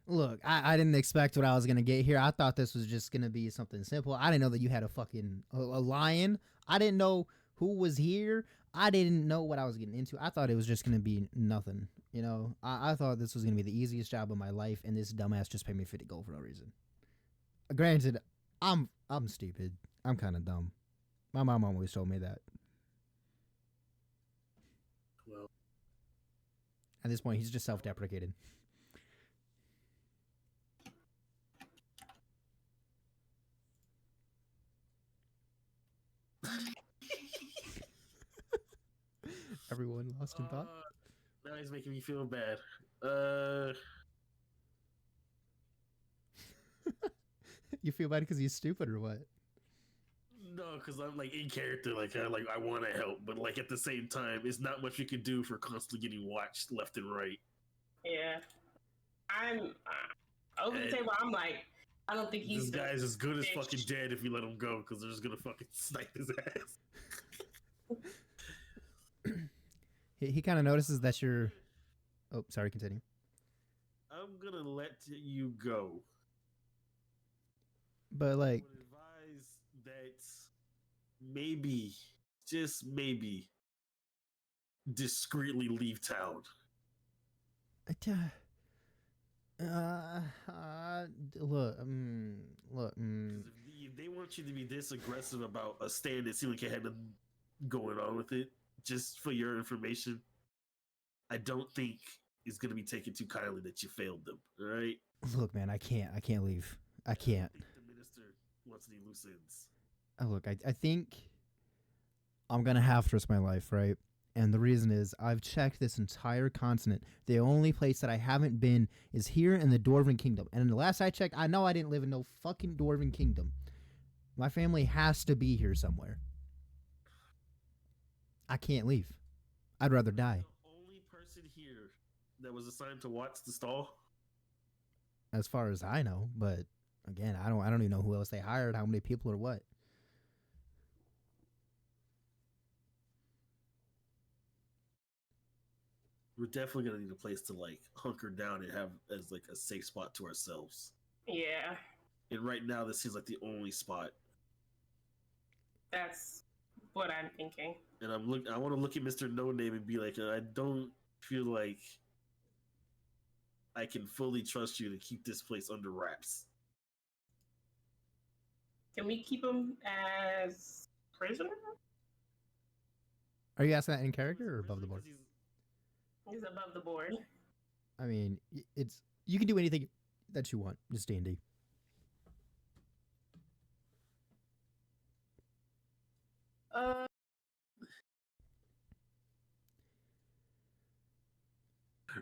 Look, I didn't expect what I was going to get here. I thought this was just going to be something simple. I didn't know that you had a lion. I didn't know who was here. I didn't know what I was getting into. I thought it was just going to be nothing. You know, I thought this was going to be the easiest job of my life, and this dumbass just paid me 50 gold for no reason. Granted, I'm stupid. I'm kind of dumb. My mom always told me that.
Well,
At this point, he's just self-deprecated. Everyone lost in thought.
now he's making me feel bad.
You feel bad because he's stupid or what?
No, because I'm like in character, like I want to help, but like at the same time, it's not much you can do for constantly getting watched left and right.
Yeah. I'm over the table. I'm like, I don't think he's.
This guy's as good as
bitch.
fucking dead if you let him go, because they're just gonna fucking snipe his ass.
He kind of notices that you're. Oh, sorry. Continue.
I'm gonna let you go.
But
I
like,
would advise that maybe, just maybe, discreetly leave town.
Look,
'Cause if they want you to be this aggressive about a stand that seemed like it had nothing going on with it, just for your information, I don't think it's gonna be taken too kindly that you failed them. All right.
look, man, I can't leave. I can't.
I think the minister wants any loose ends.
Look, I think I'm gonna have to risk my life, right? And the reason is I've checked this entire continent. The only place that I haven't been is here in the Dwarven Kingdom. And the last I checked, I know I didn't live in no fucking Dwarven Kingdom. My family has to be here somewhere. I can't leave. I'd rather die.
The only person here that was assigned to watch the stall.
As far as I know, but again, I don't even know who else they hired, how many people or what.
We're definitely gonna need a place to like hunker down and have as like a safe spot to ourselves.
Yeah,
And right now, this seems like the only spot.
that's what I'm thinking.
And I want to look at Mr. No Name and be like, I don't feel like I can fully trust you to keep this place under wraps.
Can we keep him as prisoner?
Are you asking that in character or above the board?
He's above the board.
I mean, it's you can do anything that you want. Just D&D.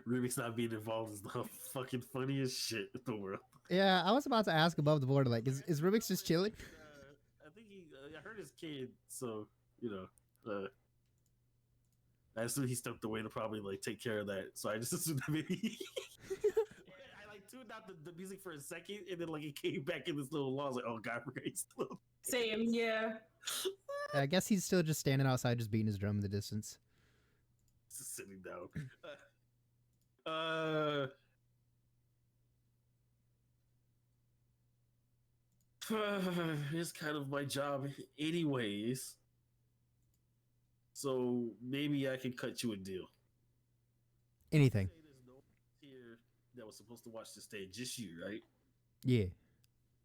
Rubik's not being involved is the fucking funniest shit in the world.
Yeah, I was about to ask above the board, like, is Rubik's just chilling?
I think I heard his kid, so I assume he stepped away to probably like take care of that. So I just assumed that maybe I like tuned out the music for a second, and then like it came back in this little law. I was like, oh god, he's still
Same, yeah.
I guess he's still just standing outside, just beating his drum in the distance.
just sitting down. It's kind of my job, anyways. So maybe I can cut you a deal.
Anything.
Say there's no one here that was supposed to watch the stage, just you, right?
Yeah.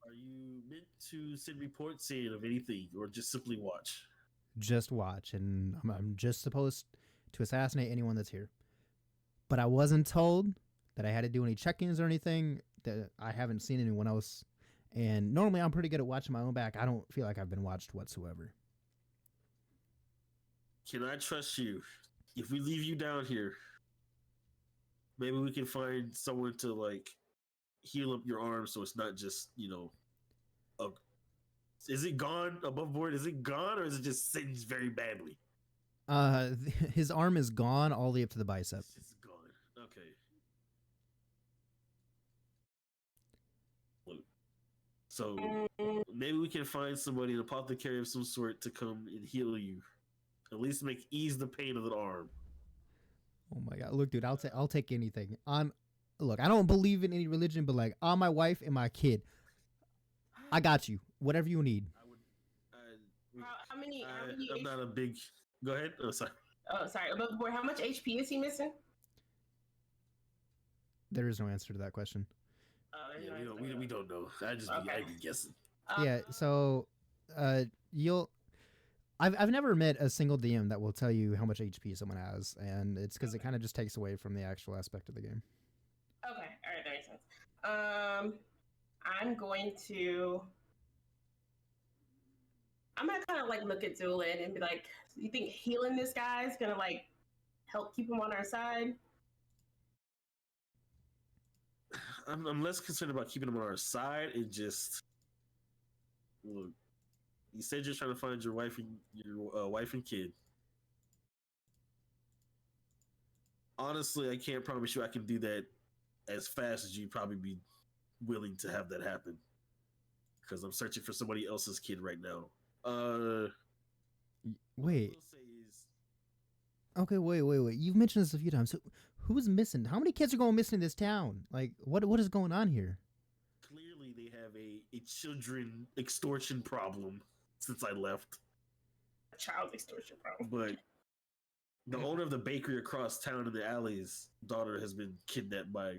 Are you meant to send reports in of anything, or just simply watch?
Just watch, and I'm just supposed to assassinate anyone that's here. But I wasn't told that I had to do any check-ins or anything. That I haven't seen anyone else. And normally I'm pretty good at watching my own back. I don't feel like I've been watched whatsoever.
Can I trust you? If we leave you down here, maybe we can find someone to like heal up your arm so it's not just, is it gone above board? Is it gone, or is it just singed very badly?
His arm is gone all the way up to the bicep.
It's gone. Okay. So maybe we can find somebody, an apothecary of some sort, to come and heal you. At least ease the pain of the arm.
Oh my god! Look, dude, I'll take anything. Look, I don't believe in any religion, but like on my wife and my kid, I got you. Whatever you need.
How many
I'm not a big. Go ahead. Oh, sorry.
Oh, sorry. Above the board, how much HP is he missing?
There is no answer to that question.
Yeah, we don't know. I be guessing.
Yeah. So, you'll. I've never met a single DM that will tell you how much HP someone has, and it's because it kind of just takes away from the actual aspect of the game.
Okay, all right, that makes sense. I'm going to. I'm gonna kind of like look at Zoolin and be like, "You think healing this guy is gonna like help keep him on our side?"
I'm less concerned about keeping him on our side and just look. You said you're trying to find your wife and wife and kid. Honestly, I can't promise you I can do that as fast as you'd probably be willing to have that happen. Because I'm searching for somebody else's kid right now.
Wait.
What I will say is,
Okay. Wait. You've mentioned this a few times. So, who's missing? How many kids are going missing in this town? Like, what is going on here?
clearly they have a children extortion problem since I left.
Child extortion problem.
But the owner of the bakery across town in the alley's daughter has been kidnapped by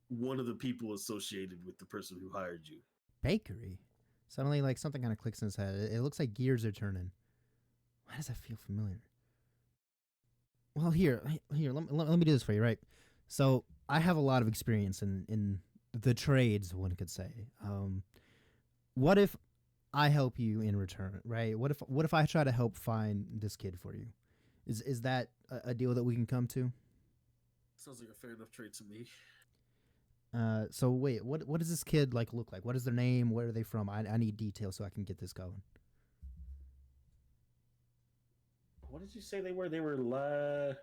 one of the people associated with the person who hired you.
Bakery. Suddenly, like something kind of clicks in his head. It looks like gears are turning. Why does that feel familiar? Well, here. Let me do this for you, right? So I have a lot of experience in the trades, one could say. What if I help you in return, right? What if I try to help find this kid for you? Is that a deal that we can come to?
Sounds like a fair enough trade to me.
So wait, what does this kid like look like? What is their name? Where are they from? I need details so I can get this going.
What did you say they were? They were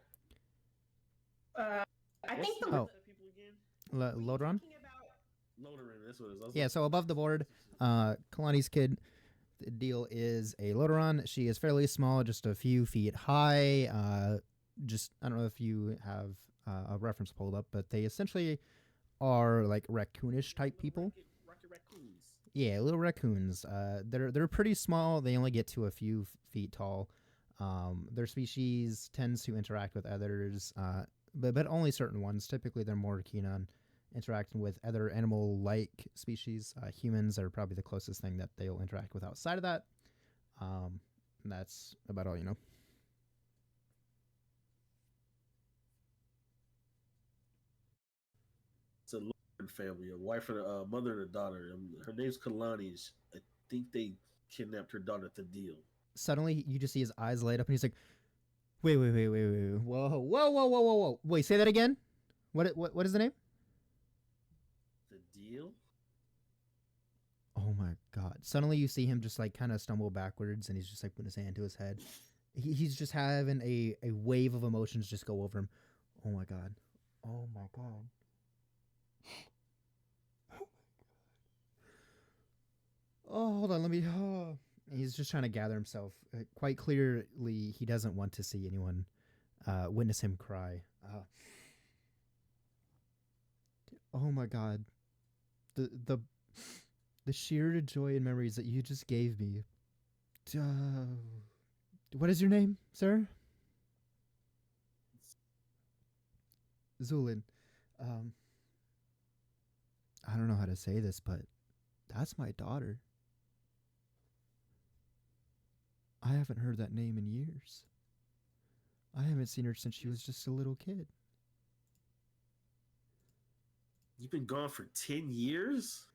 I think the
Oh.
people again?
Lodron?
Loderin, that's what it is.
Yeah, so above the board, Kalani's kid, the deal is a Loderon. She is fairly small, just a few feet high. I don't know if you have a reference pulled up, but they essentially are like raccoonish type people.
Rocket raccoons.
Yeah, little raccoons. They're pretty small. They only get to a few feet tall. Their species tends to interact with others, but only certain ones. Typically, they're more keen on interacting with other animal-like species. Humans are probably the closest thing that they'll interact with outside of that. And that's about all you know.
It's a Loderin family, a wife and a mother and a daughter. Her name's Kalani. I think they kidnapped her daughter at the deal.
Suddenly, you just see his eyes light up, and he's like, "Wait! Whoa! Wait, say that again. What is the name?"
The deal?
Oh my god. Suddenly you see him just like kind of stumble backwards and he's just like putting his hand to his head. He's just having a wave of emotions just go over him. Oh my god. Oh my god. Oh, hold on. Let me. Oh. He's just trying to gather himself. Quite clearly, he doesn't want to see anyone witness him cry. Oh my god. The sheer joy and memories that you just gave me. What is your name, sir? Zulin. I don't know how to say this, but that's my daughter. I haven't heard that name in years. I haven't seen her since she was just a little kid.
You've been gone for 10 years?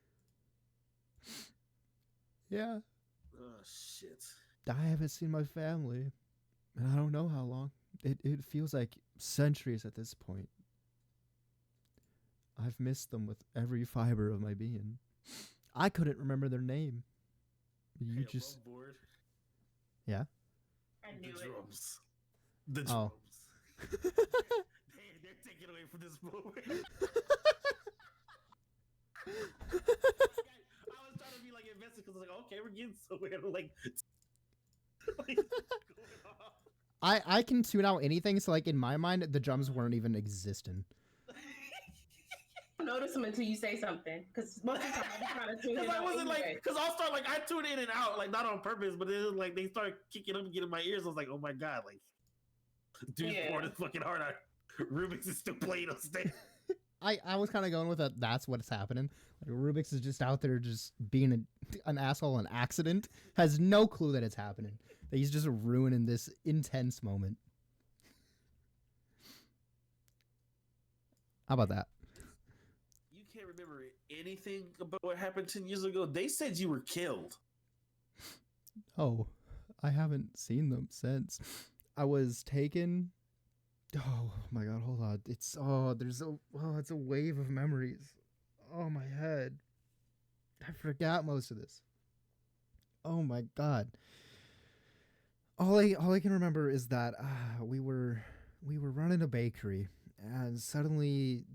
Yeah.
Oh, shit.
I haven't seen my family. And I don't know how long. It feels like centuries at this point. I've missed them with every fiber of my being. I couldn't remember their name. You
Hey,
just...
above board,
Yeah?
I
the
knew it.
drums. The
Oh.
drums. They're taken away from this moment. I was trying to be like invested because I was like, okay, we're getting somewhere. Like going off.
I can tune out anything, so like in my mind, the drums weren't even existing.
I don't notice them until you say something, because most of the time I'm trying to tune in.
Because I wasn't
anyway.
like, because I'll start like I tune in and out, like not on purpose, but then like they start kicking up and getting in my ears. I was like, oh my god, like dude's
Yeah.
pouring his fucking heart out. Rubik's is still playing on stage.
I was kind of going with that. That's what's happening. Like Rubik's is just out there, just being an asshole on accident. Has no clue that it's happening. That he's just ruining this intense moment. How about that?
You can't remember anything about what happened 10 years ago. They said you were killed.
Oh, I haven't seen them since. I was taken. Oh my god, hold on. It's it's a wave of memories. Oh my head. I forgot most of this. Oh my god. All I can remember is that we were running a bakery, and suddenly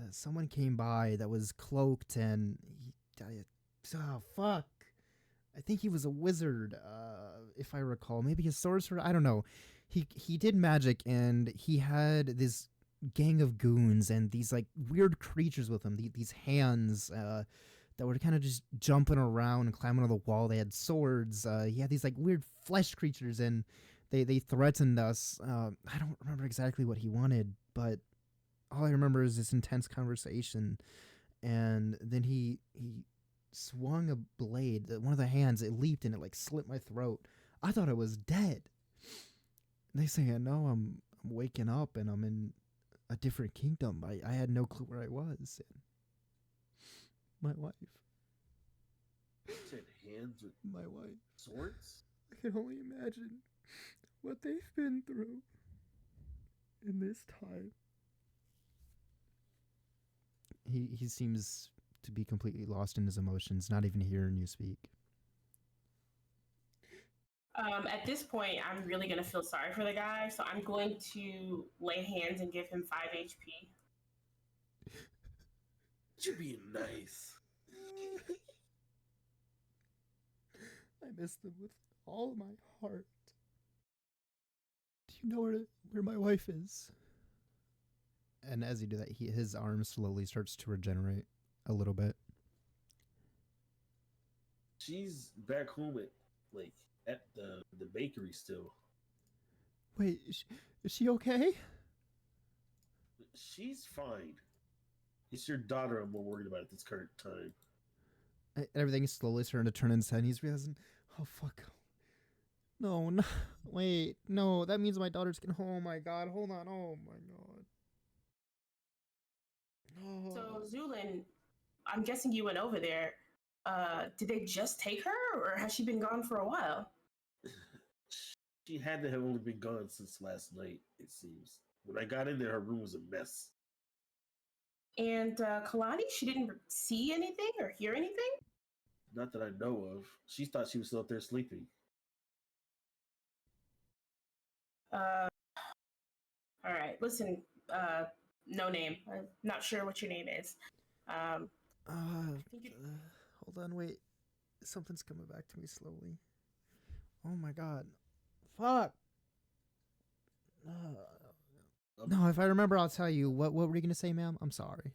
someone came by that was cloaked, and oh fuck. I think he was a wizard, if I recall. Maybe a sorcerer. I don't know. He did magic, and he had this gang of goons and these like weird creatures with him. These hands that were kind of just jumping around and climbing on the wall. They had swords. He had these like weird flesh creatures, and they threatened us. I don't remember exactly what he wanted, but all I remember is this intense conversation. And then he swung a blade. One of the hands, it leaped and it like slit my throat. I thought I was dead. Next thing I know, I'm waking up and I'm in a different kingdom. I had no clue where I was. And my wife.
You said hands with
My wife.
swords?
I can only imagine what they've been through in this time. He seems to be completely lost in his emotions, not even hearing you speak.
At this point, I'm really gonna feel sorry for the guy, so I'm going to lay hands and give him 5 HP.
You're being nice.
I miss them with all my heart. Do you know where my wife is? And as you do that, his arm slowly starts to regenerate a little bit.
She's back home at the bakery still.
Wait, is she okay?
She's fine. It's your daughter I'm more worried about at this current time.
Everything is slowly starting to turn in his head. He's realizing, oh fuck. No, wait, no, that means my daughter's getting home. Oh my god, hold on. Oh my god. No.
So, Zulin, I'm guessing you went over there. Did they just take her, or has she been gone for a while?
She had to have only been gone since last night, it seems. When I got in there, her room was a mess.
And Kalani, she didn't see anything or hear anything?
Not that I know of. She thought she was still up there sleeping.
All right, listen, no name. I'm not sure what your name is.
Hold on, wait. Something's coming back to me slowly. Oh my god. Fuck. No, if I remember, I'll tell you. What were you gonna say, ma'am? I'm sorry.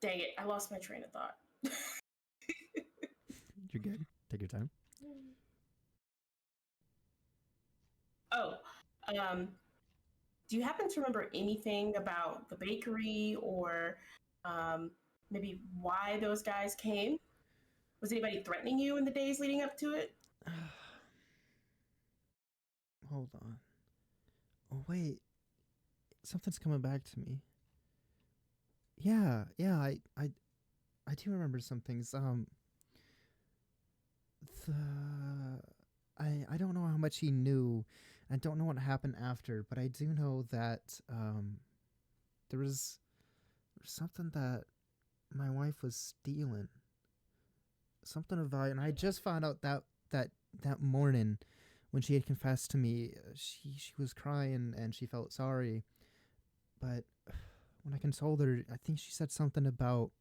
Dang it, I lost my train of thought.
You're good. Take your time.
Oh, do you happen to remember anything about the bakery or maybe why those guys came? Was anybody threatening you in the days leading up to it?
Hold on. Oh wait. Something's coming back to me. Yeah, I do remember some things. I don't know how much he knew. I don't know what happened after, but I do know that there was something that my wife was stealing. Something of value, and I just found out that morning when she had confessed to me. She was crying and she felt sorry, but when I consoled her, I think she said something about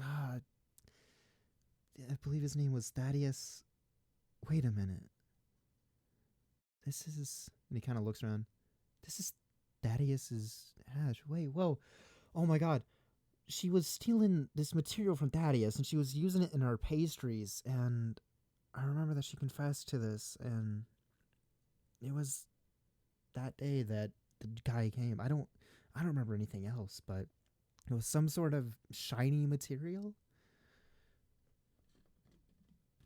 I believe his name was Thaddeus. Wait a minute. This is, and he kind of looks around. This is Thaddeus's hash. Wait, whoa. Oh my god. She was stealing this material from Thaddeus and she was using it in her pastries, and I remember that she confessed to this, and it was that day that the guy came. I don't remember anything else, but it was some sort of shiny material.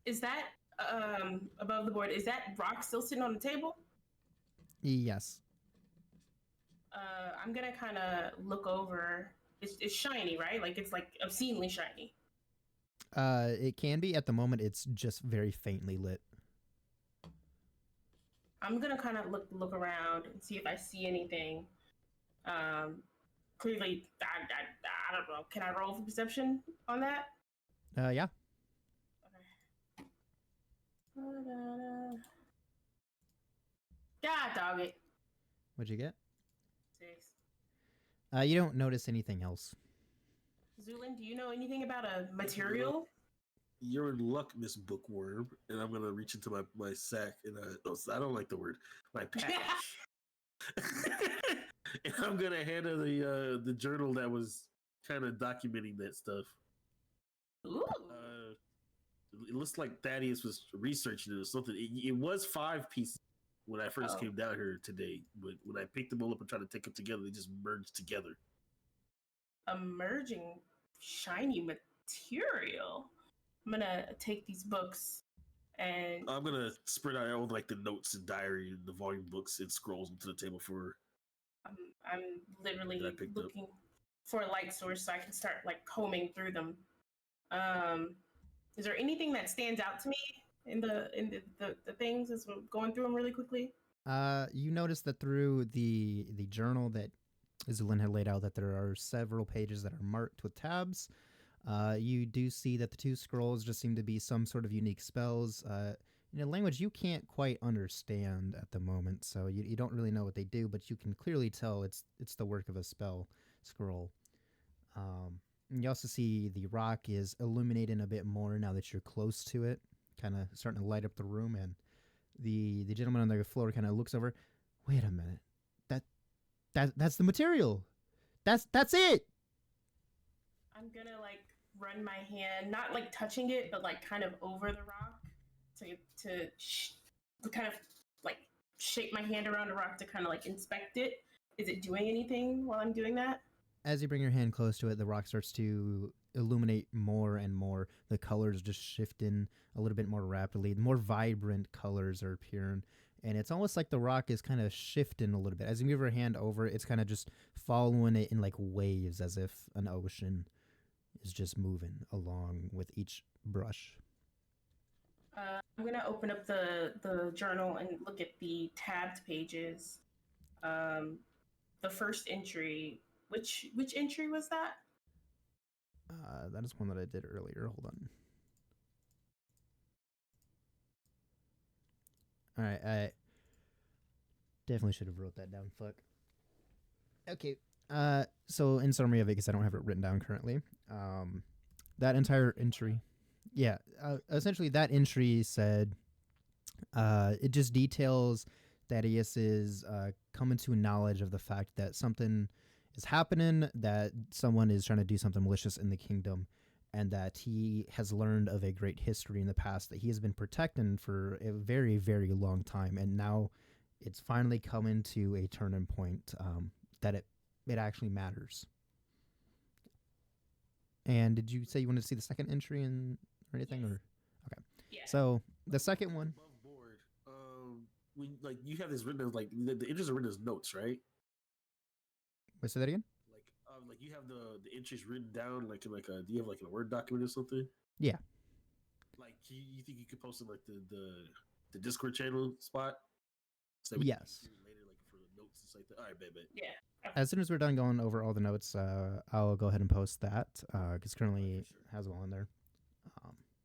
Is that above the board? Is that rock still sitting on the table?
Yes.
I'm gonna kind of look over. It's shiny, right? Like it's like obscenely shiny.
It can be at the moment. It's just very faintly lit.
I'm gonna kind of look around and see if I see anything. Clearly, I don't know. Can I roll for perception on that?
Yeah.
Okay. God dog it.
What'd you get?
6.
You don't notice anything else.
Zulin, do you know anything about a material?
You're in luck, Miss Bookworm, and I'm gonna reach into my sack and I don't like the word, my pack. And I'm gonna hand her the journal that was kind of documenting that stuff.
Ooh.
It looks like Thaddeus was researching it or something. It was 5 pieces when I first came down here today, but when I picked them all up and tried to take them together, they just merged together.
Emerging shiny material. I'm gonna take these books and
I'm gonna spread out all like the notes and diary and the volume books and scrolls onto the table for her.
I'm literally looking for a light source so I can start like combing through them. Is there anything that stands out to me in the things as we're going through them really quickly?
You notice that through the journal that Zulin had laid out that there are several pages that are marked with tabs. You do see that the 2 scrolls just seem to be some sort of unique spells in a language you can't quite understand at the moment, so you don't really know what they do, but you can clearly tell it's the work of a spell scroll. You also see the rock is illuminating a bit more now that you're close to it, kind of starting to light up the room, and the gentleman on the floor kind of looks over. Wait a minute, that's the material. That's it.
I'm gonna like run my hand, not like touching it, but like kind of over the rock to kind of like shape my hand around the rock to kind of like inspect it. Is it doing anything while I'm doing that?
As you bring your hand close to it, the rock starts to illuminate more and more. The colors just shift in a little bit more rapidly. More vibrant colors are appearing. And it's almost like the rock is kind of shifting a little bit. As you move your hand over, it's kind of just following it in like waves, as if an ocean is just moving along with each brush.
I'm going to open up the journal and look at the tabbed pages. The first entry, which entry was that?
That is one that I did earlier. Hold on. All right, I definitely should have wrote that down. Fuck. Okay. So in summary of it, because I don't have it written down currently, that entire entry, yeah, essentially that entry said, it just details Thaddeus's coming to knowledge of the fact that something is happening, that someone is trying to do something malicious in the kingdom, and that he has learned of a great history in the past that he has been protecting for a very, very long time, and now it's finally coming to a turning point, that it actually matters. And did you say you wanted to see the second entry or anything?
Yes.
Or okay.
Yeah.
So the second one.
Above board, when like you have this written as like the entries are written as notes, right?
Wait, say that again?
Like you have the entries written down like do you have like a Word document or something?
Yeah.
Like you think you could post it like the Discord channel spot? So we
Yes.
can see it later, like for the notes and stuff like that. All right, bet.
Yeah.
As soon as we're done going over all the notes, I'll go ahead and post that because currently it has them all in there.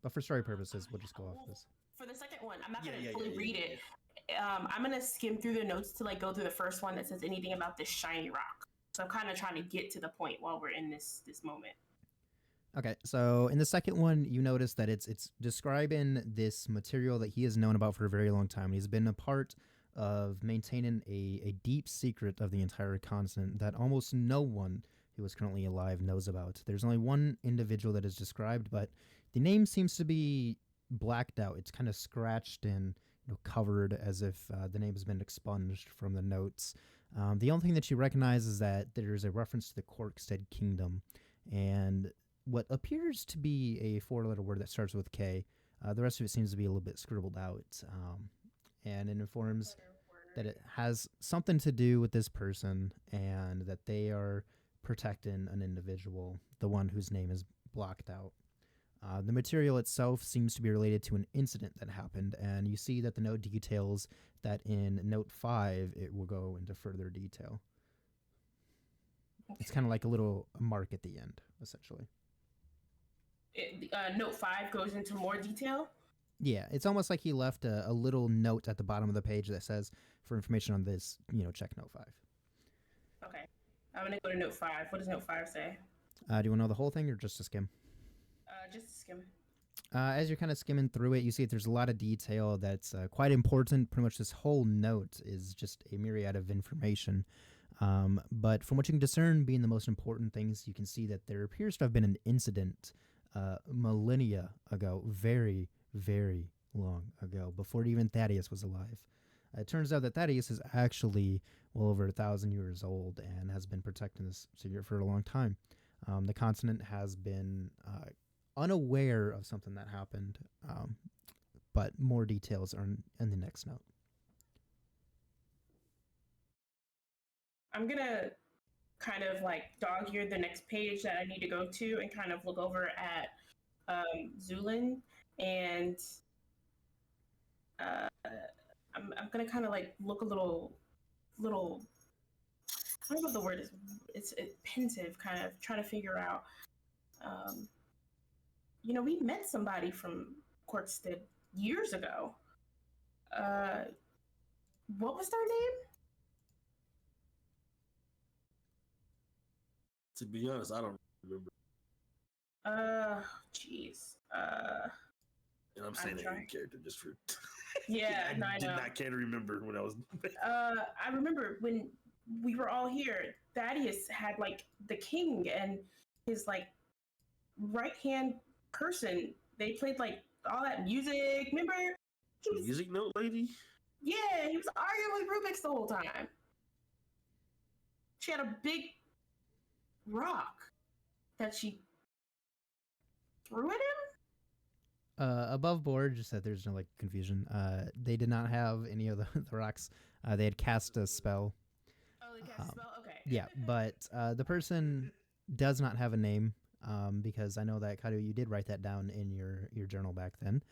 But for story purposes, we'll just go off this.
For the second one, I'm not
Yeah,
gonna
yeah,
fully
yeah,
read
yeah,
it. I'm gonna skim through the notes to like go through the first one that says anything about this shiny rock. So I'm kind of trying to get to the point while we're in this moment.
Okay, so in the second one, you notice that it's describing this material that he has known about for a very long time. He's been a part of maintaining a deep secret of the entire continent that almost no one who is currently alive knows about. There's only one individual that is described, but the name seems to be blacked out. It's kind of scratched and covered as if the name has been expunged from the notes. The only thing that you recognize is that there's a reference to the Corkstead Kingdom, and what appears to be a four-letter word that starts with K. The rest of it seems to be a little bit scribbled out, and it informs that it has something to do with this person and that they are protecting an individual, the one whose name is blocked out. The material itself seems to be related to an incident that happened, and you see that the note details that in note 5 it will go into further detail. It's kind of like a little mark at the end, essentially.
Note 5 goes into more detail?
Yeah, it's almost like he left a little note at the bottom of the page that says, for information on this, check note 5.
Okay. I'm going to go to note 5. What does note 5 say?
Do you want to know the whole thing or just a skim?
Just a skim.
As you're kind of skimming through it, you see that there's a lot of detail that's quite important. Pretty much this whole note is just a myriad of information. But from what you can discern, being the most important things, you can see that there appears to have been an incident millennia ago, very, very long ago, before even Thaddeus was alive. It turns out that Thaddeus is actually well over 1,000 years old and has been protecting this secret for a long time. The continent has been unaware of something that happened, but more details are in the next note.
I'm going to kind of like dog ear the next page that I need to go to and kind of look over at Zulin, and I'm going to kind of like look a little, I don't know what the word is. It's pensive, kind of trying to figure out. We met somebody from Corkstead years ago. What was their name?
To be honest, I don't remember.
Jeez.
And I'm saying that in character just for.
Yeah,
I did not care to remember when I was.
I remember when we were all here. Thaddeus had like the king and his like right hand person. They played like all that music. Remember?
Music note lady?
Yeah, he was arguing with Rubik's the whole time. She had a big rock that she threw at him.
Above board, just that there's no like confusion. They did not have any of the rocks. They had cast a spell.
Oh, they cast a spell? Okay.
Yeah, but the person does not have a name, because I know that, Kadu, you did write that down in your journal back then.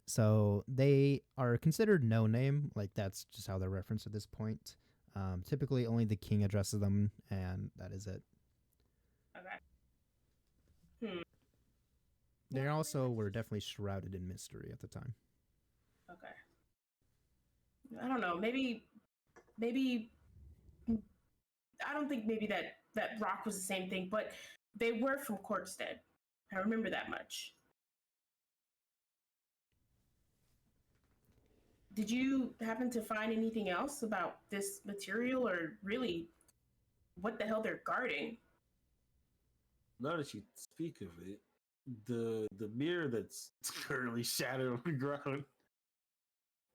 So they are considered no name. Like, that's just how they're referenced at this point. Typically, only the king addresses them, and that is it.
Okay.
They also were definitely shrouded in mystery at the time.
Okay. I don't know. Maybe. I don't think maybe that rock was the same thing, but they were from Corkstead. I remember that much. Did you happen to find anything else about this material, or really what the hell they're guarding?
Now that you speak of it, the mirror that's currently shattered on the ground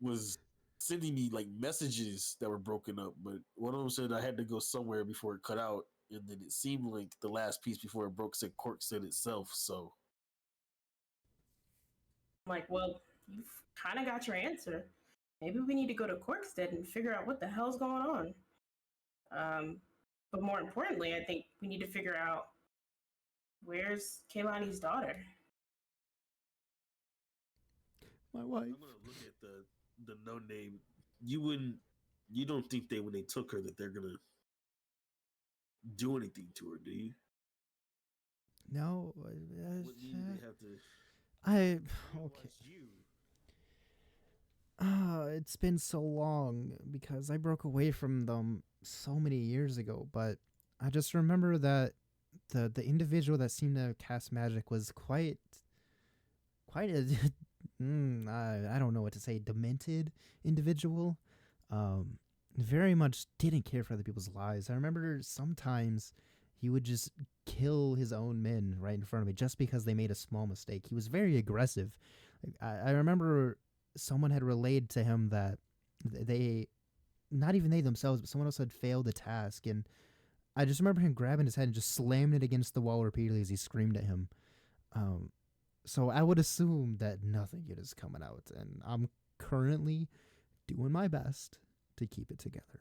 was sending me like messages that were broken up, but one of them said I had to go somewhere before it cut out, and then it seemed like the last piece before it broke said Corkstead itself. So,
I'm like, well, you've kind of got your answer. Maybe we need to go to Corkstead and figure out what the hell's going on. But more importantly, I think we need to figure out where's Kaylani's daughter.
My wife.
I'm gonna look at the no name. You don't think when they took her that they're gonna do anything to her, do you?
No.
What do you have to?
Okay. It's been so long because I broke away from them so many years ago, but I just remember that the individual that seemed to cast magic was quite a I don't know what to say, demented individual. Very much didn't care for other people's lives. I remember sometimes he would just kill his own men right in front of me just because they made a small mistake. He was very aggressive. I remember someone had relayed to him that they, not even they themselves, but someone else had failed a task. And I just remember him grabbing his head and just slamming it against the wall repeatedly as he screamed at him. So I would assume that nothing good is coming out, and I'm currently doing my best to keep it together.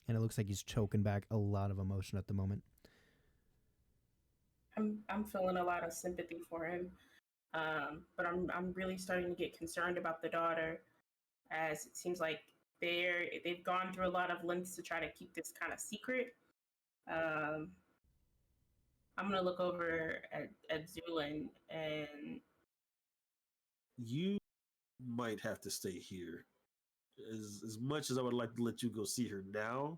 And it looks like he's choking back a lot of emotion at the moment.
I'm feeling a lot of sympathy for him, but I'm really starting to get concerned about the daughter, as it seems like they've gone through a lot of lengths to try to keep this kind of secret. I'm gonna look over at Zulin, and
You might have to stay here. As much as I would like to let you go see her now,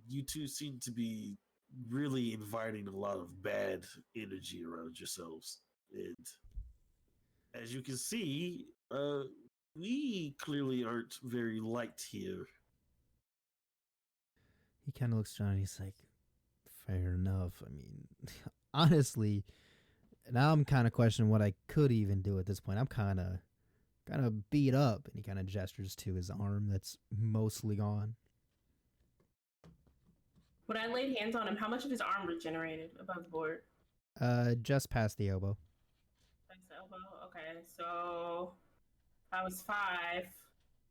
you two seem to be really inviting a lot of bad energy around yourselves. And as you can see, we clearly aren't very liked here.
He kind of looks down and he's like, fair enough. I mean, honestly, now I'm kind of questioning what I could even do at this point. I'm kind of beat up. And he kind of gestures to his arm that's mostly gone.
when I laid hands on him, how much of his arm regenerated above board?
Just past the elbow.
Past the elbow. Okay, so I was 5,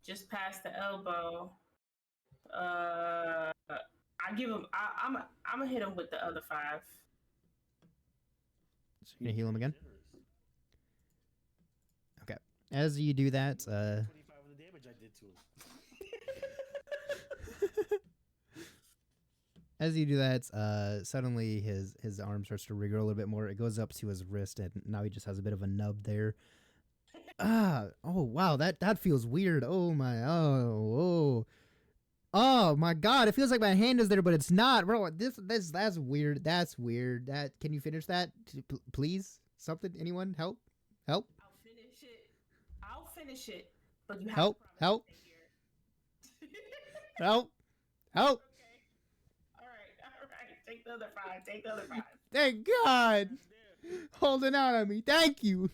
just past the elbow. I give him. I'm gonna hit him with the other 5.
So you're gonna heal him again? Okay. As you do that,
25 of the damage I did to him.
as you do that, suddenly his arm starts to wriggle a little bit more. It goes up to his wrist, and now he just has a bit of a nub there. Oh wow, that feels weird. Oh my god, it feels like my hand is there, but it's not, bro. That's weird. That's weird. That, can you finish that, please? Something? Anyone? Help?
I'll finish it. But you have
Help!
to promise
Help!
to stay here.
Help! Help!
Okay. All right. Take the other 5.
Thank God, holding out on me. Thank you.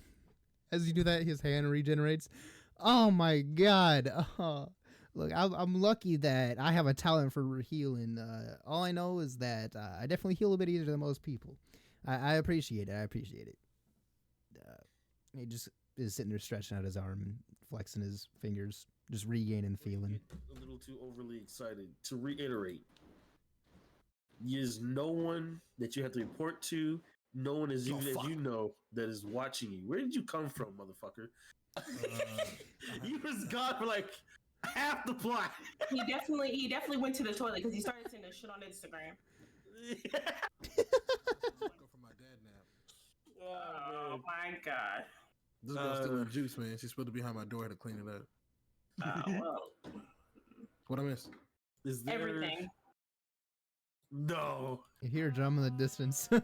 As you do that, his hand regenerates. Oh my God. Look, I'm lucky that I have a talent for healing. All I know is that I definitely heal a bit easier than most people. I appreciate it. He just is sitting there stretching out his arm and flexing his fingers, just regaining feeling.
A little too overly excited. To reiterate, there's no one that you have to report to. No one is even, as you know, that is watching you. Where did you come from, motherfucker? You was gone for like half the plot.
He definitely went to the toilet because he started sending shit on Instagram.
Go for my dad nap.
Oh my God.
This girl's still in juice, man. She's supposed to be behind my door. I had to clean it up.
Well,
What I missed?
Is there...
everything.
No.
You hear a drum in the distance.
There's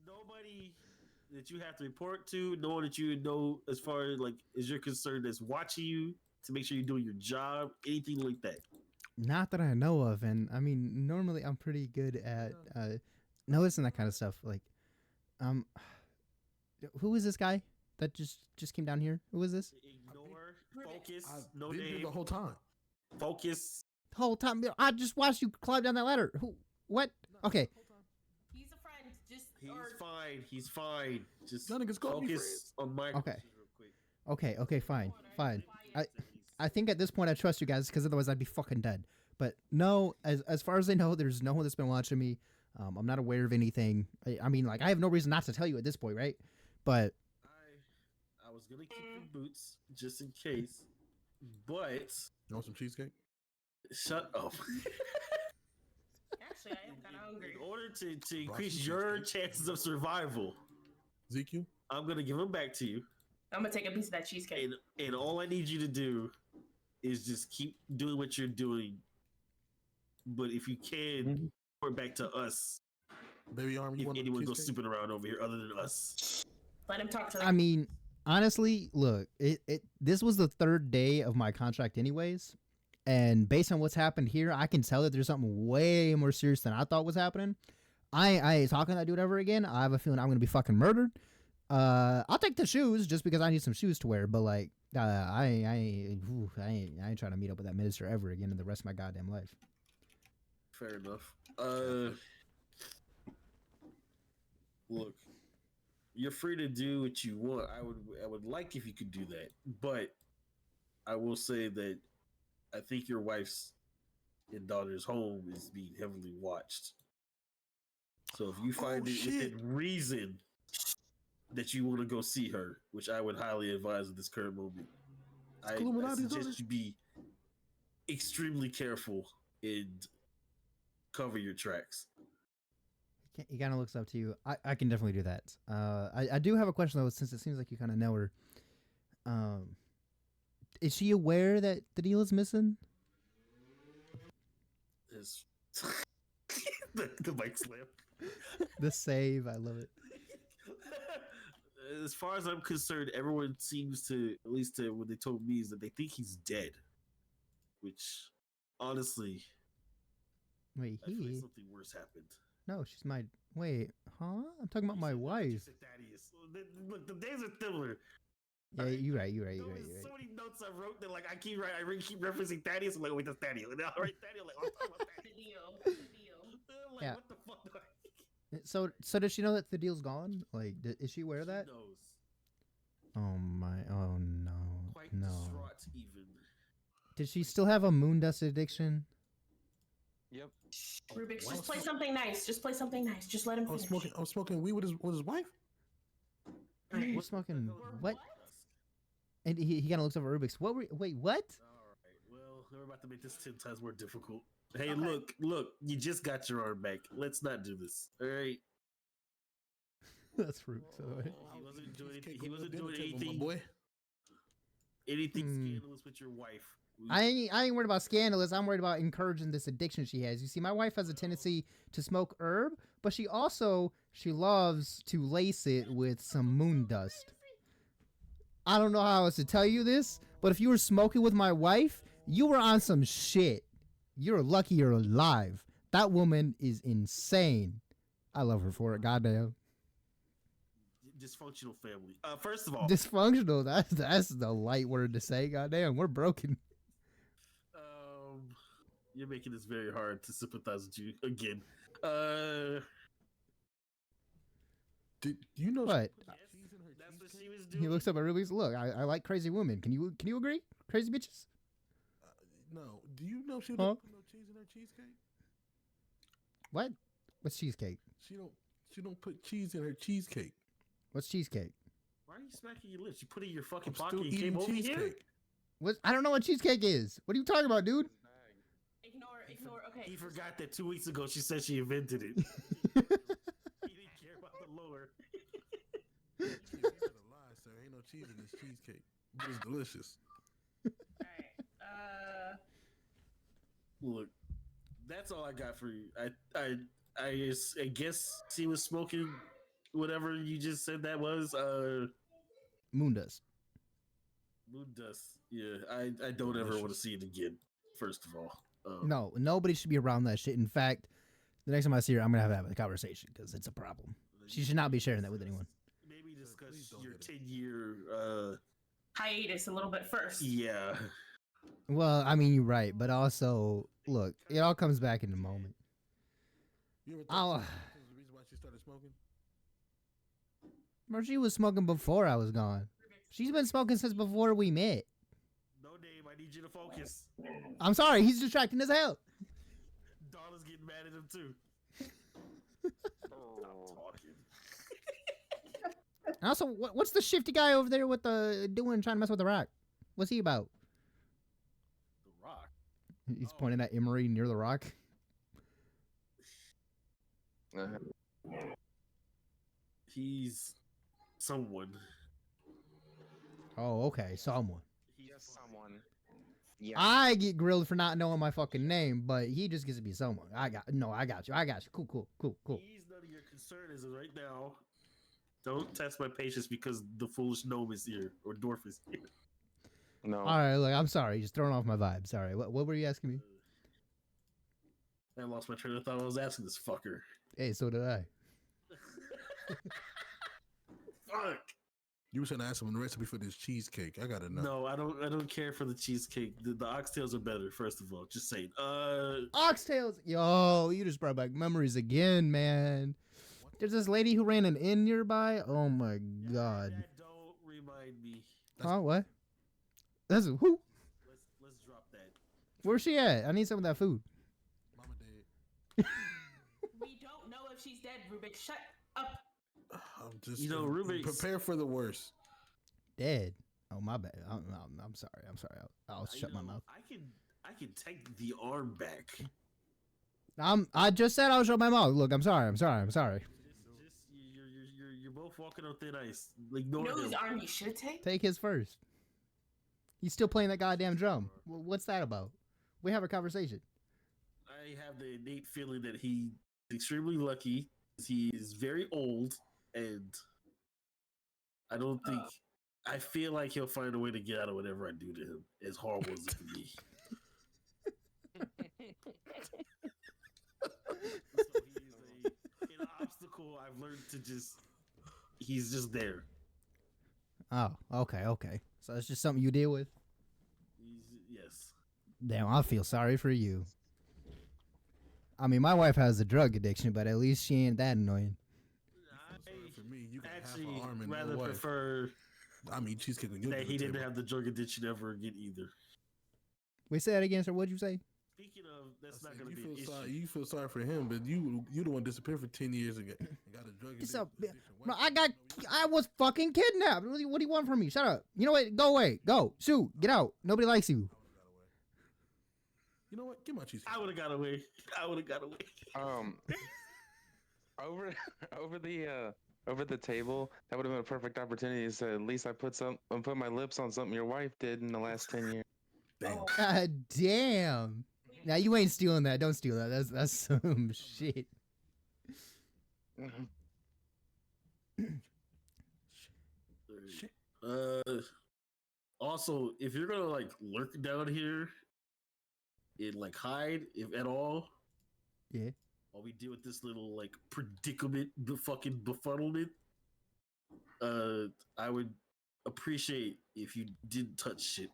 nobody that you have to report to. No one that you know, as far as like is you're concerned, that's watching you to make sure you're doing your job. Anything like that.
Not that I know of, and I mean, normally I'm pretty good at noticing that kind of stuff. Like, who is this guy that just came down here? Who is this?
Ignore, focus,
I've
no
been here
name,
the whole time.
focus.
The whole time I just watched you climb down that ladder. Who? What? Okay.
He's a friend. Just
He's fine. Just
That nigga's called me
focus on my
Okay.
questions real quick.
Okay. Fine. I think at this point I trust you guys, because otherwise I'd be fucking dead. But no, as far as I know, there's no one that's been watching me. I'm not aware of anything. I mean, like, I have no reason not to tell you at this point, right? But
I was gonna keep your boots just in case, but
You want some cheesecake?
shut up.
Actually, I am kind of hungry.
In order to increase your chances of survival,
ZQ?
I'm gonna give them back to you.
I'm gonna take a piece of that cheesecake.
And all I need you to do is just keep doing what you're doing. But if you can, report back to us.
Baby arm, you
If
want
anyone goes
cheesecake?
snooping around over here other than us.
Let him talk to
I
them.
mean, honestly, look, this was the 3rd day of my contract anyways. And based on what's happened here, I can tell that there's something way more serious than I thought was happening. I ain't talking to that dude ever again. I have a feeling I'm going to be fucking murdered. I'll take the shoes just because I need some shoes to wear. But like, I ain't trying to meet up with that minister ever again in the rest of my goddamn life.
Fair enough. Look, you're free to do what you want. I would like if you could do that, but I will say that I think your wife's and daughter's home is being heavily watched. So if you find it within reason that you want to go see her, which I would highly advise at this current moment, I suggest you be extremely careful and cover your tracks.
He kind of looks up to you. I can definitely do that. I do have a question though, since it seems like you kind of know her. Is she aware that the deal is missing?
Is the mic slam.
The save, I love it.
As far as I'm concerned, everyone seems to, at least what they told me, is that they think he's dead. Which, honestly,
Wait,
I feel like something worse happened.
No, she's my. Wait, huh? I'm talking about my wife.
Look, the days are similar.
Yeah, you're right. You're right.
So many notes I wrote that like I keep referencing Thaddeus. I'm like, wait, that's Thaddeus. And I write Thaddeus. Like, I'm talking about Thaddeus. The deal. I'm like,
Yeah.
what the fuck?
So does she know that the deal's gone? Like, is she aware of that?
She knows.
Oh my! Oh no!
Quite
No.
distraught, even.
Did she still have a moon dust addiction?
Yep.
Rubik's, just play something nice. Just play something nice. Just let him finish.
I'm smoking weed with his wife.
We're smoking what? And he kind of looks over Rubik's. Wait, what?
All right. Well, we're about to make this 10 times more difficult. Hey, okay. Look. You just got your arm back. Let's not do this. All right.
That's Rubik's, by the way.
He wasn't doing anything. Boy. Anything scandalous with your wife.
I ain't worried about scandalous. I'm worried about encouraging this addiction she has. You see, my wife has a tendency to smoke herb, but she loves to lace it with some moon dust. I don't know how else to tell you this, but if you were smoking with my wife, you were on some shit. You're lucky you're alive. That woman is insane. I love her for it. Goddamn.
Dysfunctional family. First of all,
dysfunctional. That's the light word to say. Goddamn, we're broken.
You're making this very hard to sympathize with you again.
Did you know
what?
That's what she was doing.
He looks up at Ruby's. Look, I like crazy women. Can you agree? Crazy bitches.
No. Do you know she don't put no cheese in her cheesecake?
What? What's cheesecake?
She don't put cheese in her cheesecake.
What's cheesecake?
Why are you smacking your lips? You put it in your fucking pocket and came over here?
What? I don't know what cheesecake is. What are you talking about, dude?
Ignore. Okay.
He forgot that 2 weeks ago she said she invented it. He didn't care about the lore.
That's a lie, sir. Ain't no cheese in this cheesecake. But it's delicious.
Alright.
Look, that's all I got for you. I guess she was smoking whatever you just said that was.
Moon dust.
Moon dust. Yeah, I don't ever want to see it again. First of all.
No, nobody should be around that shit. In fact, the next time I see her, I'm gonna have a conversation because it's a problem. She should not be sharing that with anyone.
Maybe discuss your 10-year
hiatus a little bit first.
Yeah.
Well, I mean, you're right, but also, look, it all comes back in a moment.
You ever thought the reason why she started smoking?
Well, she was smoking before I was gone. She's been smoking since before we met.
No name, I need you to focus.
I'm sorry, he's distracting as hell.
Darla's getting mad at him too. Stop talking.
And also, what's the shifty guy over there with trying to mess with the rock? What's he about?
The rock?
He's pointing at Emery near the rock.
He's someone.
Oh, okay, someone.
Yes, someone. Yeah.
I get grilled for not knowing my fucking name, but he just gets to be someone. I got you. Cool.
He's none of your concern as of right now. Don't test my patience because the foolish gnome is here or dwarf is here.
No.
All right, look, I'm sorry, just throwing off my vibe. Sorry. What were you asking me?
I lost my train of thought. I was asking this fucker.
Hey, so did I.
Fuck.
You were trying to ask him the recipe for this cheesecake. I gotta know.
No, I don't care for the cheesecake. The oxtails are better. First of all, just saying.
Oxtails. Yo, you just brought back memories again, man. There's this lady who ran an inn nearby. Oh my god.
That don't remind me.
Huh? What? That's who?
Let's drop that.
Where's she at? I need some of that food.
Mama dead.
We don't know if she's dead, Rubik. Shut up.
I'm just,
Rubik's-
prepare for the worst.
Dead. Oh my bad. I'm sorry. I'm sorry. I'll shut my mouth.
I can take the arm back.
I just said I'll shut my mouth. Look, I'm sorry.
Just you're both walking on thin ice.
You know whose arm you should take?
Take his first. He's still playing that goddamn drum. What's that about? We have a conversation.
I have the innate feeling that he's extremely lucky. He is very old, and I don't think. I feel like he'll find a way to get out of whatever I do to him, as horrible as it can be. So he's an obstacle. I've learned to he's just there.
Oh, okay. So it's just something you deal with?
Yes.
Damn, I feel sorry for you. I mean, my wife has a drug addiction, but at least she ain't that annoying.
For me, you got
Actually
half an arm and
rather
no wife.
prefer
I mean, cheesecake when you
that he didn't have the drug addiction ever again either.
Wait, say that again, sir. What'd you say?
Speaking of, that's
I
not
said,
going to be an issue.
you feel sorry for him, but you the one disappeared for 10 years and got a drug
It's
addiction.
Bro, I was fucking kidnapped. What do you want from me? Shut up. You know what? Go away. Go. Sue. Get out. Nobody likes you.
You know what? Give my cheesecake.
I would have got away.
Over the table, that would have been a perfect opportunity to say, at least I put my lips on something your wife did in the last 10 years.
Damn.
God damn. Now you ain't stealing that. Don't steal that. That's some shit.
Shit.
Also, if you're gonna like lurk down here and like hide, if at all,
Yeah.
while we deal with this little like predicament, the fucking befuddlement, I would appreciate if you didn't touch shit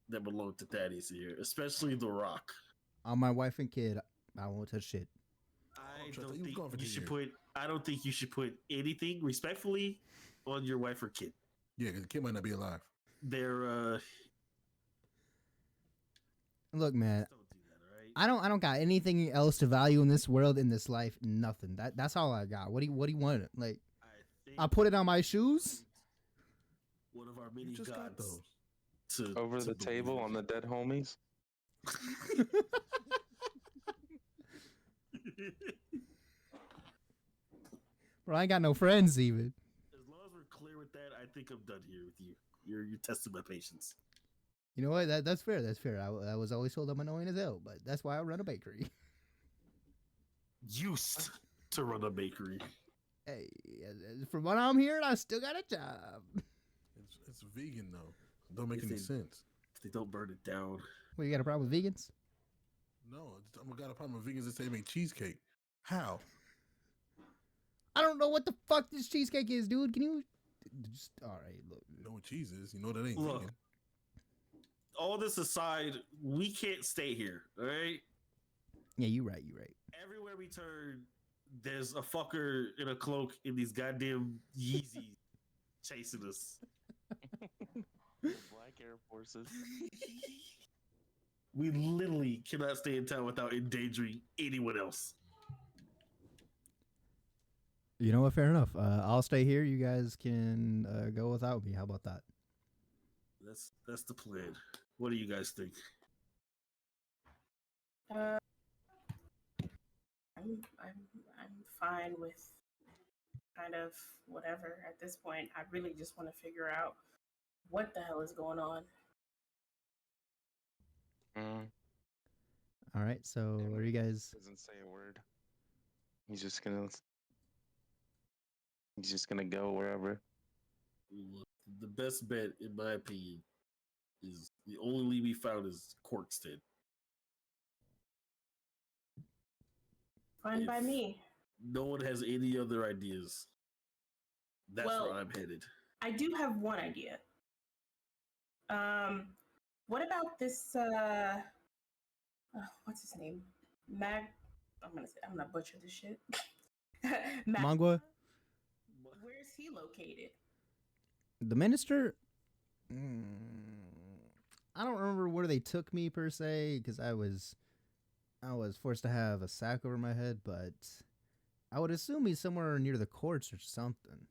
that belonged to Thaddeus here, especially the rock.
On my wife and kid, I won't touch shit.
I
trust
don't
you.
think
Gone for
you
10
should
years.
put. I don't think you should put anything respectfully on your wife or kid.
Yeah, because the kid might not be alive.
They're
Look, man,
don't do that, all right?
I don't got anything else to value in this world, in this life. Nothing. That's all I got. What do you want? Like, I put it on my shoes.
One of our many
You just got
gods.
those.
Over the table on the dead homies.
Bro, I ain't got no friends even.
As long as we're clear with that, I think I'm done here with you. You're testing my patience.
You know what? That's fair. That's fair. I was always told I'm annoying as hell, but that's why I run a bakery.
Used to run a bakery.
Hey, from what I'm hearing, I still got a job.
It's vegan though. Don't make
If
any
they-
sense.
If they don't burn it down.
Well, you got a problem with vegans?
No, I'm got a problem with vegans that say they make cheesecake. How?
I don't know what the fuck this cheesecake is, dude. Can you just all right? Look,
You know what cheese is? You know that ain't
Look.
vegan.
All this aside, we can't stay here, all right?
yeah, you right. You right.
Everywhere we turn, there's a fucker in a cloak in these goddamn Yeezys chasing us.
Black Air Forces.
We literally cannot stay in town without endangering anyone else.
You know what? Fair enough. I'll stay here. You guys can go without me. How about that?
That's the plan. What do you guys think?
I'm fine with kind of whatever at this point. I really just want to figure out what the hell is going on.
All right. So, are you guys?
Doesn't say a word. He's just gonna go wherever.
Look, the best bet, in my opinion, is the only lead we found is Corkstead.
Fine by
If-
me.
No one has any other ideas. That's
Well-
where I'm headed.
I do have one idea. What about this? What's his name? I'm gonna butcher this shit.
Mangwa,
Where is he located?
the minister. I don't remember where they took me per se because I was forced to have a sack over my head, but I would assume he's somewhere near the courts or something.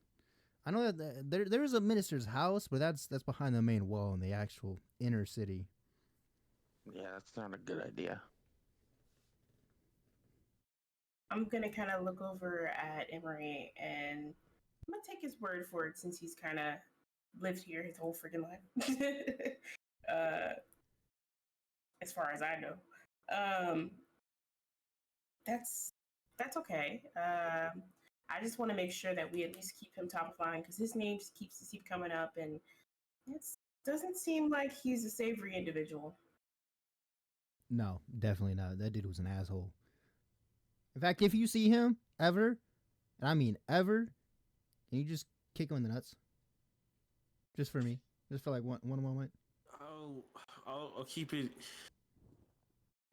I know that there is a minister's house, but that's behind the main wall in the actual inner city.
Yeah, that's not a good idea.
I'm gonna kind of look over at Emery and I'm gonna take his word for it since he's kind of lived here his whole freaking life. As far as I know, that's okay. I just want to make sure that we at least keep him top of mind because his name just keeps to keep coming up, and it doesn't seem like he's a savory individual.
No, definitely not. That dude was an asshole. In fact, if you see him ever, and I mean ever, can you just kick him in the nuts? Just for me. Just for like one moment.
I'll keep it.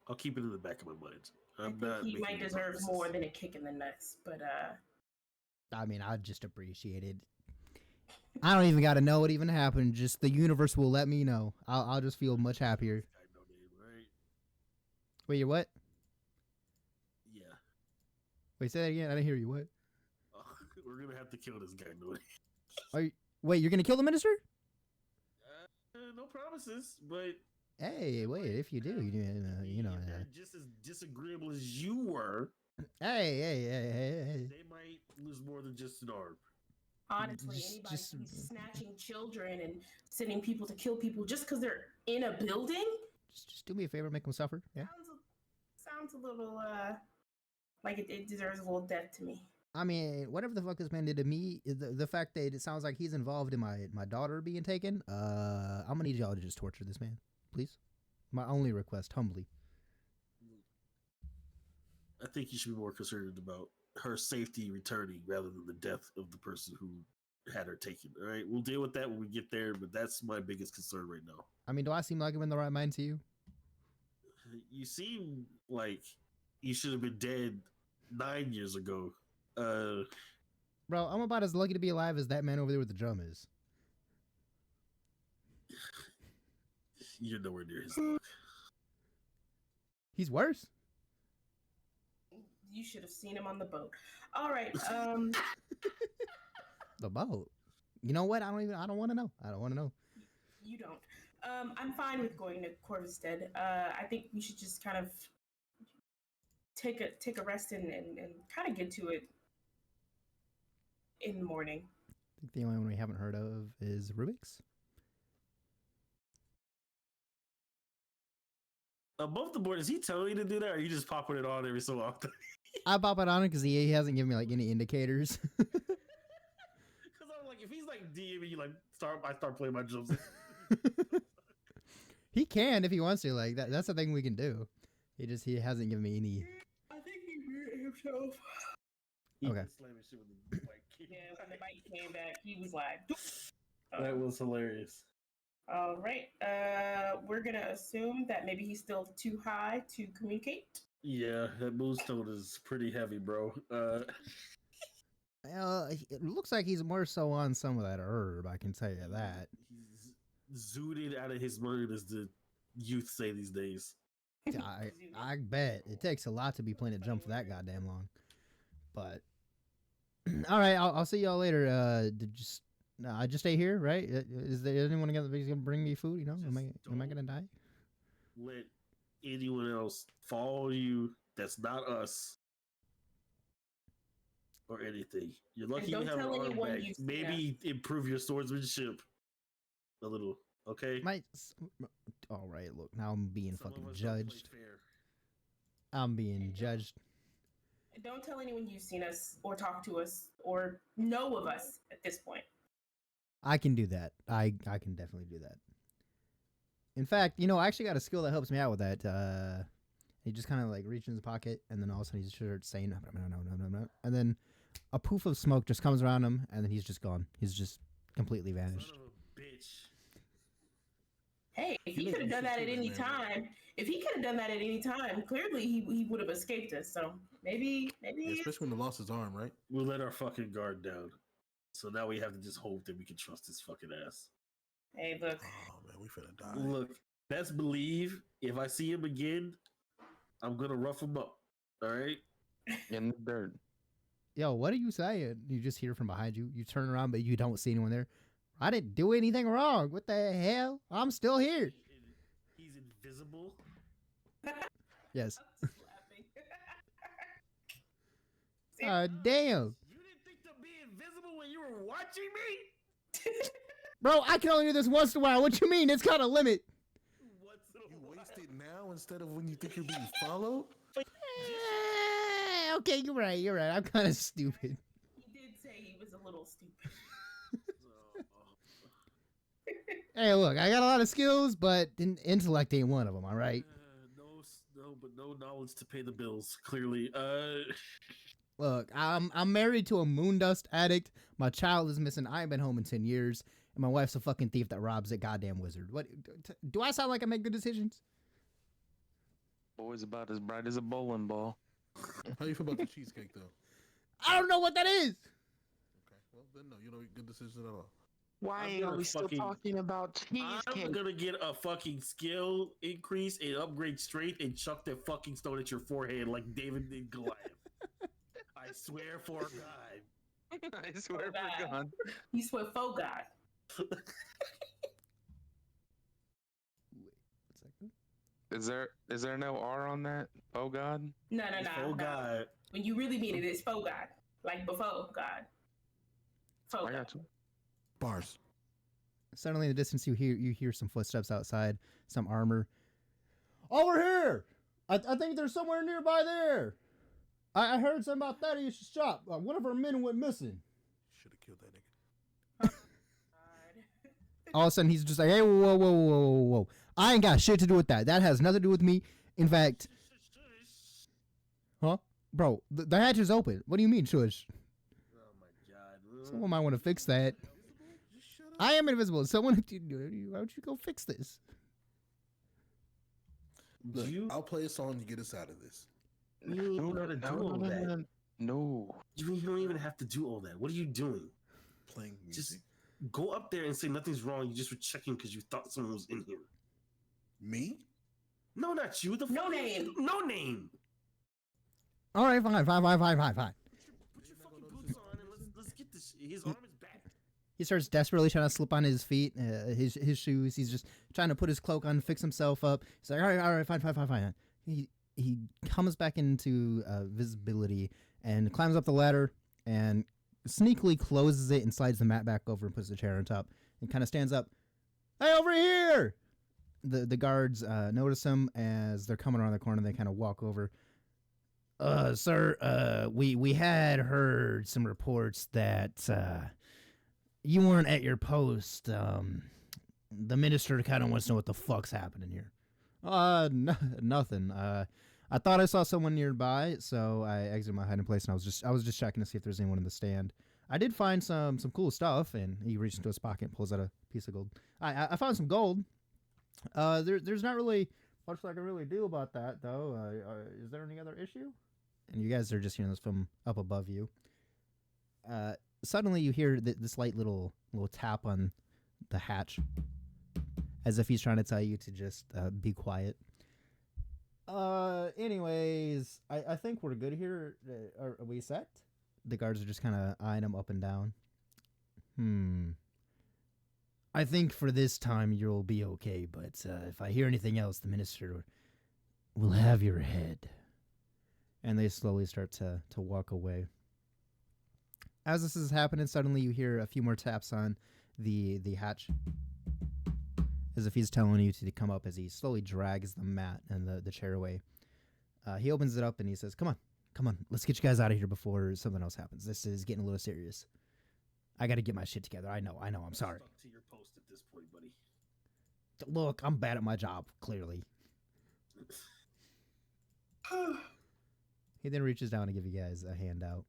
I'll keep it in the back of my mind.
I think he might deserve more than a kick in the nuts, but
I mean, I just appreciate it. I don't even got to know what even happened. Just the universe will let me know. I'll just feel much happier.
Right?
Wait, you what?
Yeah.
Wait, say that again. I didn't hear you. What?
We're gonna have to kill this guy, no.
Wait, you're gonna kill the minister?
No promises, but
Hey, wait. If you do, you know.
if they're just as disagreeable as you were,
Hey.
they might lose more than just an arm.
honestly,
Just-
anybody
just-
who's snatching children and sending people to kill people just because they're in a building
Just do me a favor, make him suffer. Yeah.
sounds a little like it deserves a little death to me.
I mean, whatever the fuck this man did to me, the fact that it sounds like he's involved in my daughter being taken, I'm gonna need y'all to just torture this man, please. My only request, humbly.
I think you should be more concerned about her safety returning rather than the death of the person who had her taken. All right, we'll deal with that when we get there, but that's my biggest concern right now.
I mean, do I seem like I'm in the right mind to you?
You seem like you should have been dead 9 years ago.
Bro, I'm about as lucky to be alive as that man over there with the drum is.
You're nowhere near his luck.
He's worse.
You should have seen him on the boat. All right.
The boat. You know what? I don't want to know. I don't want to know.
You don't. I'm fine with going to Corvusted. I think we should just kind of take a rest and kind of get to it in the morning.
I think the only one we haven't heard of is Rubik's.
Above the board, is he telling you to do that, or are you just popping it on every so often?
I pop it on it because he hasn't given me like any indicators.
Because I'm like, if he's like DMing you, like, I start playing my drums.
He can if he wants to. Like that's the thing we can do. He hasn't given me any.
I think he hurt himself.
Okay.
Slamming shit with the mic.
Yeah, when the bike came back, he was like,
That was hilarious.
all right. We're going to assume that maybe he's still too high to communicate.
Yeah, that moonstone is pretty heavy, bro.
It looks like he's more so on some of that herb. I can tell you that.
He's zooted out of his mind, as the youth say these days.
I bet it takes a lot to be playing a jump for that goddamn long. But all right, I'll see y'all later. I just stay here, right? Is there anyone gonna bring me food? You know, am I gonna die?
Let anyone else follow you that's not us or anything. You're lucky you
don't
have an
tell
arm
anyone
back.
you've seen
Maybe improve your swordsmanship a little, okay?
All right, look, now I'm being
Some of
fucking
us don't play
judged.
fair.
I'm being judged.
Don't tell anyone you've seen us or talked to us or know of us at this point.
I can do that. I can definitely do that. In fact, you know, I actually got a skill that helps me out with that. He just kind of like reaches in his pocket, and then all of a sudden he just starts saying, no, and then a poof of smoke just comes around him, and then he's just gone. He's just completely vanished.
Son of a bitch.
Hey, if
You
he
know
could have
you
done
should
that
do
at
that,
any
man.
time, if he could have done that at any time, clearly he would have escaped us. So maybe
Yeah,
it's-
especially when he lost his arm, right?
We'll let our fucking guard down. So now we have to just hope that we can trust his fucking ass.
hey, look,
Oh man, we finna die.
Look, best believe if I see him again, I'm gonna rough him up. All right.
In the dirt.
Yo, what are you saying? You just hear from behind you. You turn around, but you don't see anyone there. I didn't do anything wrong. What the hell? I'm still here.
He's invisible.
Yes.
I'm just laughing.
Damn.
You didn't think to be invisible when you were watching me?
Bro, I can only do this once in a while. What you mean? It's got a limit.
What's
You waste it now instead of when you think you're being followed.
Okay, you're right. You're right. I'm kind of stupid.
He did say he was a little stupid.
Hey, look, I got a lot of skills, but intellect ain't one of them, all right?
But no knowledge to pay the bills. Clearly,
Look, I'm married to a moondust addict. My child is missing. I ain't been home in 10 years. And my wife's a fucking thief that robs a goddamn wizard. What? Do I sound like I make good decisions?
Boy's about as bright as a bowling ball.
How you feel about the cheesecake though?
I don't know what that is.
Okay, well then no, you don't make good decisions at all.
Why
I'm
are
gonna
we still
fucking-
talking about
I'm
cheesecake?
gonna get a fucking skill increase and upgrade strength and chuck that fucking stone at your forehead like David did Goliath. I swear for God.
I swear
God.
for God.
He swear for God.
Is there no R on that? Oh God.
No.
Oh God.
When you really mean it, it's for God, like before God. For
I
God.
got you.
Bars.
Suddenly, in the distance, you hear some footsteps outside, some armor. Over here! I think there's somewhere nearby there. I heard something about Thaddeus' shop. One of our men went missing.
Should have killed that nigga.
God.
All of a sudden, he's just like, hey, whoa. I ain't got shit to do with that. That has nothing to do with me. In fact, huh? Bro, the hatch is open. What do you mean, shush?
Oh my God.
Someone might want to fix that.
Just shut up.
I am invisible. Someone, why don't you go fix this?
Look,
You
I'll play a song to get us out of this.
ain't gotta do all that.
No.
You don't even have to do all that. What are you doing?
Playing music.
Just go up there and say nothing's wrong. You just were checking because you thought someone was in here.
Me?
No, not you. The
No
fucking-
name.
No name.
All right, fine.
Put your fucking boots on and let's get this. His arm is back.
He starts desperately trying to slip on his feet, his shoes. He's just trying to put his cloak on, fix himself up. He's like, all right, fine. He comes back into visibility and climbs up the ladder and sneakily closes it and slides the mat back over and puts the chair on top and kind of stands up. Hey, over here! The guards notice him as they're coming around the corner. They kind of walk over. Sir, we had heard some reports that you weren't at your post. The minister kind of wants to know what the fuck's happening here. Nothing. I thought I saw someone nearby, so I exited my hiding place, and I was just checking to see if there's anyone in the stand. I did find some cool stuff, and he reaches into his pocket and pulls out a piece of gold. I found some gold. There's not really much I can really do about that, though. Is there any other issue? And you guys are just hearing this from up above you. Suddenly, you hear this light little tap on the hatch, as if he's trying to tell you to just be quiet. Anyways, I think we're good here. Are we set? The guards are just kind of eyeing him up and down. I think for this time you'll be okay, but if I hear anything else, the minister will have your head. And they slowly start to walk away. As this is happening, suddenly you hear a few more taps on the hatch, as if he's telling you to come up, as he slowly drags the mat and the chair away. He opens it up and he says, come on, let's get you guys out of here before something else happens. This is getting a little serious. I got to get my shit together. I know, I'm sorry.
Stuck to your post at this point, buddy.
Look, I'm bad at my job, clearly. He then reaches down to give you guys a handout.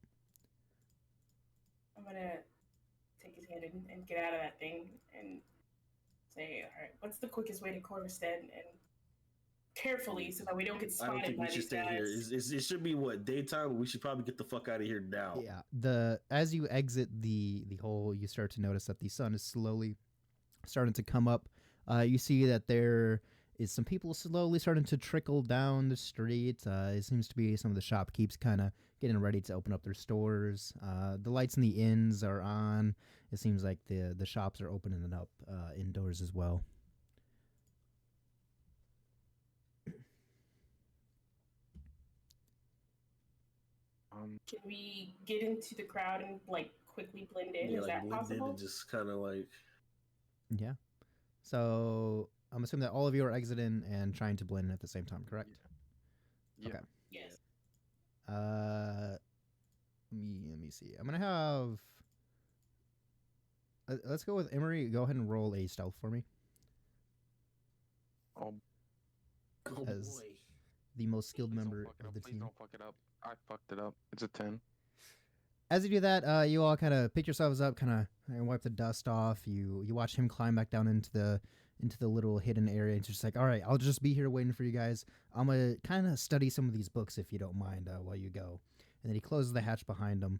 I'm gonna take his hand and get out of that thing and say, all right, what's the quickest way to Corvusted? And carefully so that we don't get
I don't
spotted
think
by
we should
these
stay here.
guys.
It should be what, daytime? We should probably get the fuck out of here now.
Yeah. As you exit the hole, you start to notice that the sun is slowly starting to come up. You see that there is some people slowly starting to trickle down the street. It seems to be some of the shopkeepers kind of getting ready to open up their stores. The lights in the inns are on. It seems like the shops are opening up indoors as well.
Can we get into the crowd and like quickly blend in?
Yeah,
Is
like
that
blend in
possible?
and just kind of like.
Yeah. So I'm assuming that all of you are exiting and trying to blend in at the same time, correct?
Yeah.
Okay.
Yes.
Let me see. I'm gonna have. Let's go with Emery. Go ahead and roll a stealth for me.
Oh,
As
boy.
the most skilled
please don't
member
fuck it
of
up.
the
Please
team.
don't fuck it up. I fucked it up. It's a 10.
As you do that, you all kind of pick yourselves up, kind of wipe the dust off. You watch him climb back down into the little hidden area. It's just like, all right, I'll just be here waiting for you guys. I'm gonna kind of study some of these books if you don't mind while you go. And then he closes the hatch behind him.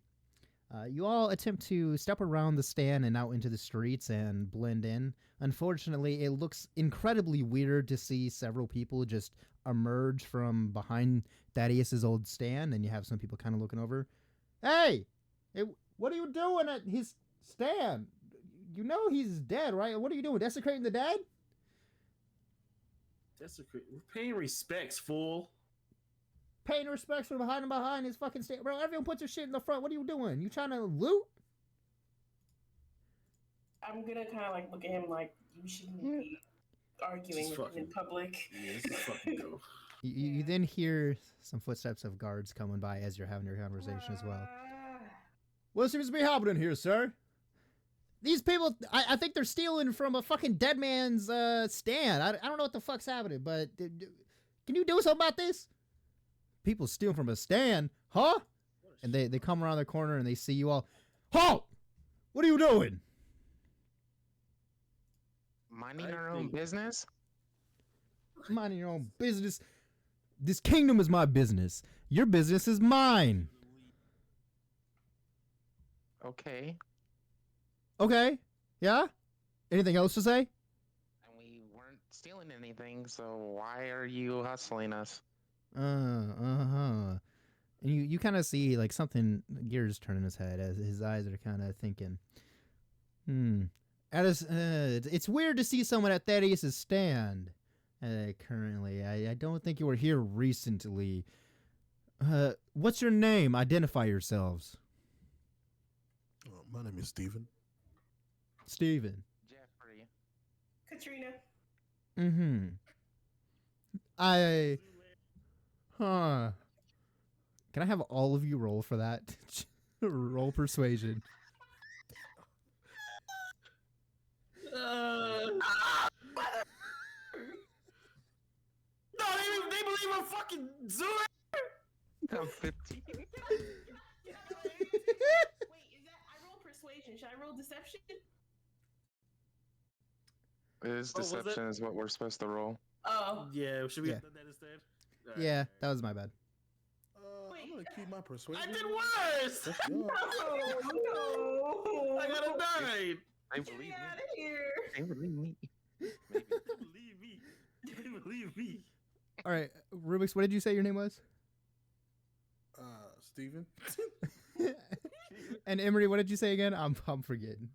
You all attempt to step around the stand and out into the streets and blend in. Unfortunately, it looks incredibly weird to see several people just emerge from behind Thaddeus's old stand, and you have some people kind of looking over. Hey, what are you doing at his stand? You know he's dead, right? What are you doing, desecrating the dead?
We're paying respects, fool.
Paying respects for behind his fucking stand. Bro, everyone puts their shit in the front. What are you doing? You trying to loot?
I'm gonna kind of like look at him like you shouldn't be arguing
Just
with him in public.
Yeah, this is fucking go.
You then hear some footsteps of guards coming by as you're having your conversation as well. What seems to be happening here, sir? These people, I think they're stealing from a fucking dead man's stand. I don't know what the fuck's happening, but can you do something about this? People stealing from a stand, huh? And they come around the corner and they see you all. Halt! What are you doing?
Minding our own business?
Minding your own business. This kingdom is my business. Your business is mine.
Okay.
Okay. Yeah? Anything else to say?
And we weren't stealing anything, so why are you hustling us?
And you kind of see like something, gears turning his head as his eyes are kind of thinking, it's weird to see someone at Thaddeus's stand currently. I don't think you were here recently. What's your name? Identify yourselves.
My name is Steven.
Steven.
Jeffrey.
Katrina.
Can I have all of you roll for that? Roll persuasion.
No, they believe I'm fucking Zoolander.
I'm 15.
Wait, is that I roll persuasion? Should I roll deception?
It is
Oh, was it?
deception is what we're supposed to roll.
Oh.
Yeah, should we
Yeah.
have done that instead?
Yeah, that was my bad.
I'm gonna keep my persuasion.
I did worse.
That's yours.
No.
I got a 9.
They
Get
believe
me
me.
out of here.
They believe me. Maybe.
Believe me. Believe me.
All right, Rubik's, what did you say your name was?
Steven.
And Emery, what did you say again? I'm forgetting.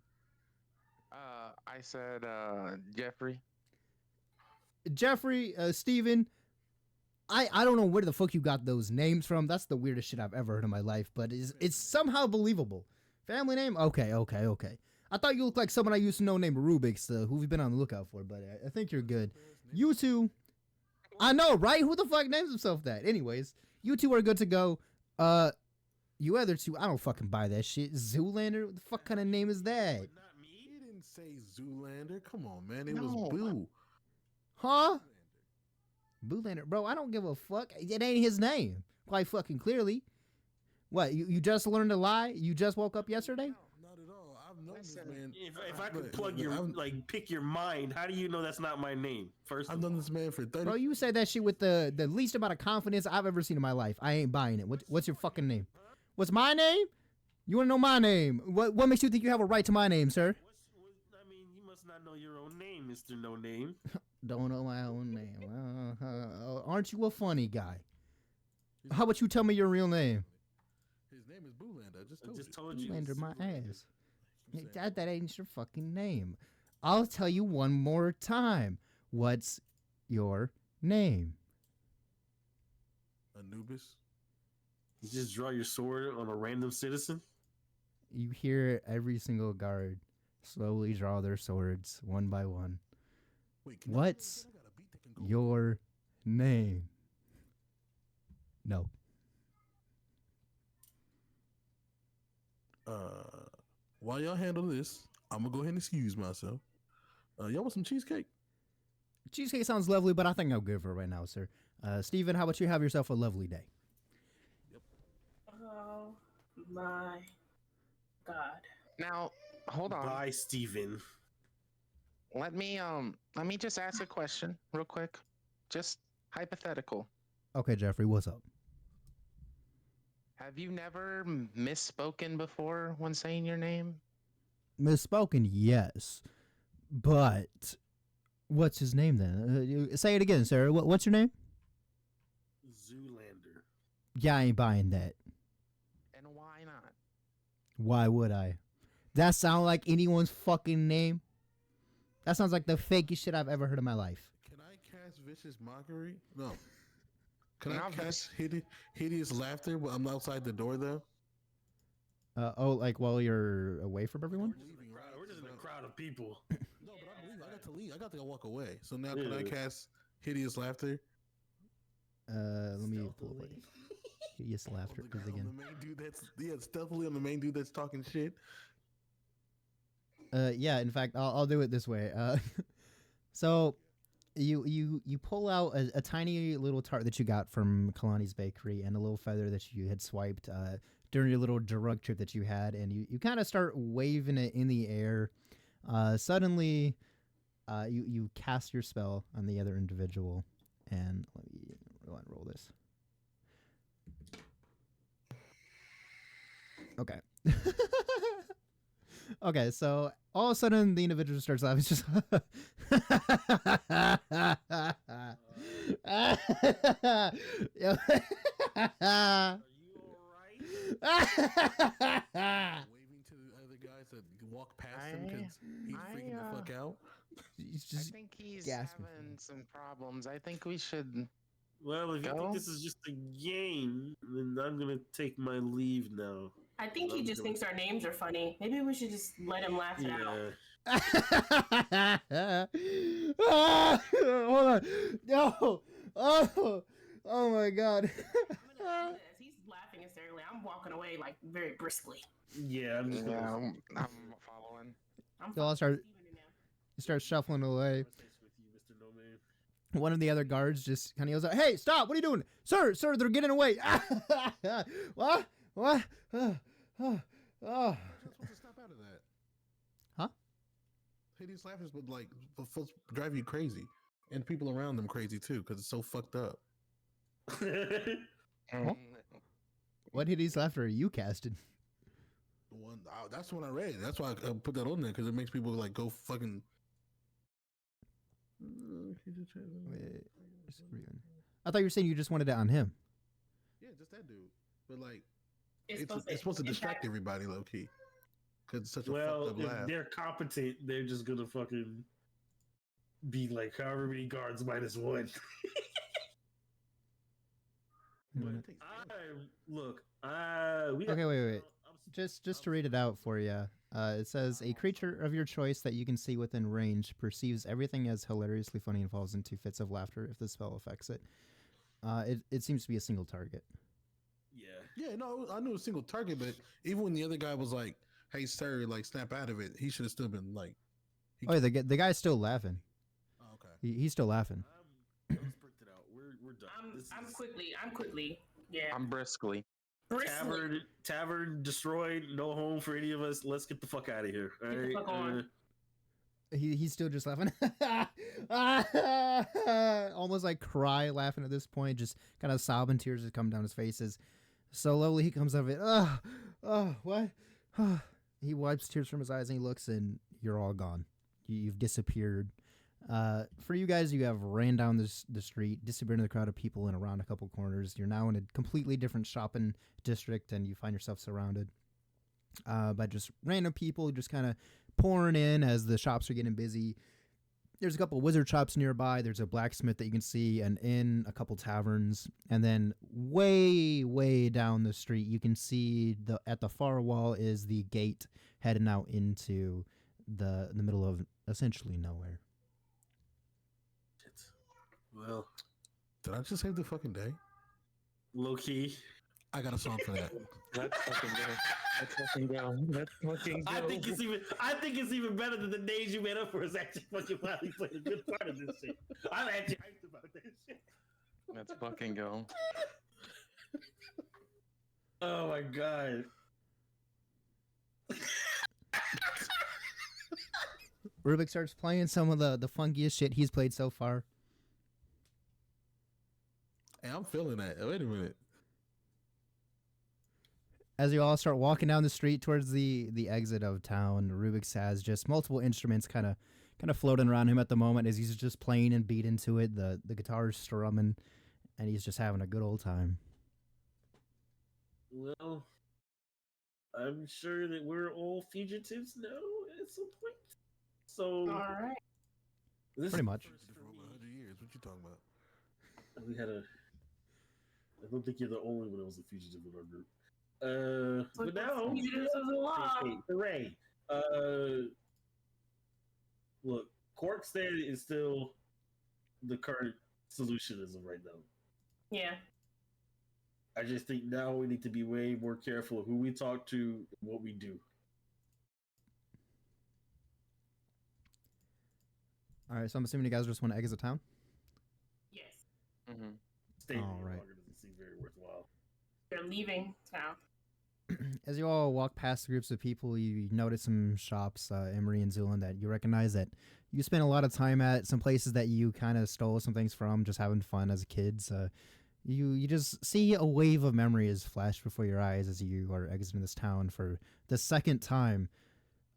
I said Jeffrey.
Jeffrey, Steven. I don't know where the fuck you got those names from. That's the weirdest shit I've ever heard in my life, but it's somehow believable. Family name? Okay. I thought you looked like someone I used to know named Rubik's, who we've been on the lookout for, but I think you're good. You two, I know, right? Who the fuck names himself that? Anyways, you two are good to go. You other two, I don't fucking buy that shit. Zoolander? What the fuck kind of name is that?
Not me.
He didn't say Zoolander. Come on, man. It
No.
was Boo.
Huh? Boolander? Bro, I don't give a fuck. It ain't his name. Quite fucking clearly. What, you just learned to lie? You just woke up yesterday?
known this
Listen,
man.
If I could
Look,
plug
look,
your
I've-
pick your mind, how do you know that's not my name? First,
I've
of
known
all.
this man for 30.
Bro, you say that shit with the least amount of confidence I've ever seen in my life. I ain't buying it. What's your fucking name? What's my name? You want to know my name? What makes you think you have a right to my name, sir?
I mean, you must not know your own name, Mister No Name.
Don't know my own name. Aren't you a funny guy? How about you tell me your real name?
His name is Boolander. I just
I
told
just
you.
told you.
Lander my
Zoolander.
ass. That ain't your fucking name. I'll tell you one more time. What's your name?
Anubis.
You just draw your sword on a random citizen.
You hear every single guard slowly draw their swords one by one.
Wait, can
What's
I got a beat that can go.
your name? No.
While y'all handle this, I'm gonna go ahead and excuse myself. Y'all want some cheesecake?
Cheesecake sounds lovely, but I think I'm good for right now, sir. Steven, how about you have yourself a lovely day?
Oh my god.
Now, hold on.
Bye, Steven.
Let me just ask a question real quick. Just hypothetical.
Okay, Jeffrey, what's up?
Have you never misspoken before when saying your name?
Misspoken, yes. But what's his name then? Say it again, sir. What's your name?
Zoolander.
Yeah, I ain't buying that.
And why not?
Why would I? That sound like anyone's fucking name? That sounds like the fakest shit I've ever heard in my life.
Can I cast vicious mockery? No. Can
No,
I cast hideous laughter while I'm outside the door though?
Like while you're away from everyone?
We're just in a crowd of people.
No, but I'm leaving. I got to leave. I got to walk away. So now can I
Yeah.
cast hideous laughter?
Let me pull up like hideous laughter
On
because
the
again.
main dude that's stealthily on the main dude that's talking shit.
Yeah. In fact, I'll do it this way. So you pull out a tiny little tart that you got from Kalani's bakery and a little feather that you had swiped during your little drug trip that you had, and you kind of start waving it in the air. Suddenly, you cast your spell on the other individual, and let me roll this. Okay. Okay, so all of a sudden the individual starts laughing. It's just Yeah.
Are you alright?
Waving to the other guys that walk past him because he's freaking the fuck out.
He's
I
just
think he's
gasping.
having some problems. I think we should.
Well, if you
Go.
think this is just a game, then I'm gonna take my leave now.
I think he just thinks our names are funny. Maybe we should just let him laugh it out.
Hold on. No. Oh my god.
As he's laughing hysterically, I'm walking away like very briskly.
Yeah, I'm just
Yeah,
gonna.
I'm following.
I'm
They'll all
following
start-
Steven now.
You start shuffling away.
Conversations with you, Mr. No Man.
One of the other guards just kind of yells out, "Hey, stop! What are you doing? Sir, they're getting away!" What? What? Oh.
You're not supposed to snap out of that.
Huh?
Hideous laughter would like drive you crazy, and people around them crazy too because it's so fucked up.
Huh? What hideous laughter are you casting?
The one that's the one I read. That's why I put that on there because it makes people like go fucking.
Wait, I thought you were saying you just wanted it on him.
Yeah, just that dude. But like,
It's
it's supposed to distract everybody low key because it's such a
Well,
fucked
if
up laugh.
they're competent, they're just gonna fucking be like however many guards minus one. We got-
Okay, wait.
I'm-
Just to read it out for you. It says a creature of your choice that you can see within range perceives everything as hilariously funny and falls into fits of laughter if the spell affects it. It seems to be a single target.
Yeah.
Yeah, no, I knew it was a single target, but even when the other guy was like, "Hey, sir," like snap out of it, he should have still been like,
Oh, yeah, the guy's still laughing.
oh, "Okay."
He's still laughing.
Let's print it out. We're done.
I'm quickly. Yeah.
I'm briskly.
Bristling.
Tavern destroyed. No home for any of us. Let's get the fuck out of here. All
Get the
right.
fuck on.
He's still just laughing. Almost like cry laughing at this point, just kind of sobbing, tears just come down his faces. Slowly he comes out of it. What? He wipes tears from his eyes and he looks, and you're all gone. You've disappeared. For you guys, you have ran down the street, disappeared in the crowd of people and around a couple corners. You're now in a completely different shopping district, and you find yourself surrounded by just random people just kind of pouring in as the shops are getting busy. There's a couple wizard shops nearby. There's a blacksmith that you can see, an inn, a couple taverns, and then way down the street you can see at the far wall is the gate heading out into the middle of essentially nowhere.
Well,
Did I just save the fucking day?
low key.
I got a song for that.
Let's fucking go. Let's fucking go. Let's fucking go.
I think it's even better than the names you made up for us actually fucking finally played a good part of this shit. I'm actually hyped about that shit.
Let's fucking go.
Oh my god.
Rubik starts playing some of the funkiest shit he's played so far.
Hey, I'm feeling that. Wait a minute.
As you all start walking down the street towards the exit of town, Rubik has just multiple instruments kind of floating around him at the moment as he's just playing and beat into it. The guitar's strumming, and he's just having a good old time.
Well, I'm sure that we're all fugitives now at some point. So
All right.
this
Pretty
is
much.
first
For
for
over
me.
100 years. What you talking about?
We had I don't think you're the only one that was a fugitive in our group. But now,
Fugitives of the law.
hey, hooray! Look, Corkstead is still the current solution as of right now.
Yeah.
I just think now we need to be way more careful of who we talk to and what we do.
All right, so I'm assuming you guys just want to exit town?
Yes.
Mm-hmm.
Staying
All
any
right.
longer doesn't seem very worthwhile.
They're leaving town.
As you all walk past the groups of people, you notice some shops, Emery and Zulin, that you recognize that you spent a lot of time at, some places that you kind of stole some things from, just having fun as kids. You just see a wave of memories flash before your eyes as you are exiting this town for the second time,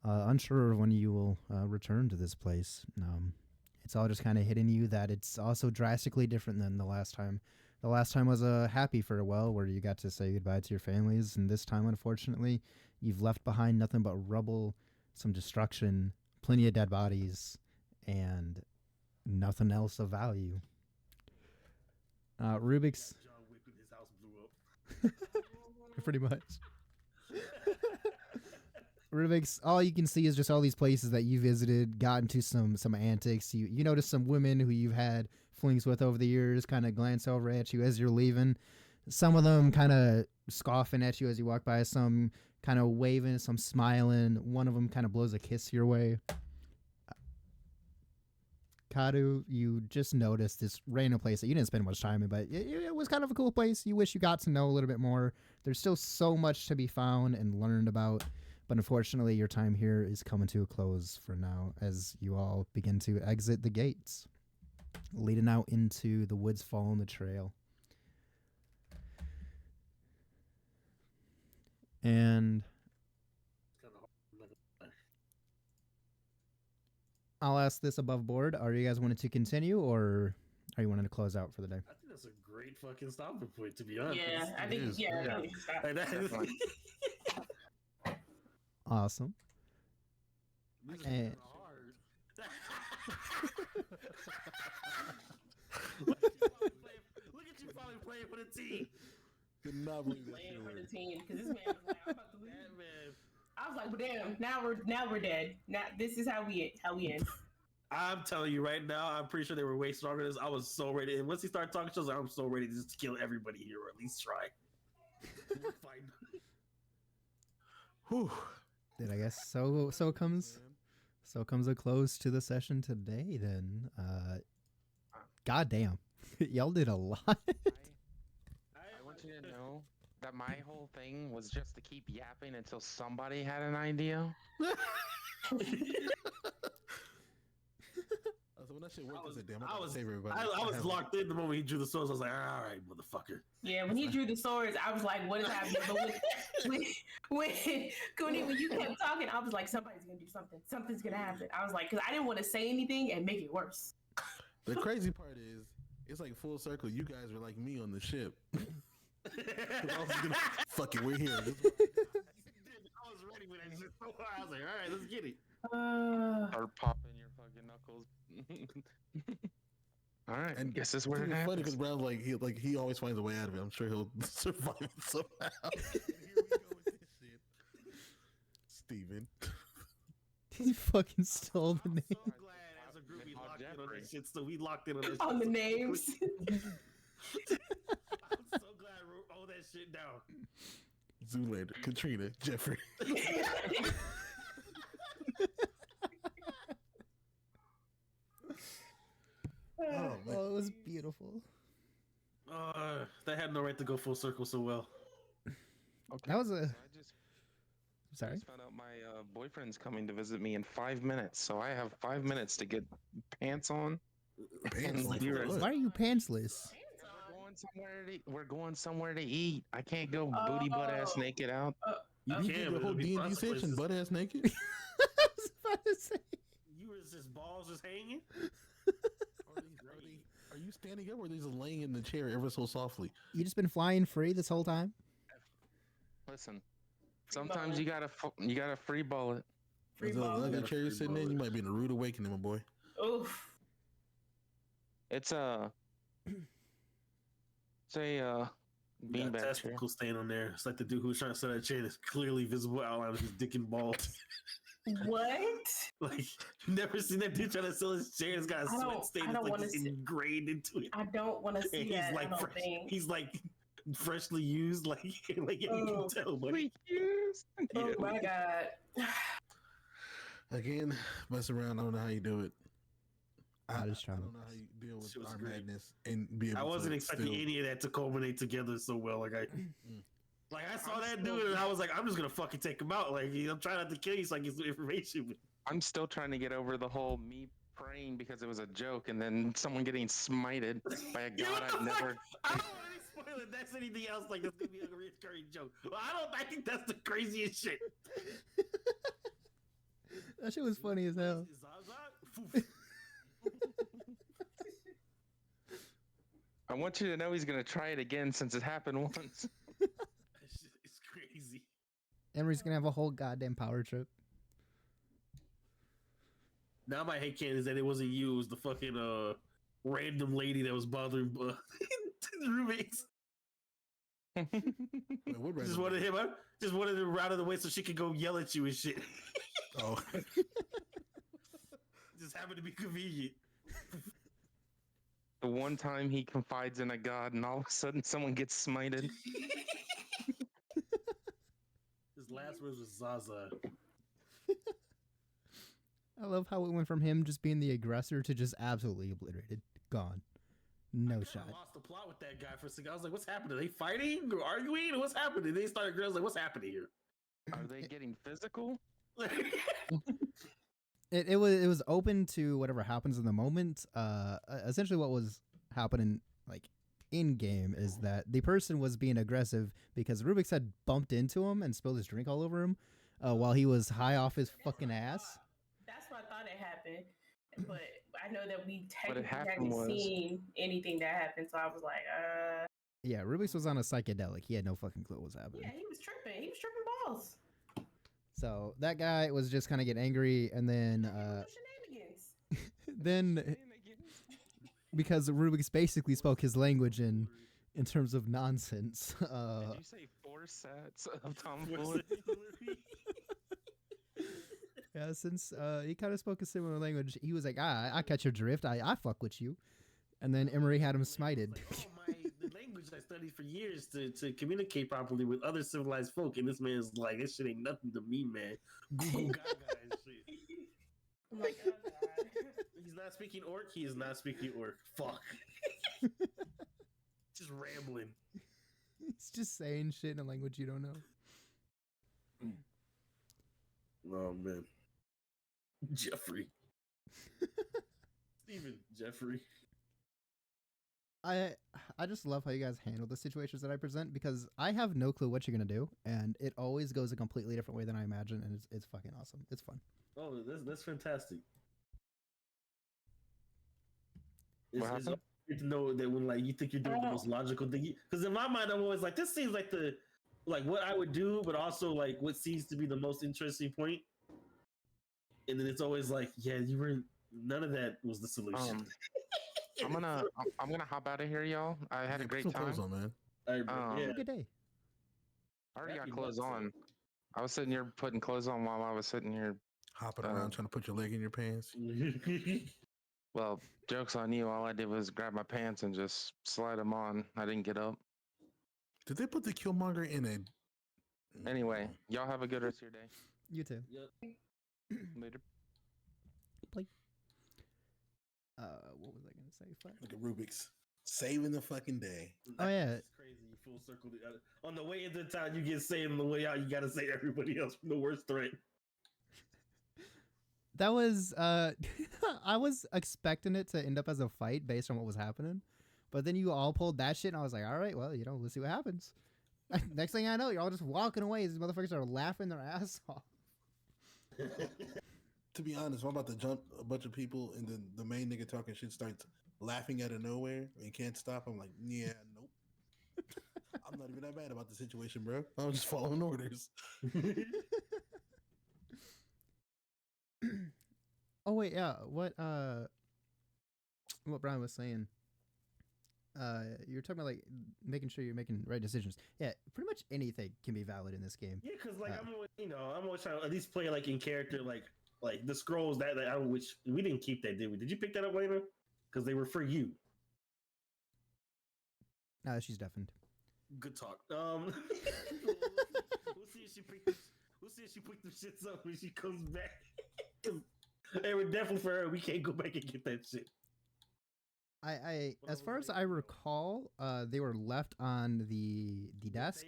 unsure of when you will return to this place. It's all just kind of hitting you that it's also drastically different than the last time. The last time was a happy farewell where you got to say goodbye to your families, and this time, unfortunately, you've left behind nothing but rubble, some destruction, plenty of dead bodies, and nothing else of value. Rubik's
John Wick when his house blew up.
pretty much. Rubik's, all you can see is just all these places that you visited, got into some antics. You notice some women who you've had flings with over the years kind of glance over at you as you're leaving. Some of them kind of scoffing at you as you walk by, some kind of waving, some smiling. One of them kind of blows a kiss your way. Kadu, you just noticed this random place that you didn't spend much time in, but it was kind of a cool place. You wish you got to know a little bit more. There's still so much to be found and learned about, but unfortunately your time here is coming to a close for now as you all begin to exit the gates, leading out into the woods following the trail. And I'll ask this above board. Are you guys wanting to continue, or are you wanting to close out for the day?
I think that's a great fucking stopping point, to be honest.
Yeah, I
it
think.
is.
Yeah, I
Yeah.
think we should stop.
Like, that is-
Definitely.
Awesome.
This is
And-
kinda hard. Look at you finally playing for the team.
Could not believe that
Playing
shit
for the
worked.
team because this man was like, I'm about to leave.
That man.
I was like, well, damn. Now we're dead. Now this is how we end.
I'm telling you right now, I'm pretty sure they were way stronger than this. I was so ready. And once he started talking to us, I'm so ready just to kill everybody here, or at least try. We're fine.
Whew.
Then I guess so comes a close to the session today. Then, goddamn, y'all did a lot.
I want you to know that my whole thing was just to keep yapping until somebody had an idea.
So when that shit worked,
I
I said, "Damn,
was
save everybody."
I was
have-
locked in the moment he drew the swords. I was like, all right, motherfucker.
Yeah, when he drew the swords, I was like, what is happening? But when Cooney, when you kept talking, I was like, somebody's gonna do something. Something's gonna happen. I was like, because I didn't want to say anything and make it worse.
The crazy part is, it's like full circle. You guys are like me on the ship. I was gonna, fuck it, we're here.
I was ready with that shit so hard. I was like, all right, let's get it.
Start popping your fucking knuckles. All right,
And
guess this is where it
it's funny because
happens.
Brown's he always finds a way out of it. I'm sure he'll survive it somehow. And here we go with this shit. Steven.
He fucking stole the
I'm
name.
so glad as a group we locked in on that shit. So we locked in on that shit.
On the
so
names.
quickly. I'm so glad I wrote all that shit down.
Zoolander, Katrina, Jeffrey. Oh, man.
Oh, it was beautiful.
That had no right to go full circle so well.
Okay.
That was a.
So I
Sorry.
just found out my boyfriend's coming to visit me in 5 minutes, so I have 5 minutes to get pants on.
Pants on
You're
for
right.
Why are you pantsless?
We're going somewhere to eat. I can't go booty butt ass
Oh.
naked out.
You
Okay,
did
but
the whole
it'll be
D&D
consequences.
session butt ass naked?
I was about to say.
You was just balls just hanging?
Are you standing up or are they just laying in the chair ever so softly?
You just been flying free this whole time?
Listen, sometimes you gotta free ball it.
Free
Is that
ball.
another
Gotta
chair you're
free
sitting
ball
in?
it.
You might be in a rude awakening, my boy.
Oof.
It's a beanbag chair.
Testicle stain on there. It's like the dude who was trying to sell that chair. There's clearly visible outline of his dick and balls.
What?
Like, you never seen that dude trying to sell his chair. It's got a
I don't-
sweat stain
I
that's
don't
like
wanna
just
see-
ingrained into it.
I don't want to
And
see
he's
that.
like
I don't
fresh,
think.
he's like freshly used, like you can
Oh.
tell, buddy.
Oh my god.
Again, mess around. I don't know how you do it.
I just
I
trying to-
don't know how you deal with
Shit was
our
great.
madness and be able
I wasn't
to
expecting
still-
any of that to culminate together so well. Like I saw that dude and I was like, I'm just gonna fucking take him out. Like I'm trying not to kill you so I get some information.
I'm still trying to get over the whole me praying because it was a joke and then someone getting smited by a
You know
god
what the
I've never.
fuck? I don't want to spoil it. That's anything else like it's gonna be a recurring joke. But I think that's the craziest shit.
That shit was funny as hell.
Zaza?
I want you to know he's gonna try it again since it happened once.
That shit is crazy.
Emery's gonna have a whole goddamn power trip.
Now my hate can is that it wasn't you. It was the fucking random lady that was bothering the roommates.
Wait, what
Just
random-
wanted him. Just wanted him out of the way so she could go yell at you and shit.
Oh,
Just happened to be convenient.
The one time he confides in a god and all of a sudden someone gets smited.
His last words was Zaza.
I love how it went from him just being the aggressor to just absolutely obliterated. Gone. No
I
shot.
lost the plot with that guy for a second. I was like, "What's happening? Are they fighting or arguing? Or what's happening?" They started girls like, "What's happening here?"
Are they getting physical?
It was open to whatever happens in the moment. Essentially, what was happening like in game is that the person was being aggressive because Rubik's had bumped into him and spilled his drink all over him while he was high off his fucking ass.
That's what I thought it happened. But I know that we
What had
technically
happened
hadn't
was-
seen anything that happened, so I was like,
Yeah, Rubik's was on a psychedelic. He had no fucking clue what was happening.
yeah, he was tripping. He was tripping balls.
So that guy was just kind of getting angry, and then
Shenanigans.
then because Rubik's basically spoke his language in terms of nonsense.
Did you say 4 sets of tomfoolery?
Yeah, since he kind of spoke a similar language, he was like, I catch your drift. I fuck with you. And then Emery had him smited.
Like, oh, the language I studied for years to communicate properly with other civilized folk, and this man's like, "This shit ain't nothing to me, man." Google Gaga and shit.
I'm like, oh god.
He's not speaking orc. He is not speaking orc. Fuck. Just rambling.
He's just saying shit in a language you don't know.
Oh man, Jeffrey, Stephen Jeffrey.
I just love how you guys handle the situations that I present because I have no clue what you're gonna do, and it always goes a completely different way than I imagine, and it's fucking awesome. It's fun.
Oh, that's fantastic.
What
It's
happened?
great to know that when like you think you're doing the most logical thing, because in my mind I'm always like, this seems like what I would do, but also like what seems to be the most interesting point. And then it's always like, yeah, you were none of that was the solution.
I'm gonna hop out of here, y'all. I had a
Put
great
some clothes
time.
on, man.
Have
Yeah,
a good day.
I already got
Happy
clothes
nuts,
on. I was sitting here putting clothes on while I was sitting here.
Hopping around trying to put your leg in your pants.
Well, joke's on you. All I did was grab my pants and just slide them on. I didn't get up.
Did they put the Killmonger in a?
Anyway, y'all have a good rest of your day.
You too.
Yep.
Later.
What was I gonna say? Fuck.
Look at Rubik's saving the fucking day.
Oh, yeah.
It's crazy. You full circle. On the way into town, you get saved. On the way out, you got to save everybody else from the worst threat.
That was I was expecting it to end up as a fight based on what was happening, but then you all pulled that shit, and I was like, all right, well, let's see what happens. Next thing I know, you're all just walking away. These motherfuckers are laughing their ass off.
To be honest, I'm about to jump a bunch of people, and then the main nigga talking shit starts laughing out of nowhere and can't stop. I'm like, yeah, nope. I'm not even that bad about the situation, bro. I'm just following orders.
Oh wait, yeah. What Brian was saying. You're talking about like making sure you're making right decisions. Yeah, pretty much anything can be valid in this game.
Yeah, because like I'm always trying to at least play like in character, like the scrolls that which we didn't keep that, did we? Did you pick that up later? Because they were for you.
She's deafened.
Good talk. We'll see if she picked. We'll see if she picked the shits up when she comes back. They were definitely for her. We can't go back and get that shit.
I as far as I recall, they were left on the desk.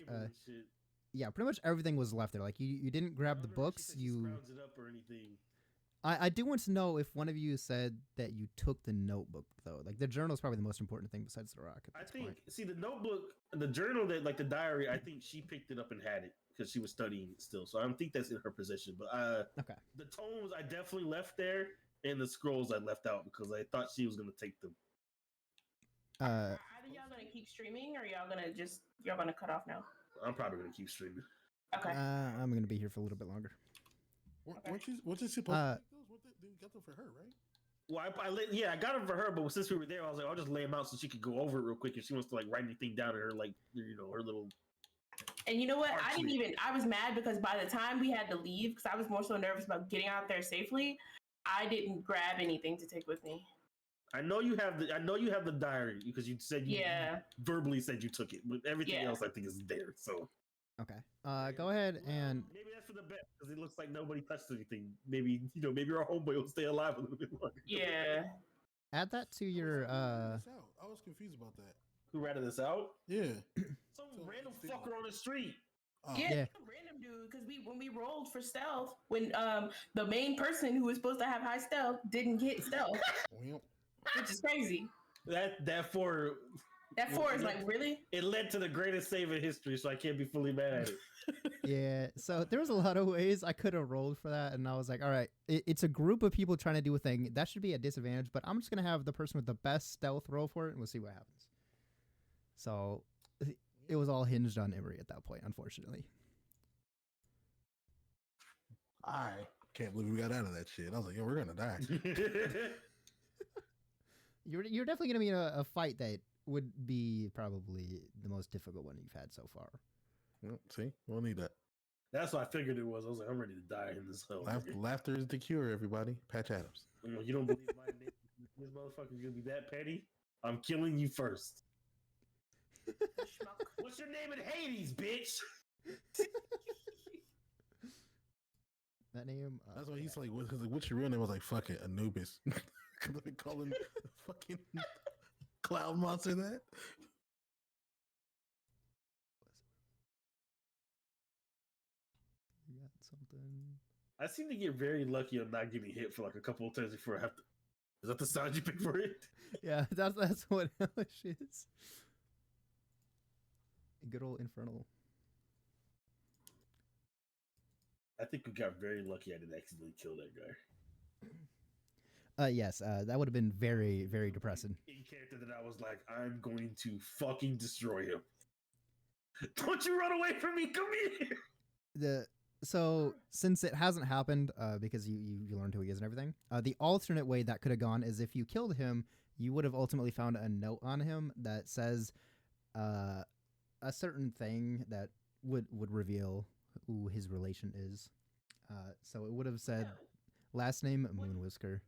Yeah, pretty much everything was left there. Like you didn't grab the books. You
scrounged it up or anything.
I do want to know if one of you said that you took the notebook though. Like the journal is probably the most important thing besides the rock.
I think. See, the notebook, the journal, that like the diary. I think she picked it up and had it because she was studying it still. So I don't think that's in her possession. But
okay.
The tomes I definitely left there, and the scrolls I left out because I thought she was gonna take them.
Are y'all gonna keep streaming, or y'all gonna cut off now?
I'm probably gonna keep streaming.
Okay.
I'm gonna be here for a little bit longer.
What's it supposed to take those? They got them for her, right?
Well, I got them for her, but since we were there, I was like, I'll just lay them out so she could go over it real quick if she wants to like write anything down in her like her little.
And you know what? I was mad because by the time we had to leave, because I was more so nervous about getting out there safely, I didn't grab anything to take with me.
I know you have the diary because you said you verbally said you took it, but everything else I think is there. So
okay, go ahead and
maybe that's for the best because it looks like nobody touched anything. Maybe maybe our homeboy will stay alive a little bit longer.
Yeah.
Add that to your.
I was confused about that.
Who ratted this out?
Yeah.
Some random fucker on the street.
Yeah, random dude. Because when we rolled for stealth, when the main person who was supposed to have high stealth didn't get stealth, which is crazy.
That four
is like, really?
It led to the greatest save in history, so I can't be fully mad at it.
Yeah, so there was a lot of ways I could have rolled for that, and I was like, all right, it's a group of people trying to do a thing. That should be a disadvantage, but I'm just going to have the person with the best stealth roll for it, and we'll see what happens. So it was all hinged on Emery at that point, unfortunately.
I can't believe we got out of that shit. I was like, yo, we're going to die.
You're definitely going to be in a fight that would be probably the most difficult one you've had so far.
Well, see, we'll need that.
That's what I figured it was. I was like, I'm ready to die in this hell.
Laughter is the cure, everybody. Patch Adams.
You don't believe my name? This motherfucker's gonna be that petty? I'm killing you first. What's your name in Hades, bitch?
That name?
That's why he's like, what's your real name? I was like, fuck it, Anubis. Because I've been calling fucking cloud monster that.
something.
I seem to get very lucky on not getting hit for like a couple of times before I have to. Is that the sound you pick for it?
Yeah, that's what hellish is. Good old infernal.
I think we got very lucky I didn't accidentally kill that guy.
Yes, that would have been very, very depressing.
In character that I was like, I'm going to fucking destroy him. Don't you run away from me! Come here!
So since it hasn't happened, because you learned who he is and everything, the alternate way that could have gone is if you killed him, you would have ultimately found a note on him that says a certain thing that would reveal who his relation is. So it would have said last name Moonwhisker.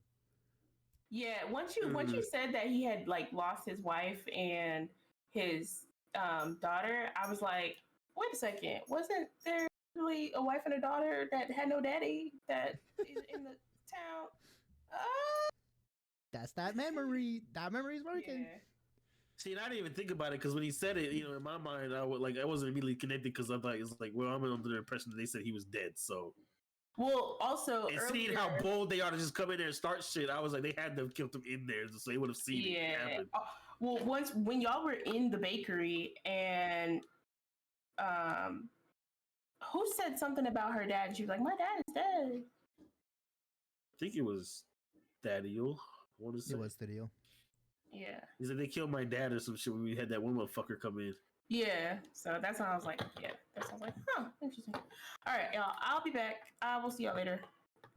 Yeah, once you said that he had like lost his wife and his daughter, I was like, wait a second, wasn't there really a wife and a daughter that had no daddy that is in the town?
That's that memory. That memory's working.
Yeah.
See, and I didn't even think about it because when he said it, you know, in my mind, I wasn't immediately connected because I thought it's like, well, I'm under the impression that they said he was dead. So,
Well, also
and
earlier,
seeing how bold they are to just come in there and start shit, I was like, they had to have killed him in there so they would have seen it happen.
Well, when y'all were in the bakery and who said something about her dad? And she was like, my dad is dead.
I think it was Thaddeal. I want to say
It was the deal.
Yeah.
He said they killed my dad or some shit when we had that one motherfucker come in.
Yeah. So that's when I was like, yeah. That's when I was like, huh, interesting. All right, y'all. I'll be back. I will see y'all later.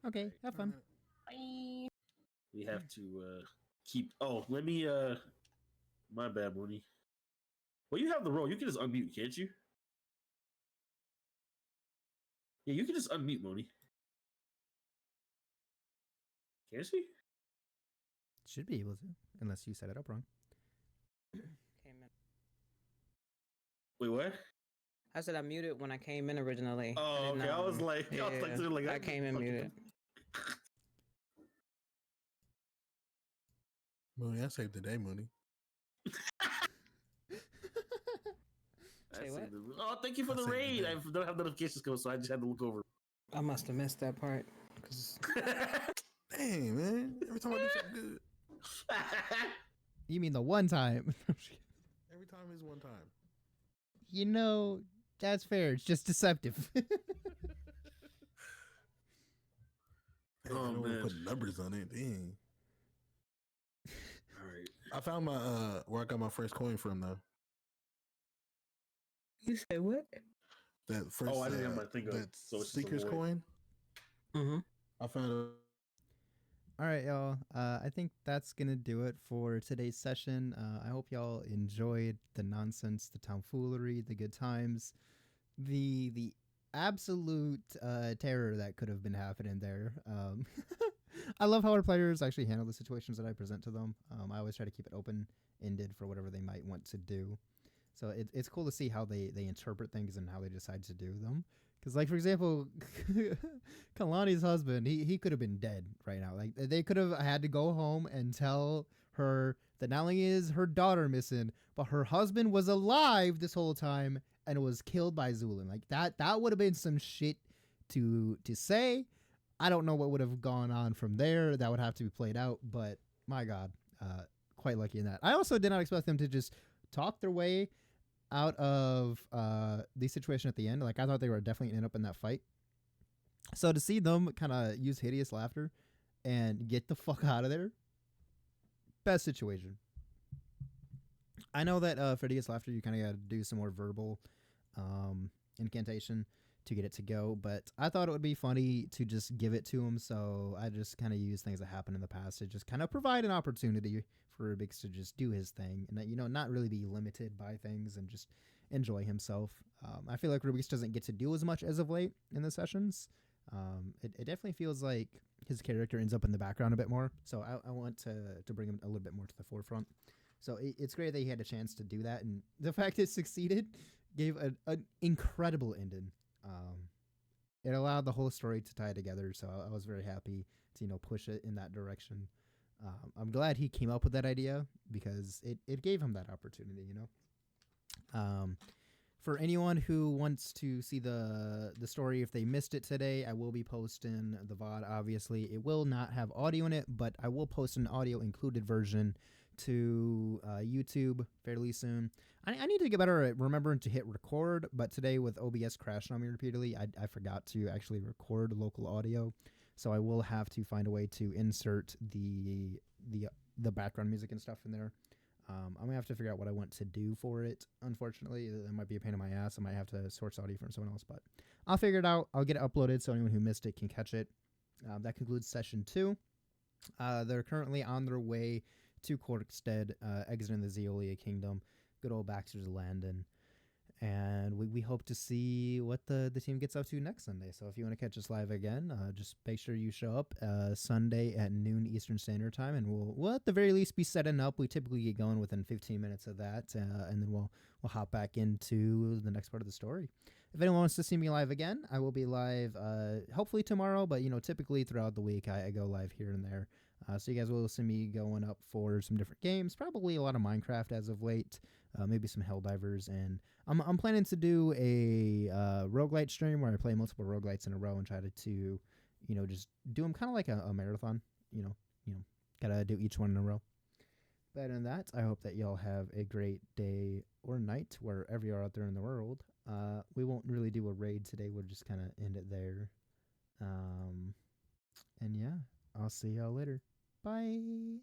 Okay, have fun.
Bye.
We have to keep. Oh, let me. My bad, Mooney. Well, you have the role. You can just unmute, can't you? Yeah, you can just unmute, Mooney. Can she?
Should be able to, unless you set it up wrong.
Came in.
Wait, what?
I said I muted when I came in originally.
Oh, okay. I was like,
yeah, I came in muted.
Mooney, I saved the day, Mooney.
Say what?
Oh, thank you for the raid. I don't have notifications coming, so I just had to look over.
I must have missed that part. 'Cause
Dang, man. Every time I do something good.
You mean the one time?
Every time is one time.
You know, that's fair. It's just deceptive.
Hey, I
Oh,
don't want
man.
to put numbers on it. Dang.
All right.
I found my where I got my first coin from though.
you said what?
That first
I didn't have my thing up,
that
so it's just a
Seeker's
void.
coin.
Mm-hmm.
I found it.
All right, y'all. I think that's gonna do it for today's session. I hope y'all enjoyed the nonsense, the tomfoolery, the good times, the absolute terror that could have been happening there. I love how our players actually handle the situations that I present to them. I always try to keep it open-ended for whatever they might want to do. So it's cool to see how they interpret things and how they decide to do them. Because, like, for example, Kalani's husband, he could have been dead right now. Like, they could have had to go home and tell her that not only is her daughter missing, but her husband was alive this whole time and was killed by Zulin. Like, that would have been some shit to say. I don't know what would have gone on from there. That would have to be played out. But, my God, quite lucky in that. I also did not expect them to just talk their way out of the situation at the end. Like, I thought they were definitely going to end up in that fight. So to see them kind of use hideous laughter and get the fuck out of there, best situation. I know that for hideous laughter, you kind of got to do some more verbal incantation to get it to go, but I thought it would be funny to just give it to him. So I just kind of use things that happened in the past to just kind of provide an opportunity for Rubik's to just do his thing and that, you know, not really be limited by things and just enjoy himself. I feel like Rubik's doesn't get to do as much as of late in the sessions. It definitely feels like his character ends up in the background a bit more. So I want to bring him a little bit more to the forefront. So it's great that he had a chance to do that. And the fact it succeeded gave an incredible ending. It allowed the whole story to tie together. So I was very happy to, you know, push it in that direction. I'm glad he came up with that idea because it gave him that opportunity, you know. For anyone who wants to see the story, if they missed it today, I will be posting the VOD. Obviously, it will not have audio in it, but I will post an audio included version to YouTube fairly soon. I need to get better at remembering to hit record, but today with OBS crashing on me repeatedly, I forgot to actually record local audio, so I will have to find a way to insert the background music and stuff in there. I'm gonna have to figure out what I want to do for it. Unfortunately, that might be a pain in my ass. I might have to source audio from someone else, but I'll figure it out. I'll get it uploaded so anyone who missed it can catch it. That concludes session 2. They're currently on their way to Corkstead, exiting the Zeolia Kingdom, good old Baxter's Landing. And we hope to see what the team gets up to next Sunday. So if you want to catch us live again, just make sure you show up Sunday at noon Eastern Standard Time, and we'll at the very least be setting up. We typically get going within 15 minutes of that, and then we'll hop back into the next part of the story. If anyone wants to see me live again, I will be live hopefully tomorrow, but typically throughout the week I go live here and there. So you guys will see me going up for some different games, probably a lot of Minecraft as of late, maybe some Helldivers, and I'm planning to do a roguelite stream where I play multiple roguelites in a row and try to just do them kind of like a marathon. Gotta do each one in a row. But in that, I hope that y'all have a great day or night wherever you are out there in the world. We won't really do a raid today. We'll just kind of end it there. And yeah, I'll see y'all later. Bye.